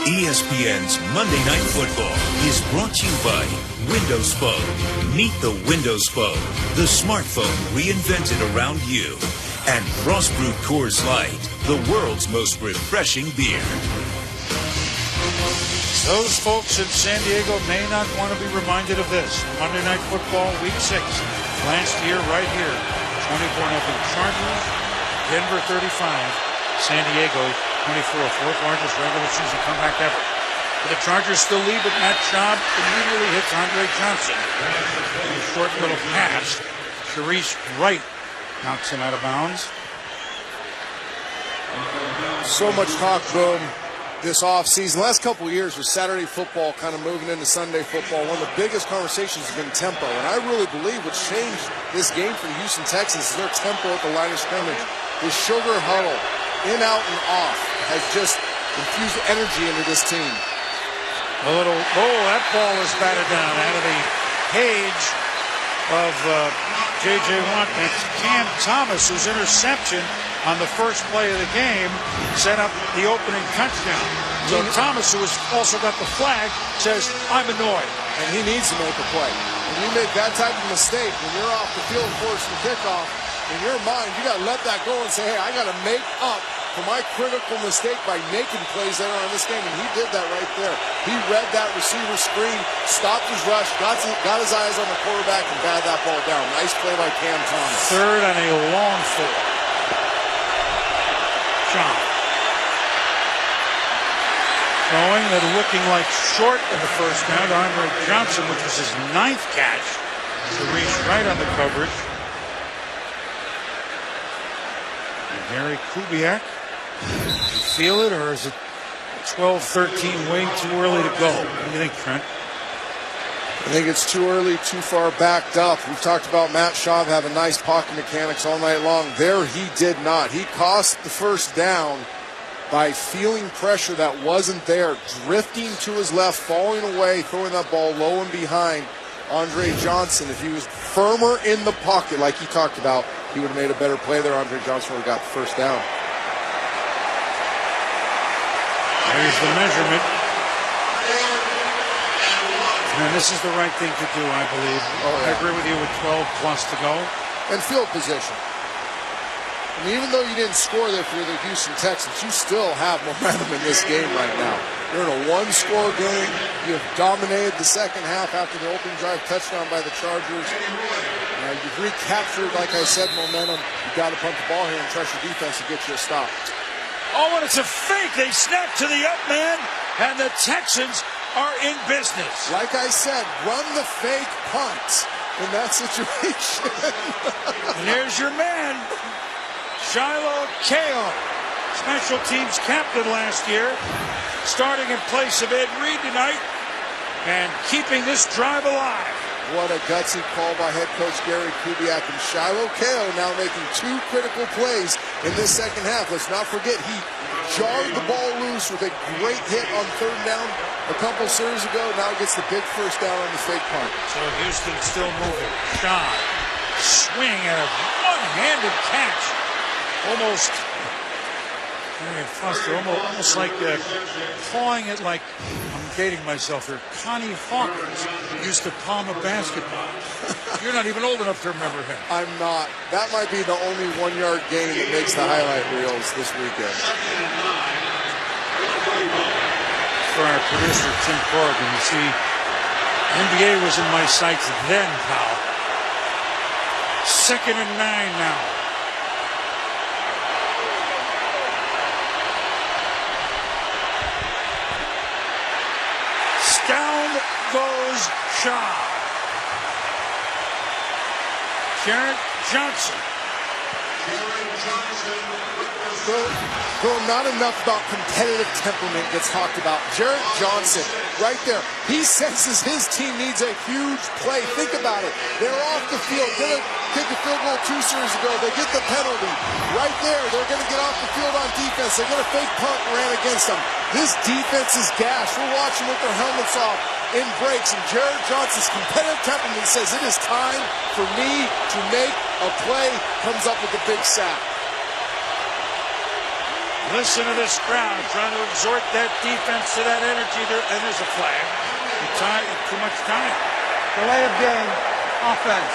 ESPN's Monday Night Football is brought to you by Windows Phone. Meet the Windows Phone, the smartphone reinvented around you. And Frost Brewed Coors Light, the world's most refreshing beer. Those folks in San Diego may not want to be reminded of this. Monday Night Football, Week 6. Last year, right here, 24-0 Chargers, Denver 35, San Diego 24. Fourth largest regular season comeback ever. But the Chargers still lead, but Matt Schaub immediately hits Andre Johnson. In a short little pass, Sharice Wright knocks him out of bounds. So much talk, Boom, this offseason. Last couple of years with Saturday football kind of moving into Sunday football, one of the biggest conversations has been tempo. And I really believe what's changed this game for the Houston Texans is their tempo at the line of scrimmage. The sugar huddle, in, out, and off, has just infused energy into this team. That ball is batted down out of the cage of J.J. Watt. That's Cam Thomas, whose interception on the first play of the game set up the opening touchdown. So Thomas, who has also got the flag, says, I'm annoyed. And he needs to make a play. When you make that type of mistake, when you're off the field forcing kickoff, in your mind, you got to let that go and say, hey, I got to make up for my critical mistake by making plays later on in this game. And he did that right there. He read that receiver screen, stopped his rush, got his eyes on the quarterback, and batted that ball down. Nice play by Cam Thomas. Third on a long four. John. Throwing and looking like short in the first down to Andre Johnson, which was his 9th catch, to reach right on the coverage. And Gary Kubiak, you feel it, or is it 12-13 way too early to go? What do you think, Trent? I think it's too early, too far backed up. We've talked about Matt Schaub having nice pocket mechanics all night long. There he did not. He cost the first down by feeling pressure that wasn't there, drifting to his left, falling away, throwing that ball low and behind Andre Johnson. If he was firmer in the pocket like he talked about, he would have made a better play there. Andre Johnson would have got the first down. There's the measurement. And this is the right thing to do, I believe. I agree with you with 12 plus to go. And field position. I mean, even though you didn't score there for the Houston Texans, you still have momentum in this game right now. You're in a one-score game. You have dominated the second half after the opening drive touchdown by the Chargers. You've recaptured, like I said, momentum. You've got to punt the ball here and trust your defense to get you a stop. Oh, and it's a fake. They snap to the up man, and the Texans are in business. Like I said, run the fake punt in that situation. And there's your man, Shiloh Kao, special teams captain last year, starting in place of Ed Reed tonight and keeping this drive alive. What a gutsy call by head coach Gary Kubiak, and Shiloh Kao now making 2 critical plays in this second half. Let's not forget he jarred the ball loose with a great hit on third down a couple series ago. Now gets the big first down on the fake punt. So Houston still moving. Shot, swing and a one-handed catch. Almost like pawing it like, I'm dating myself here, Connie Hawkins used to palm a basketball. You're not even old enough to remember him. I'm not. That might be the only 1-yard gain that makes the highlight reels this weekend. For our producer, Tim Corrigan, you see, NBA was in my sights then, pal. 2nd and 9 now. Down goes Shaw. Jarrett Johnson. Bill, not enough about competitive temperament gets talked about. Jarrett Johnson, right there. He senses his team needs a huge play. Think about it. They're off the field. Gonna kick a field goal 2 series ago. They get the penalty. Right there, they're going to get off the field on defense. They're going to fake punt and ran against them. This defense is gashed. We're watching with their helmets off in breaks, and Jarrett Johnson's competitive temperament says it is time for me to make a play. Comes up with a big sack. Listen to this crowd trying to exhort that defense to that energy there, and there's a flag. Too much time. Delay of game, offense.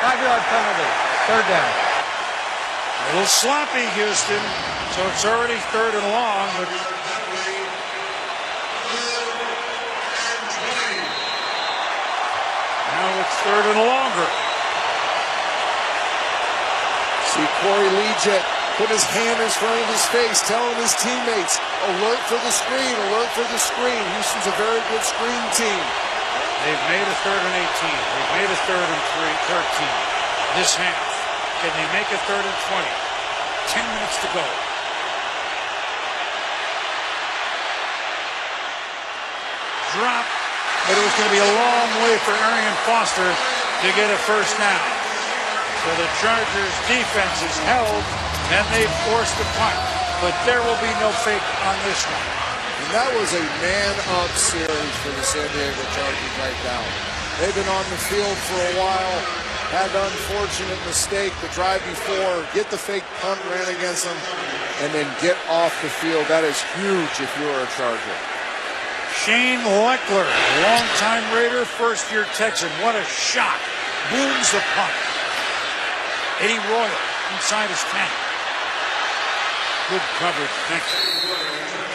5-yard penalty, third down. A little sloppy, Houston. So it's already 3rd and long, but it's third and longer. See Corey Leggett put his hand in front of his face, telling his teammates, alert for the screen, alert for the screen. Houston's a very good screen team. They've made a third and 18. They've made a third and 13 this half. Can they make a third and 20? 10 minutes to go. Drop, but it was going to be a long way for Arian Foster to get a first down. So the Chargers defense is held, and they forced the punt. But there will be no fake on this one. And that was a man-up series for the San Diego Chargers right now. They've been on the field for a while, had the unfortunate mistake the drive before, get the fake punt ran against them, and then get off the field. That is huge if you're a Charger. Shane Leckler, longtime Raider, first-year Texan. What a shot. Booms the punt. Eddie Royal inside his 10. Good coverage. Thank you.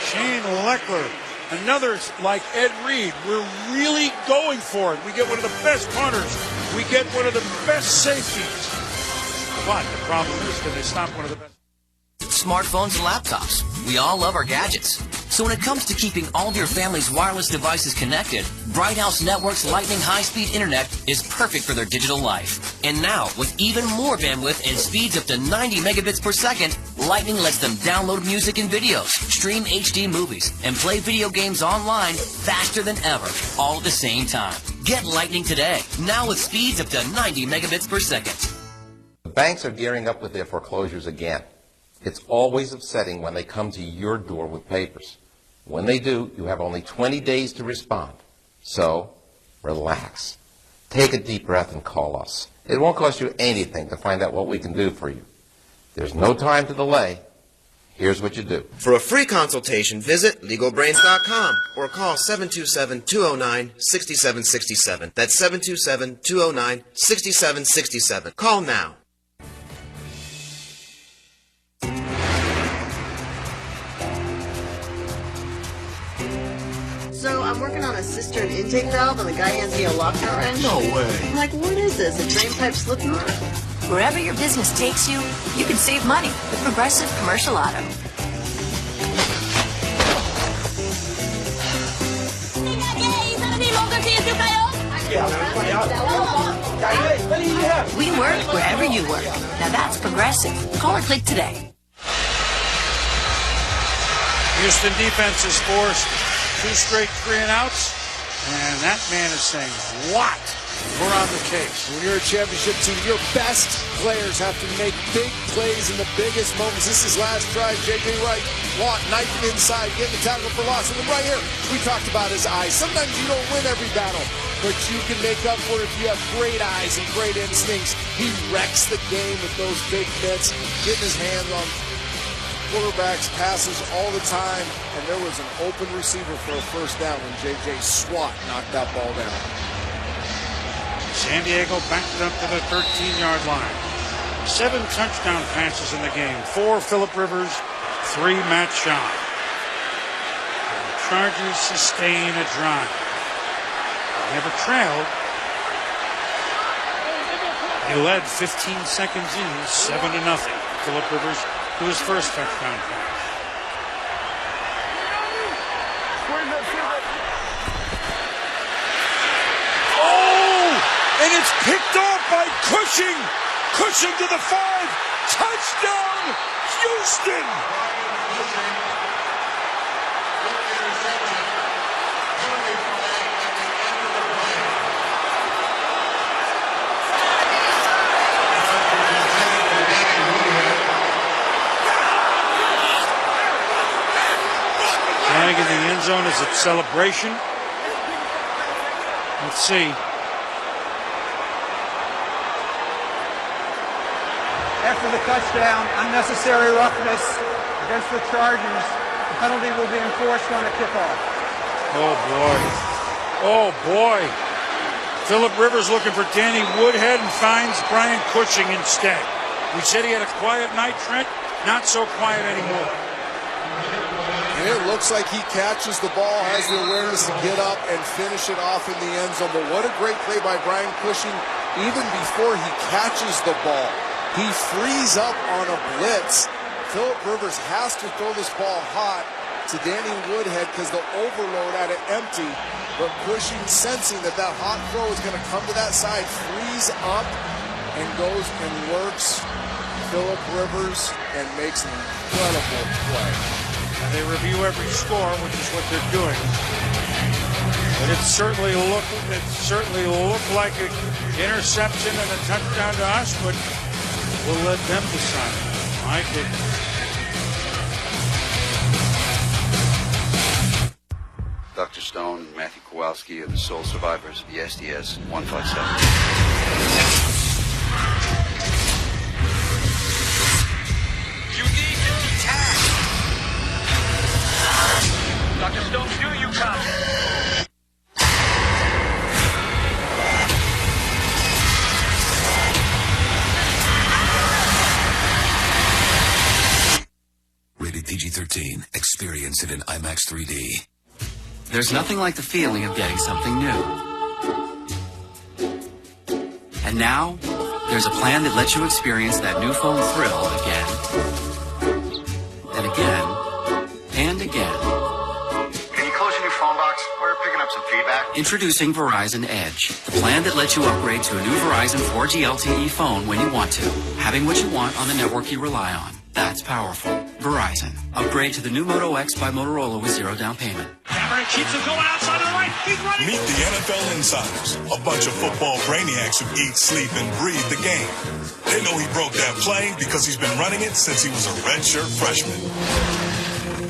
Shane Leckler, another like Ed Reed. We're really going for it. We get one of the best punters. We get one of the best safeties. But the problem is, can they stop one of the best? Smartphones and laptops. We all love our gadgets. So when it comes to keeping all of your family's wireless devices connected, Bright House Network's lightning high-speed internet is perfect for their digital life. And now, with even more bandwidth and speeds up to 90 megabits per second, Lightning lets them download music and videos, stream HD movies, and play video games online faster than ever, all at the same time. Get Lightning today, now with speeds up to 90 megabits per second. The banks are gearing up with their foreclosures again. It's always upsetting when they come to your door with papers. When they do, you have only 20 days to respond. So, relax. Take a deep breath and call us. It won't cost you anything to find out what we can do for you. There's no time to delay. Here's what you do. For a free consultation, visit LegalBrains.com or call 727-209-6767. That's 727-209-6767. Call now. So I'm working on a cistern intake valve, and the guy hands me a lockout wrench. No way. I'm like, what is this? A drain pipe slip knot? Wherever your business takes you, you can save money with Progressive Commercial Auto. We work wherever you work. Now that's Progressive. Call or click today. Houston defense is forced 2 straight 3-and-outs, and that man is saying, what? We're on the case. When you're a championship team, your best players have to make big plays in the biggest moments. This is last drive. J.J. Wright, Watt, knifing inside, getting the tackle for loss. And then right here, we talked about his eyes. Sometimes you don't win every battle, but you can make up for it if you have great eyes and great instincts. He wrecks the game with those big mitts, getting his hands on quarterbacks, passes all the time, and there was an open receiver for a first down when J.J. Swat knocked that ball down. San Diego backed up to the 13-yard line. 7 touchdown passes in the game. 4 Phillip Rivers, 3 Matt Schaub. The Chargers sustain a drive. They never trailed. They led 15 seconds in, 7-0. Phillip Rivers to his first touchdown pass. And it's picked off by Cushing. Cushing to the 5. Touchdown, Houston. Flag in the end zone is a celebration. Let's see. After the touchdown, unnecessary roughness against the Chargers. The penalty will be enforced on a kickoff. Oh, boy. Oh, boy. Phillip Rivers looking for Danny Woodhead and finds Brian Cushing instead. We said he had a quiet night, Trent. Not so quiet anymore. It looks like he catches the ball, has the awareness to get up and finish it off in the end zone. But what a great play by Brian Cushing. Even before he catches the ball, he frees up on a blitz. Phillip Rivers has to throw this ball hot to Danny Woodhead because the overload at it empty. But Cushing, sensing that hot throw is going to come to that side, frees up and goes and works Phillip Rivers and makes an incredible play. And they review every score, which is what they're doing. But it certainly looked like an interception and a touchdown to us, but we'll let them decide. My goodness. Dr. Stone and Matthew Kowalski are the sole survivors of the SDS 157. You need to detach. Dr. Stone, do you copy? Rated PG-13. Experience it in IMAX 3D. There's nothing like the feeling of getting something new. And now, there's a plan that lets you experience that new phone thrill again, and again, and again. Can you close your new phone box? We're picking up some feedback. Introducing Verizon Edge, the plan that lets you upgrade to a new Verizon 4G LTE phone when you want to, having what you want on the network you rely on. That's powerful. Verizon. Upgrade to the new Moto X by Motorola with zero down payment. Cameron keeps it going outside of the right. He's running. Meet the NFL Insiders, a bunch of football brainiacs who eat, sleep, and breathe the game. They know he broke that play because he's been running it since he was a redshirt freshman.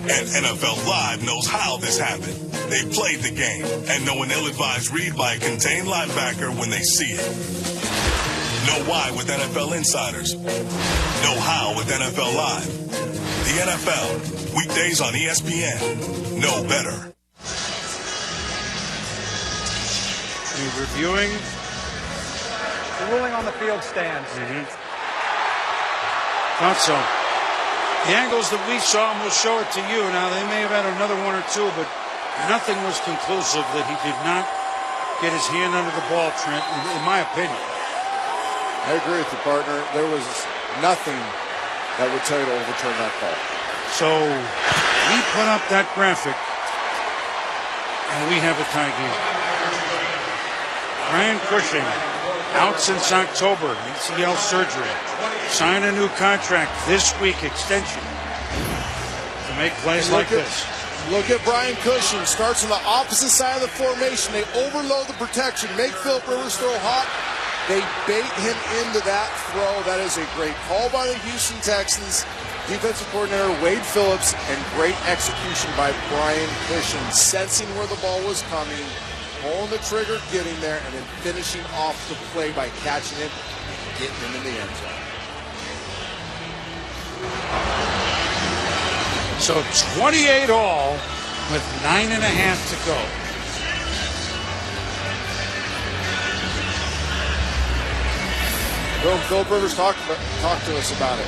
And NFL Live knows how this happened. They played the game and know an ill-advised read by a contained linebacker when they see it. Know why with NFL Insiders. Know how with NFL Live. The NFL, weekdays on ESPN. Know better. Reviewing. The ruling on the field stands. Thought so. The angles that we saw, and we'll show it to you. Now, they may have had another one or two, but nothing was conclusive that he did not get his hand under the ball, Trent, in my opinion. I agree with you, partner. There was nothing that would tell you to overturn that call. So we put up that graphic, and we have a tie game. Brian Cushing, out since October, ACL surgery. Signed a new contract this week, extension, to make plays like this. Look at Brian Cushing. Starts on the opposite side of the formation. They overload the protection, make Phillip Rivers throw hot. They bait him into that throw. That is a great call by the Houston Texans. Defensive coordinator Wade Phillips, and great execution by Brian Cushing, sensing where the ball was coming, pulling the trigger, getting there, and then finishing off the play by catching it and getting him in the end zone. So 28 all with 9.5 to go. Phillip Rivers talked to us about it.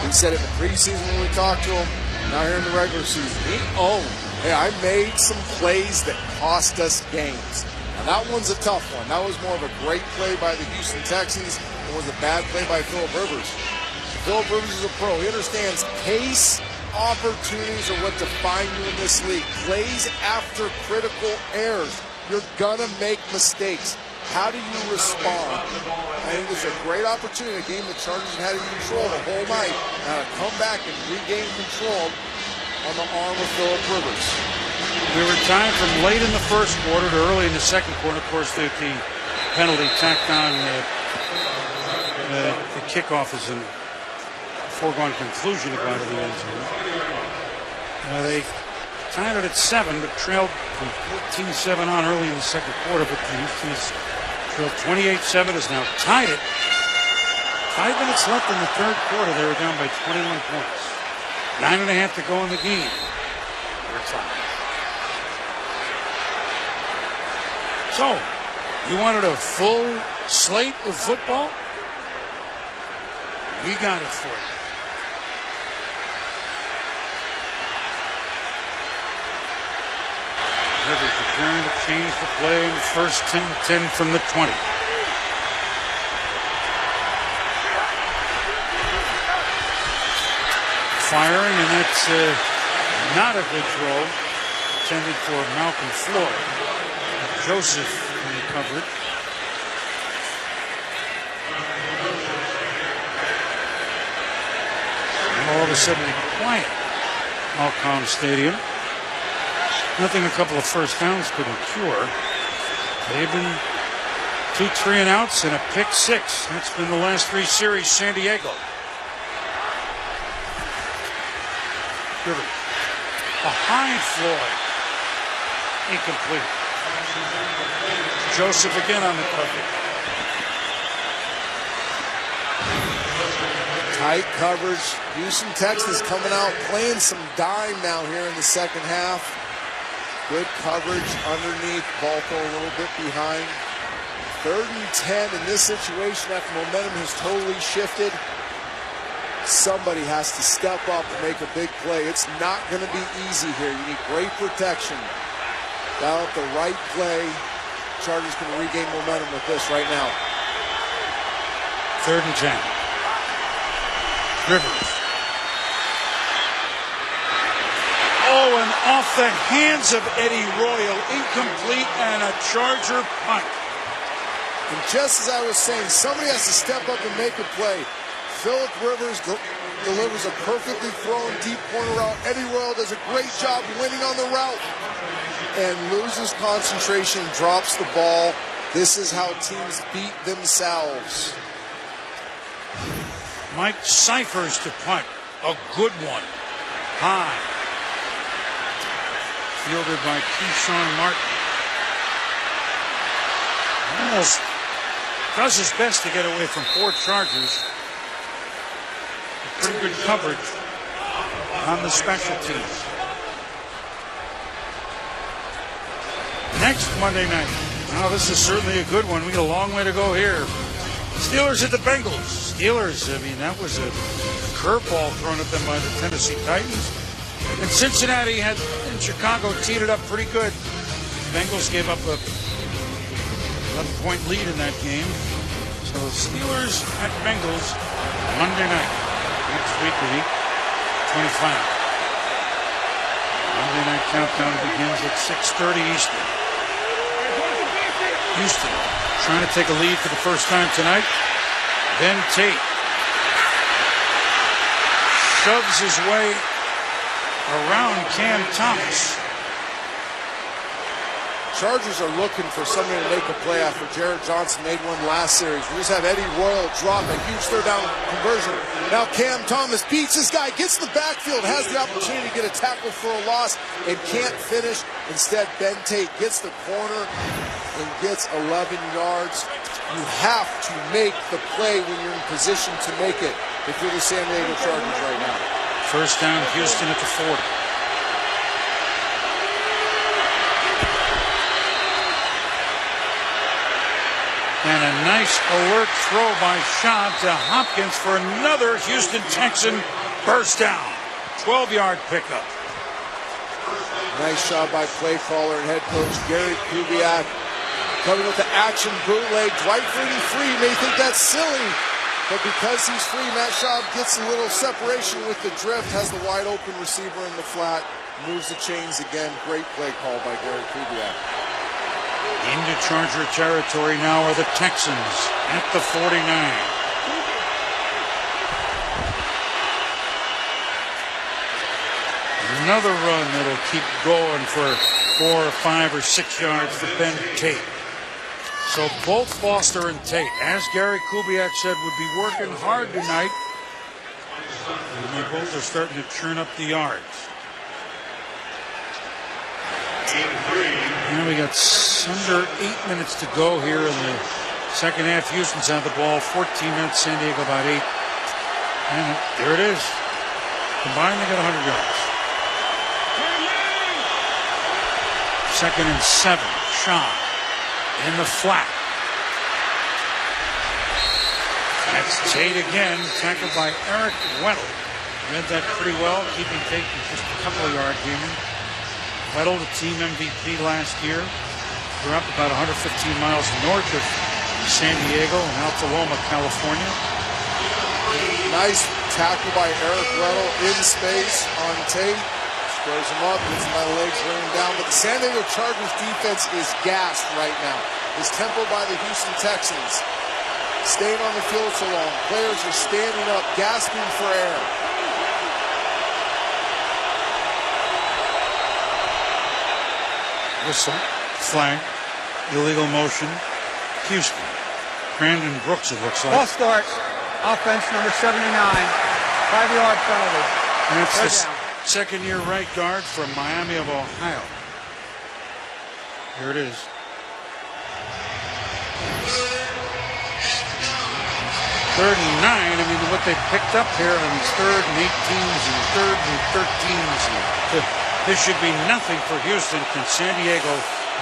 He said it in the preseason when we talked to him. Now here in the regular season, he owned. Hey, I made some plays that cost us games. Now that one's a tough one. That was more of a great play by the Houston Texans. It was a bad play by Phillip Rivers. Phillip Rivers is a pro. He understands pace, opportunities are what define you in this league. Plays after critical errors. You're gonna make mistakes. How do you respond? I think there's a great opportunity, a game the Chargers had in control the whole night. Now to come back and regain control on the arm of Phillip Rivers. We were tied from late in the first quarter to early in the second quarter. Of course, the penalty tacked on the kickoff is a foregone conclusion to go out of the end zone. They tied it at 7, but trailed from 14-7 on early in the second quarter. But the Houston's trailed 28-7, has now tied it. 5 minutes left in the third quarter. They were down by 21 points. 9.5 to go in the game. They're tied. So, you wanted a full slate of football? We got it for you. Rivers preparing to change the play in the first 10 from the 20. Firing, and that's not a good throw. Intended for Malcolm Floyd. Joseph recovered. And all of a sudden, quiet. Alcon Stadium. Nothing a couple of first downs couldn't cure. They've been 2 3-and-outs and a pick 6. That's been the last 3 series, San Diego. Rivers. Behind Floyd. Incomplete. Joseph again on the coverage. Tight coverage. Houston Texans coming out playing some dime now here in the second half. Good coverage underneath. Balco a little bit behind. 3rd and 10 in this situation after momentum has totally shifted. Somebody has to step up and make a big play. It's not going to be easy here. You need great protection. Dial up the right play. Chargers can regain momentum with this right now. 3rd and 10. Rivers. Oh, and off the hands of Eddie Royal. Incomplete and a Charger punt. And just as I was saying, somebody has to step up and make a play. Phillip Rivers delivers a perfectly thrown deep corner route. Eddie Royal does a great job winning on the route and loses concentration, drops the ball. This is how teams beat themselves. Mike Cyphers to punt. A good one. High. Fielded by Keyshawn Martin. Almost does his best to get away from 4 Chargers. Pretty good coverage on the special teams. Next Monday night. Now, this is certainly a good one. We got a long way to go here. Steelers at the Bengals. Steelers, I mean, that was a curveball thrown at them by the Tennessee Titans. And Cincinnati had, in Chicago, teed it up pretty good. The Bengals gave up a 11-point lead in that game. So Steelers at Bengals Monday night. Next week, week 25. Monday night countdown begins at 6:30 Eastern. Houston trying to take a lead for the first time tonight. Ben Tate shoves his way around Cam Thomas. Chargers are looking for somebody to make a play after Jared Johnson made one last series. We just have Eddie Royal drop a huge 3rd down conversion. Now Cam Thomas beats this guy, gets the backfield, has the opportunity to get a tackle for a loss, and can't finish. Instead, Ben Tate gets the corner and gets 11 yards. You have to make the play when you're in position to make it if you're the San Diego Chargers right now. First down, Houston at the 40. And a nice alert throw by Schaub to Hopkins for another Houston Texan burst down. 12-yard pickup. Nice job by play caller and head coach Gary Kubiak. Coming with the action bootleg. Dwight Free. You may think that's silly, but because he's free, Matt Schaub gets a little separation with the drift, has the wide open receiver in the flat, moves the chains again. Great play call by Gary Kubiak. Into Charger territory now are the Texans at the 49. Another run that'll keep going for 4 or 5 or 6 yards for Ben Tate. So both Foster and Tate, as Gary Kubiak said, would be working hard tonight. And they both are starting to churn up the yards. Now we got under 8 minutes to go here in the second half. Houston's on the ball. 14 minutes. San Diego about 8. And there it is. Combined, they got 100 yards. 2nd and 7. Sean in the flat. That's Tate again. Tackled by Eric Weddle. Read that pretty well, keeping Tate just a couple of yards even. Weddle, the team MVP last year. Grew up about 115 miles north of San Diego in Altaloma, California. Nice tackle by Eric Weddle in space on tape. Throws him up, gets him by the legs, bring him down. But the San Diego Chargers defense is gassed right now. It's tempoed by the Houston Texans. Staying on the field so long. Players are standing up, gasping for air. Whistle, flag, illegal motion, Houston. Brandon Brooks, it looks like. Ball start, offense number 79, 5-yard penalty. And it's the second-year right guard from Miami of Ohio. Here it is. Third and 9. I mean, what they picked up here on these third and 18s and third and 13s. This should be nothing for Houston. Can San Diego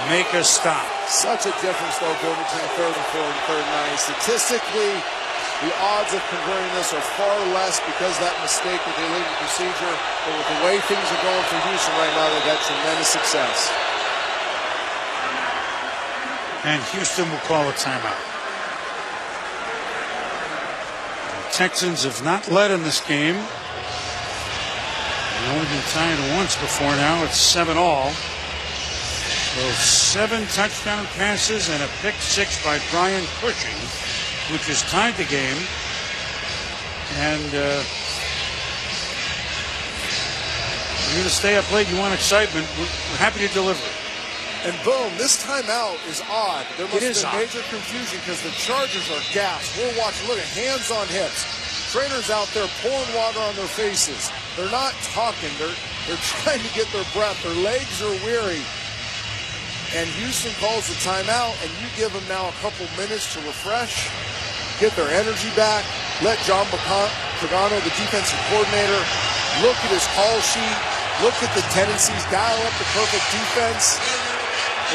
make a stop? Such a difference, though, Bill, between third and 4 and third and 9. Statistically, the odds of converting this are far less because of that mistake with the illegal procedure. But with the way things are going for Houston right now, they've had tremendous success. And Houston will call a timeout. The Texans have not led in this game. They've only been tied once before now. It's 7-all. So 7 touchdown passes and a pick 6 by Brian Cushing, which has tied the game. And you're going to stay up late. You want excitement. We're happy to deliver it. And boom, this timeout is odd. There must have been major confusion because the Chargers are gassed. We're watching. Look at hands on hips. Trainers out there pouring water on their faces. They're not talking. They're trying to get their breath. Their legs are weary. And Houston calls the timeout, and you give them now a couple minutes to refresh, get their energy back, let John Pagano, the defensive coordinator, look at his call sheet, look at the tendencies, dial up the perfect defense.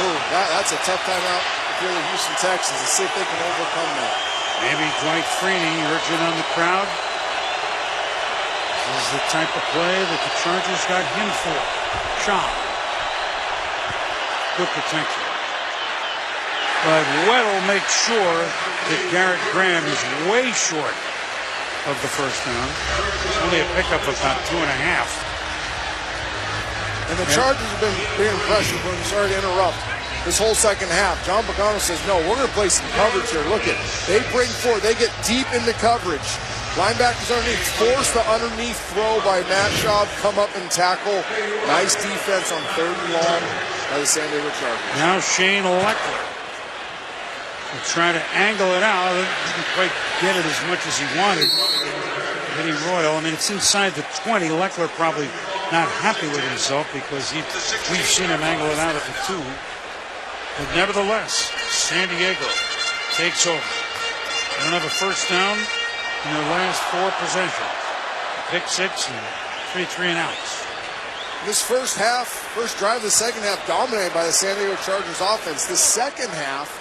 Oh, that's a tough timeout if you're the Houston Texans to see if they can overcome that. Maybe Dwight Freeney urging on the crowd. This is the type of play that the Chargers got him for. Shaw. Good protection. But Weddle makes sure that Garrett Graham is way short of the first down. It's only a pickup of about 2.5. And the Chargers have been being pressured when we started to interrupt this whole second half. John Pagano says, no, we're going to play some coverage here. Look at, they bring forward, they get deep into coverage. Linebackers underneath, force the underneath throw by Matt Schaub, come up and tackle. Nice defense on 3rd and long by the San Diego Chargers. Now Shane Leckler will try to angle it out. Didn't quite get it as much as he wanted. Hitting Royal. I mean, it's inside the 20. Leckler probably not happy with himself because we've seen him angle it out at the 2. But nevertheless, San Diego takes over. They don't have a first down in their last 4 possessions. Pick 6 and 3 and outs. This first half, first drive of the second half, dominated by the San Diego Chargers offense. The second half,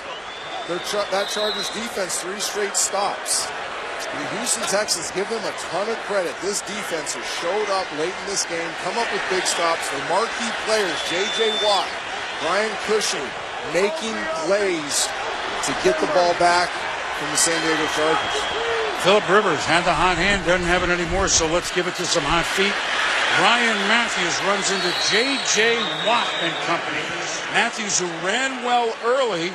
that Chargers defense, 3 straight stops. The Houston Texans, give them a ton of credit. This defense has showed up late in this game, come up with big stops. Their marquee players, J.J. Watt, Brian Cushing, making plays to get the ball back from the San Diego Chargers. Phillip Rivers had the hot hand, doesn't have it anymore, so let's give it to some hot feet. Ryan Matthews runs into J.J. Watt and company. Matthews, who ran well early,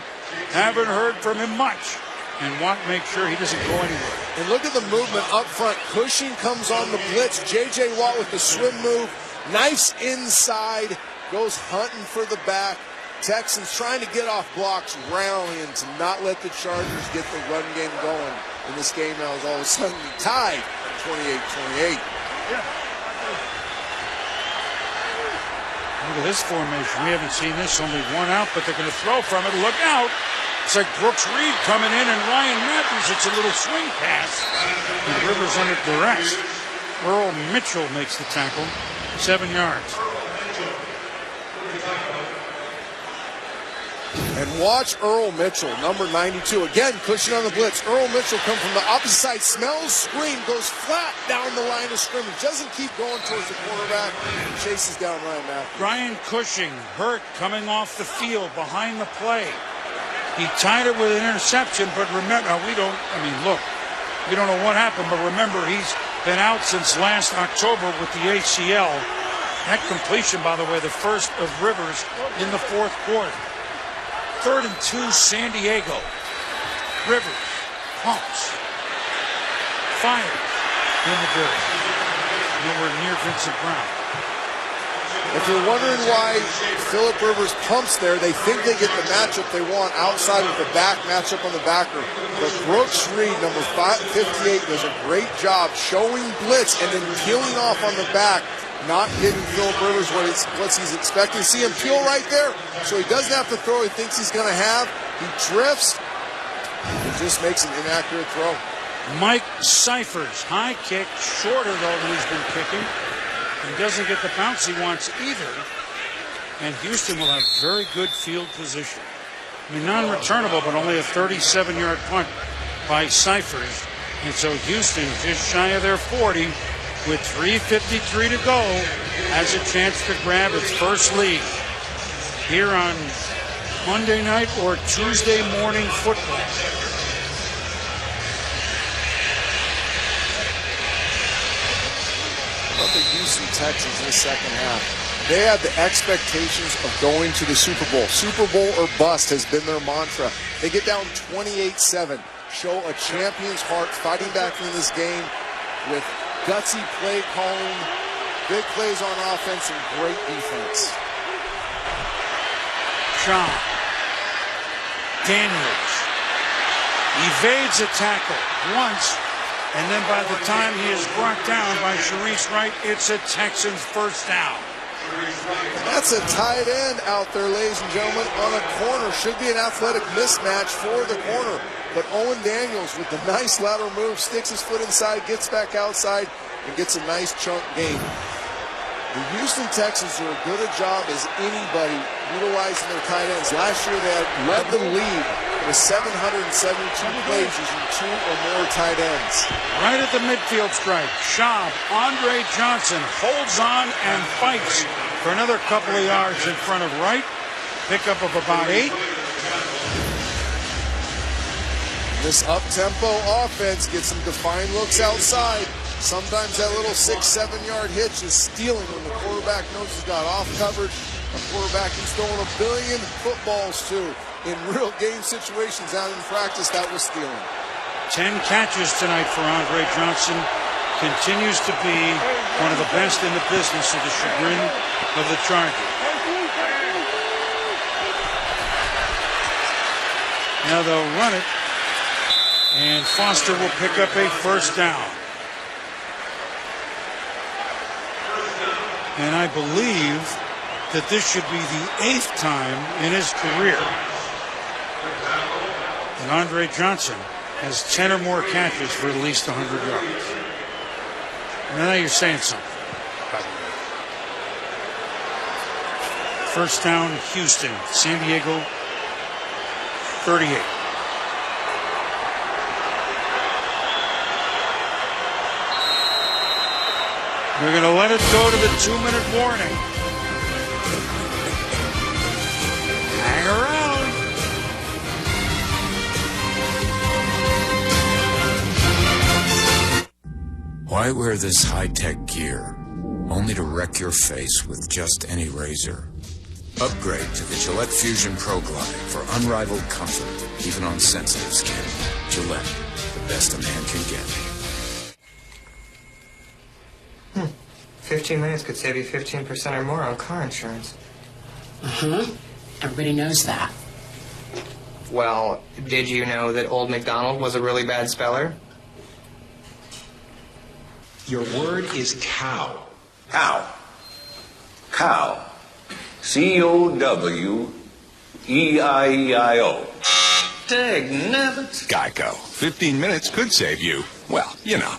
haven't heard from him much. And Watt makes sure he doesn't go anywhere. And look at the movement up front. Cushing comes on the blitz. J.J. Watt with the swim move. Nice inside. Goes hunting for the back. Texans trying to get off blocks, rallying to not let the Chargers get the run game going. And this game now is all of a sudden tied 28-28. Look at this formation. We haven't seen this. Only one out, but they're going to throw from it. Look out. It's like Brooks Reed coming in and Ryan Matthews. It's a little swing pass. And Rivers under duress. Earl Mitchell makes the tackle. 7 yards. And watch Earl Mitchell, number 92. Again, cushion on the blitz. Earl Mitchell comes from the opposite side, smells screen, goes flat down the line of scrimmage. Doesn't keep going towards the quarterback. Chases down Ryan Matthews. Ryan Cushing hurt coming off the field behind the play. He tied it with an interception, but remember, we don't know what happened, but remember, he's been out since last October with the ACL. That completion, by the way, the first of Rivers in the fourth quarter. 3rd and 2, San Diego. Rivers pumps, fires in the dirt. Nowhere near Vincent Brown. If you're wondering why Phillip Rivers pumps there, they think they get the matchup they want outside with the back matchup on the backer. But Brooks Reed, number 58, does a great job showing blitz and then peeling off on the back, not getting Phillip Rivers what he's expecting. See him peel right there, so he doesn't have to throw he thinks he's going to have. He drifts and just makes an inaccurate throw. Mike Cyphers, high kick, shorter though than he's been kicking. He doesn't get the bounce he wants either. And Houston will have very good field position. I mean, non-returnable, but only a 37-yard punt by Cyphers. And so Houston, just shy of their 40, with 3:53 to go, has a chance to grab its first lead here on Monday night or Tuesday morning football. About the Houston Texans in the second half. They had the expectations of going to the Super Bowl. Super Bowl or bust has been their mantra. They get down 28-7, show a champion's heart, fighting back in this game with gutsy play calling, big plays on offense, and great defense. Sean Daniels evades a tackle once, and then by the time he is brought down by Sharice Wright, it's a Texans first down. That's a tight end out there, ladies and gentlemen, on a corner. Should be an athletic mismatch for the corner. But Owen Daniels, with the nice lateral move, sticks his foot inside, gets back outside, and gets a nice chunk gain. The Houston Texans do as good a job as anybody utilizing their tight ends. Last year, they had led the league with 772 plays using 2 or more tight ends. Right at the midfield stripe, Schaub, Andre Johnson holds on and fights for another couple of yards in front of Wright. Pickup of about 8. This up-tempo offense gets some defined looks outside. Sometimes that little 6-7 yard hitch is stealing when the quarterback knows he's got off coverage. A quarterback he's throwing a billion footballs to in real game situations out in practice, that was stealing. 10 catches tonight for Andre Johnson. Continues to be one of the best in the business, to the chagrin of the Chargers. Now they'll run it, and Foster will pick up a first down. And I believe that this should be the 8th time in his career that Andre Johnson has 10 or more catches for at least 100 yards. Now you're saying something. First down, Houston. San Diego, 38. We're going to let it go to the 2-minute warning. Hang around. Why wear this high-tech gear, only to wreck your face with just any razor? Upgrade to the Gillette Fusion Pro Glide for unrivaled comfort, even on sensitive skin. Gillette, the best a man can get. 15 minutes could save you 15% or more on car insurance. Everybody knows that. Well, did you know that Old MacDonald was a really bad speller? Your word is cow. Cow. Cow. C-O-W-E-I-E-I-O. Dag nabbit. Geico. 15 minutes could save you, well, you know.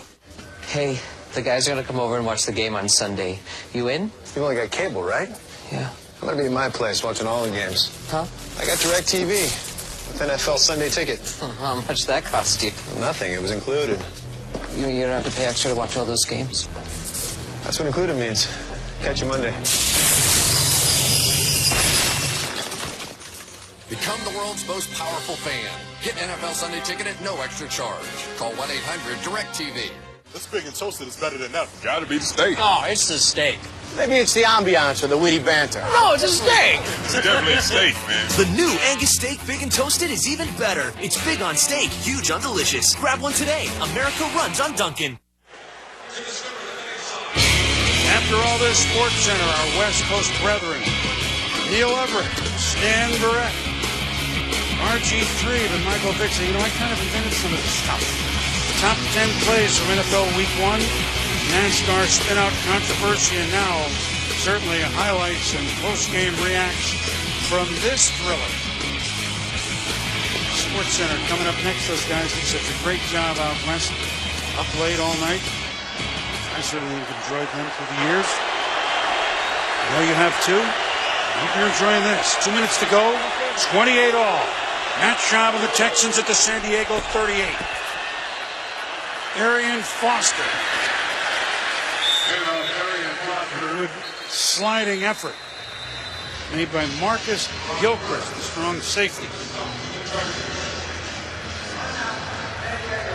Hey, the guys are going to come over and watch the game on Sunday. You in? You only got cable, right? Yeah. I'm going to be in my place watching all the games. Huh? I got DirecTV with NFL Sunday ticket. How much that cost you? Nothing. It was included. You don't have to pay extra to watch all those games? That's what included means. Catch you Monday. Become the world's most powerful fan. Get NFL Sunday Ticket at no extra charge. Call 1-800-DIRECTV. This big and toasted is better than ever. Gotta be the steak. Oh, it's the steak. Maybe it's the ambiance or the witty banter. No, it's a steak. It's definitely a steak, man. The new Angus steak, big and toasted, is even better. It's big on steak, huge on delicious. Grab one today. America runs on Dunkin'. After all this, Sports Center, our West Coast brethren, Neil Everett, Stan Barrett, RG3, and Michael Vick say, I kind of invented some of this stuff. Top 10 plays from NFL Week 1, NASCAR spin-out controversy, and now certainly highlights and post-game reacts from this thriller. Sports Center coming up next. Those guys did such a great job out west, up late all night. I certainly have enjoyed them through the years. I know you have too. I hope you're enjoying this. 2 minutes to go. 28 all. Matt Schaub of the Texans at the San Diego 38. Arian Foster. Good sliding effort made by Marcus Gilchrist, the strong safety.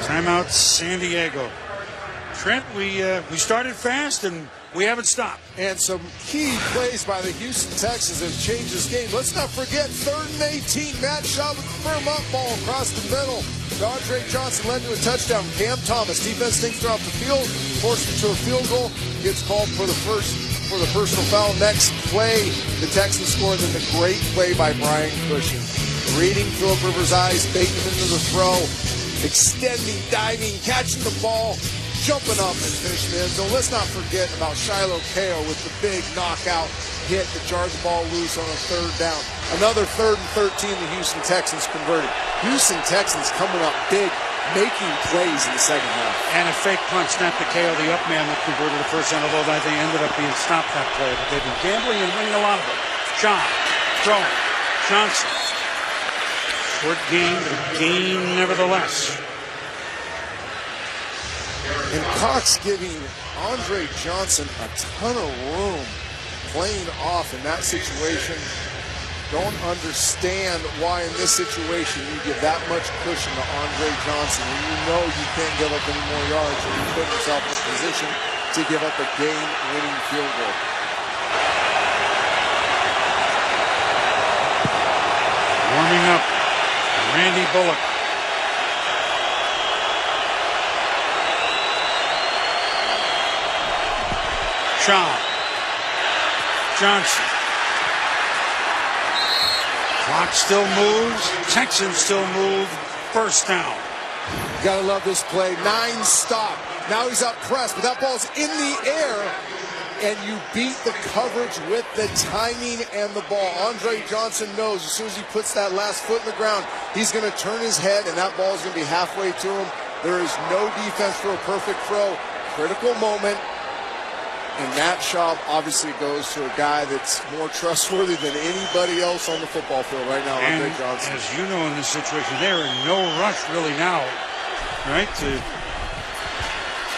Timeout San Diego. Trent, we started fast and we haven't stopped. And some key plays by the Houston Texans have changed this game. Let's not forget 3rd and 18. Matt Schaub with the firm up ball across the middle. Andre Johnson led to a touchdown. Cam Thomas, defense thinks they're off the field, forced it to a field goal, gets called for the personal foul. Next play, the Texans score, then the great play by Brian Cushing. Reading Phillip Rivers' eyes, baiting him into the throw, extending, diving, catching the ball, jumping up and finishing the end zone. Let's not forget about Shiloh Kao with the big knockout hit that jarred the ball loose on a 3rd down. Another 3rd and 13, the Houston Texans converted. Houston Texans coming up big, making plays in the second half. And a fake punt snapped to KO, the up man that converted the first down, although they ended up being stopped that play. But they've been gambling and winning a lot of it. John, throwing, Johnson. Short game, but a gain nevertheless. And Cox giving Andre Johnson a ton of room playing off in that situation. Don't understand why in this situation you give that much cushion to Andre Johnson when you know you can't give up any more yards and you put yourself in a position to give up a game-winning field goal. Warming up, Randy Bullock. Shaw. Johnson. Clock still moves. Texans still move. First down. You gotta love this play. 9 stop. Now he's up pressed, but that ball's in the air, and you beat the coverage with the timing and the ball. Andre Johnson knows as soon as he puts that last foot in the ground, he's going to turn his head, and that ball's going to be halfway to him. There is no defense for a perfect throw. Critical moment. And Matt Schaub obviously goes to a guy that's more trustworthy than anybody else on the football field right now, Andre Johnson. As you know, in this situation, they're in no rush really now, right, to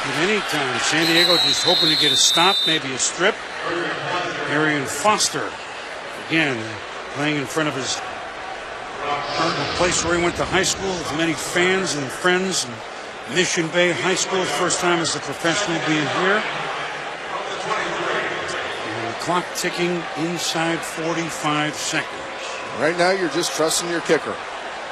at any time. San Diego just hoping to get a stop, maybe a strip. Arian Foster, again, playing in front of his place where he went to high school with many fans and friends. And Mission Bay High School, first time as a professional being here. And the clock ticking inside 45 seconds. Right now, you're just trusting your kicker.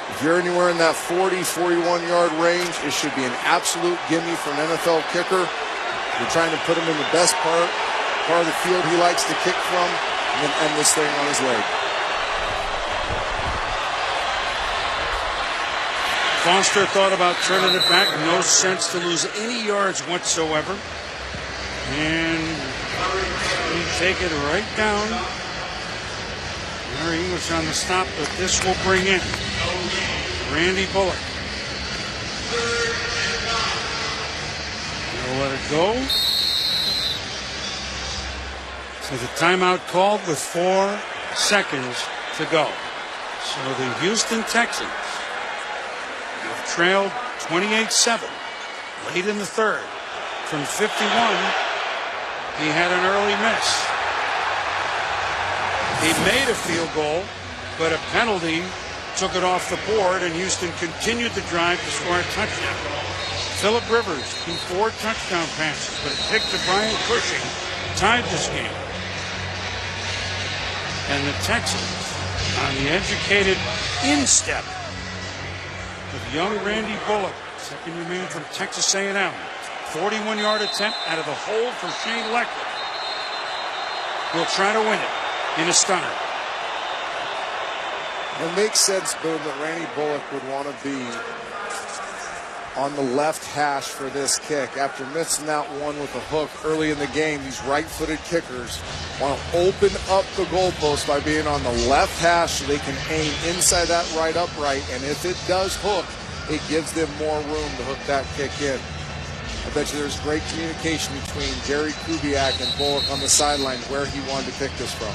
If you're anywhere in that 40, 41-yard range, it should be an absolute gimme for an NFL kicker. You're trying to put him in the best part of the field he likes to kick from, and then end this thing on his leg. Foster thought about turning it back. No sense to lose any yards whatsoever. And we take it right down. Larry English on the stop, but this will bring in Randy Bullock. He'll let it go. with a timeout called with 4 seconds to go. So the Houston Texans have trailed 28-7 late in the third. From 51, he had an early miss. He made a field goal, but a penalty took it off the board, and Houston continued the drive to score a touchdown. Phillip Rivers threw 4 touchdown passes, but a pick to Brian Cushing tied this game. And the Texans, on the educated instep of young Randy Bullock, second-year man from Texas A&M, 41-yard attempt out of the hole for Shane Leckler. Will try to win it in a stunner. It makes sense, Boone, that Randy Bullock would want to be on the left hash for this kick. After missing that one with a hook early in the game, these right-footed kickers want to open up the goalpost by being on the left hash so they can aim inside that right upright, and if it does hook, it gives them more room to hook that kick in. I bet you there's great communication between Jerry Kubiak and Bullock on the sideline where he wanted to pick this from.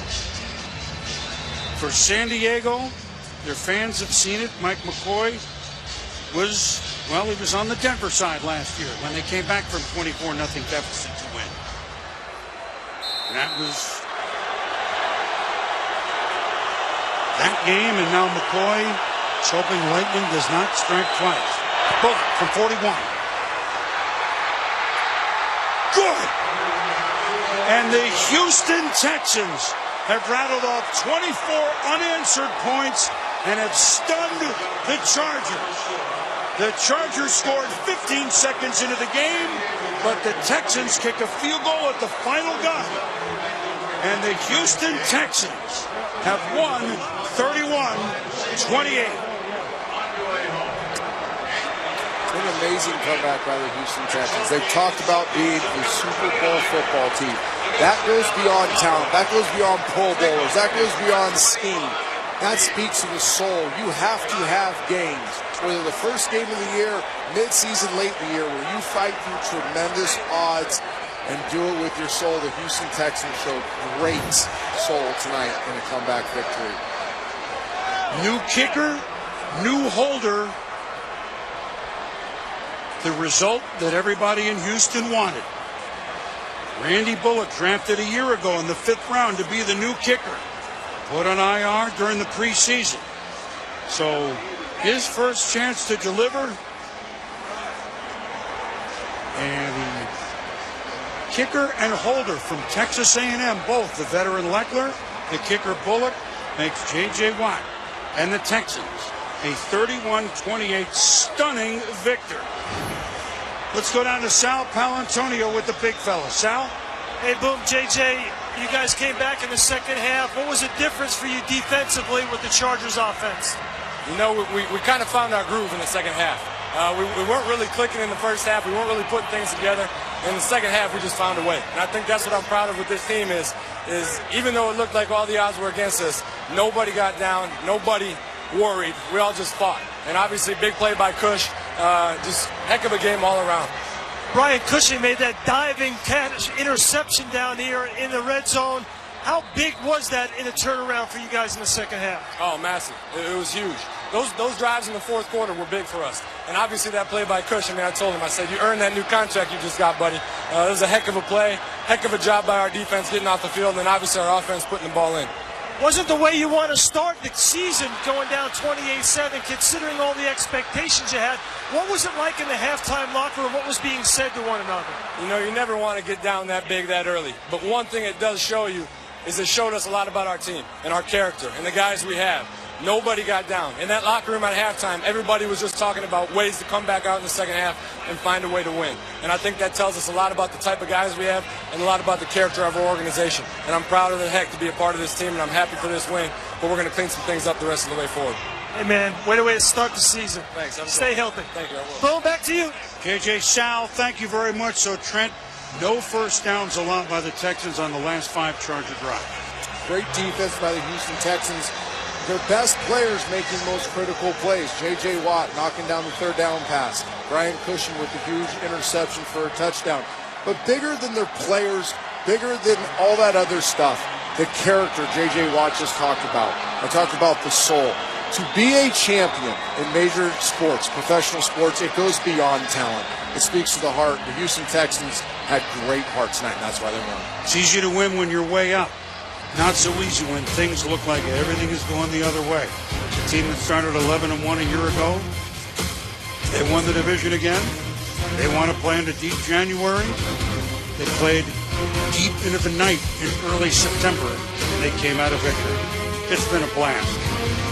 For San Diego, their fans have seen it. Mike McCoy was, well, he was on the Denver side last year when they came back from 24-0 deficit to win. And that was that game, and now McCoy is hoping lightning does not strike twice. Bullock from 41. Good! And the Houston Texans have rattled off 24 unanswered points and have stunned the Chargers. The Chargers scored 15 seconds into the game, but the Texans kick a field goal at the final gun. And the Houston Texans have won 31-28. An amazing comeback by the Houston Texans. They've talked about being a Super Bowl football team. That goes beyond talent. That goes beyond Pro Bowlers. That goes beyond scheme. That speaks to the soul. You have to have games, whether the first game of the year, mid-season, late in the year, where you fight through tremendous odds and do it with your soul. The Houston Texans showed great soul tonight in a comeback victory. New kicker, new holder. The result that everybody in Houston wanted. Randy Bullock, drafted a year ago in the 5th round to be the new kicker, put on IR during the preseason. So his first chance to deliver. And the kicker and holder from Texas A&M, both the veteran Leckler, the kicker Bullock, makes J.J. Watt and the Texans a 31-28 stunning victory. Let's go down to Sal Palantonio with the big fella. Sal? Hey, Boom, JJ, you guys came back in the second half. What was the difference for you defensively with the Chargers offense? You know, we kind of found our groove in the second half. We weren't really clicking in the first half. We weren't really putting things together. In the second half, we just found a way. And I think that's what I'm proud of with this team is even though it looked like all the odds were against us, nobody got down, nobody worried. We all just fought. And obviously, big play by Cush. Just heck of a game all around. Brian Cushing made that diving catch interception down here in the red zone. How big was that in a turnaround for you guys in the second half? Oh, massive. It was huge. Those drives in the fourth quarter were big for us. And obviously that play by Cush, I told him, I said, you earned that new contract you just got, buddy. It was a heck of a play, heck of a job by our defense getting off the field, and then obviously our offense putting the ball in. Wasn't the way you want to start the season going down 28-7, considering all the expectations you had. What was it like in the halftime locker room? What was being said to one another? You know, you never want to get down that big that early. But one thing it does show you is it showed us a lot about our team and our character and the guys we have. Nobody got down. In that locker room at halftime, everybody was just talking about ways to come back out in the second half and find a way to win. And I think that tells us a lot about the type of guys we have and a lot about the character of our organization. And I'm proud of the heck to be a part of this team, and I'm happy for this win. But we're going to clean some things up the rest of the way forward. Hey, man, way to start the season. Thanks. Stay healthy. Thank you. I will. Boom, back to you. KJ, Sal, thank you very much. So, Trent, no first downs allowed by the Texans on the last 5 Charger drives. Great defense by the Houston Texans. Their best players making most critical plays. J.J. Watt knocking down the third down pass. Brian Cushing with the huge interception for a touchdown. But bigger than their players, bigger than all that other stuff. The character J.J. Watt just talked about. I talked about the soul. To be a champion in major sports, professional sports, it goes beyond talent. It speaks to the heart. The Houston Texans had great heart tonight, and that's why they won. It's easy to win when you're way up. Not so easy when things look like everything is going the other way. The team that started 11-1 a year ago, they won the division again. They want to play into deep January. They played deep into the night in early September, and they came out of victory. It's been a blast.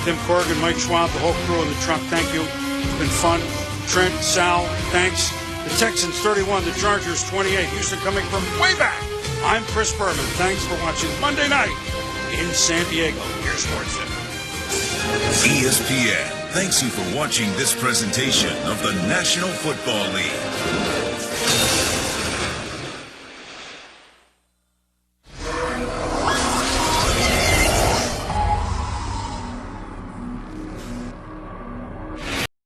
Tim Corrigan, Mike Schwab, the whole crew in the truck, thank you. It's been fun. Trent, Sal, thanks. The Texans 31, the Chargers 28. Houston coming from way back. I'm Chris Berman. Thanks for watching Monday Night in San Diego. Your Sports Center. ESPN thanks you for watching this presentation of the National Football League.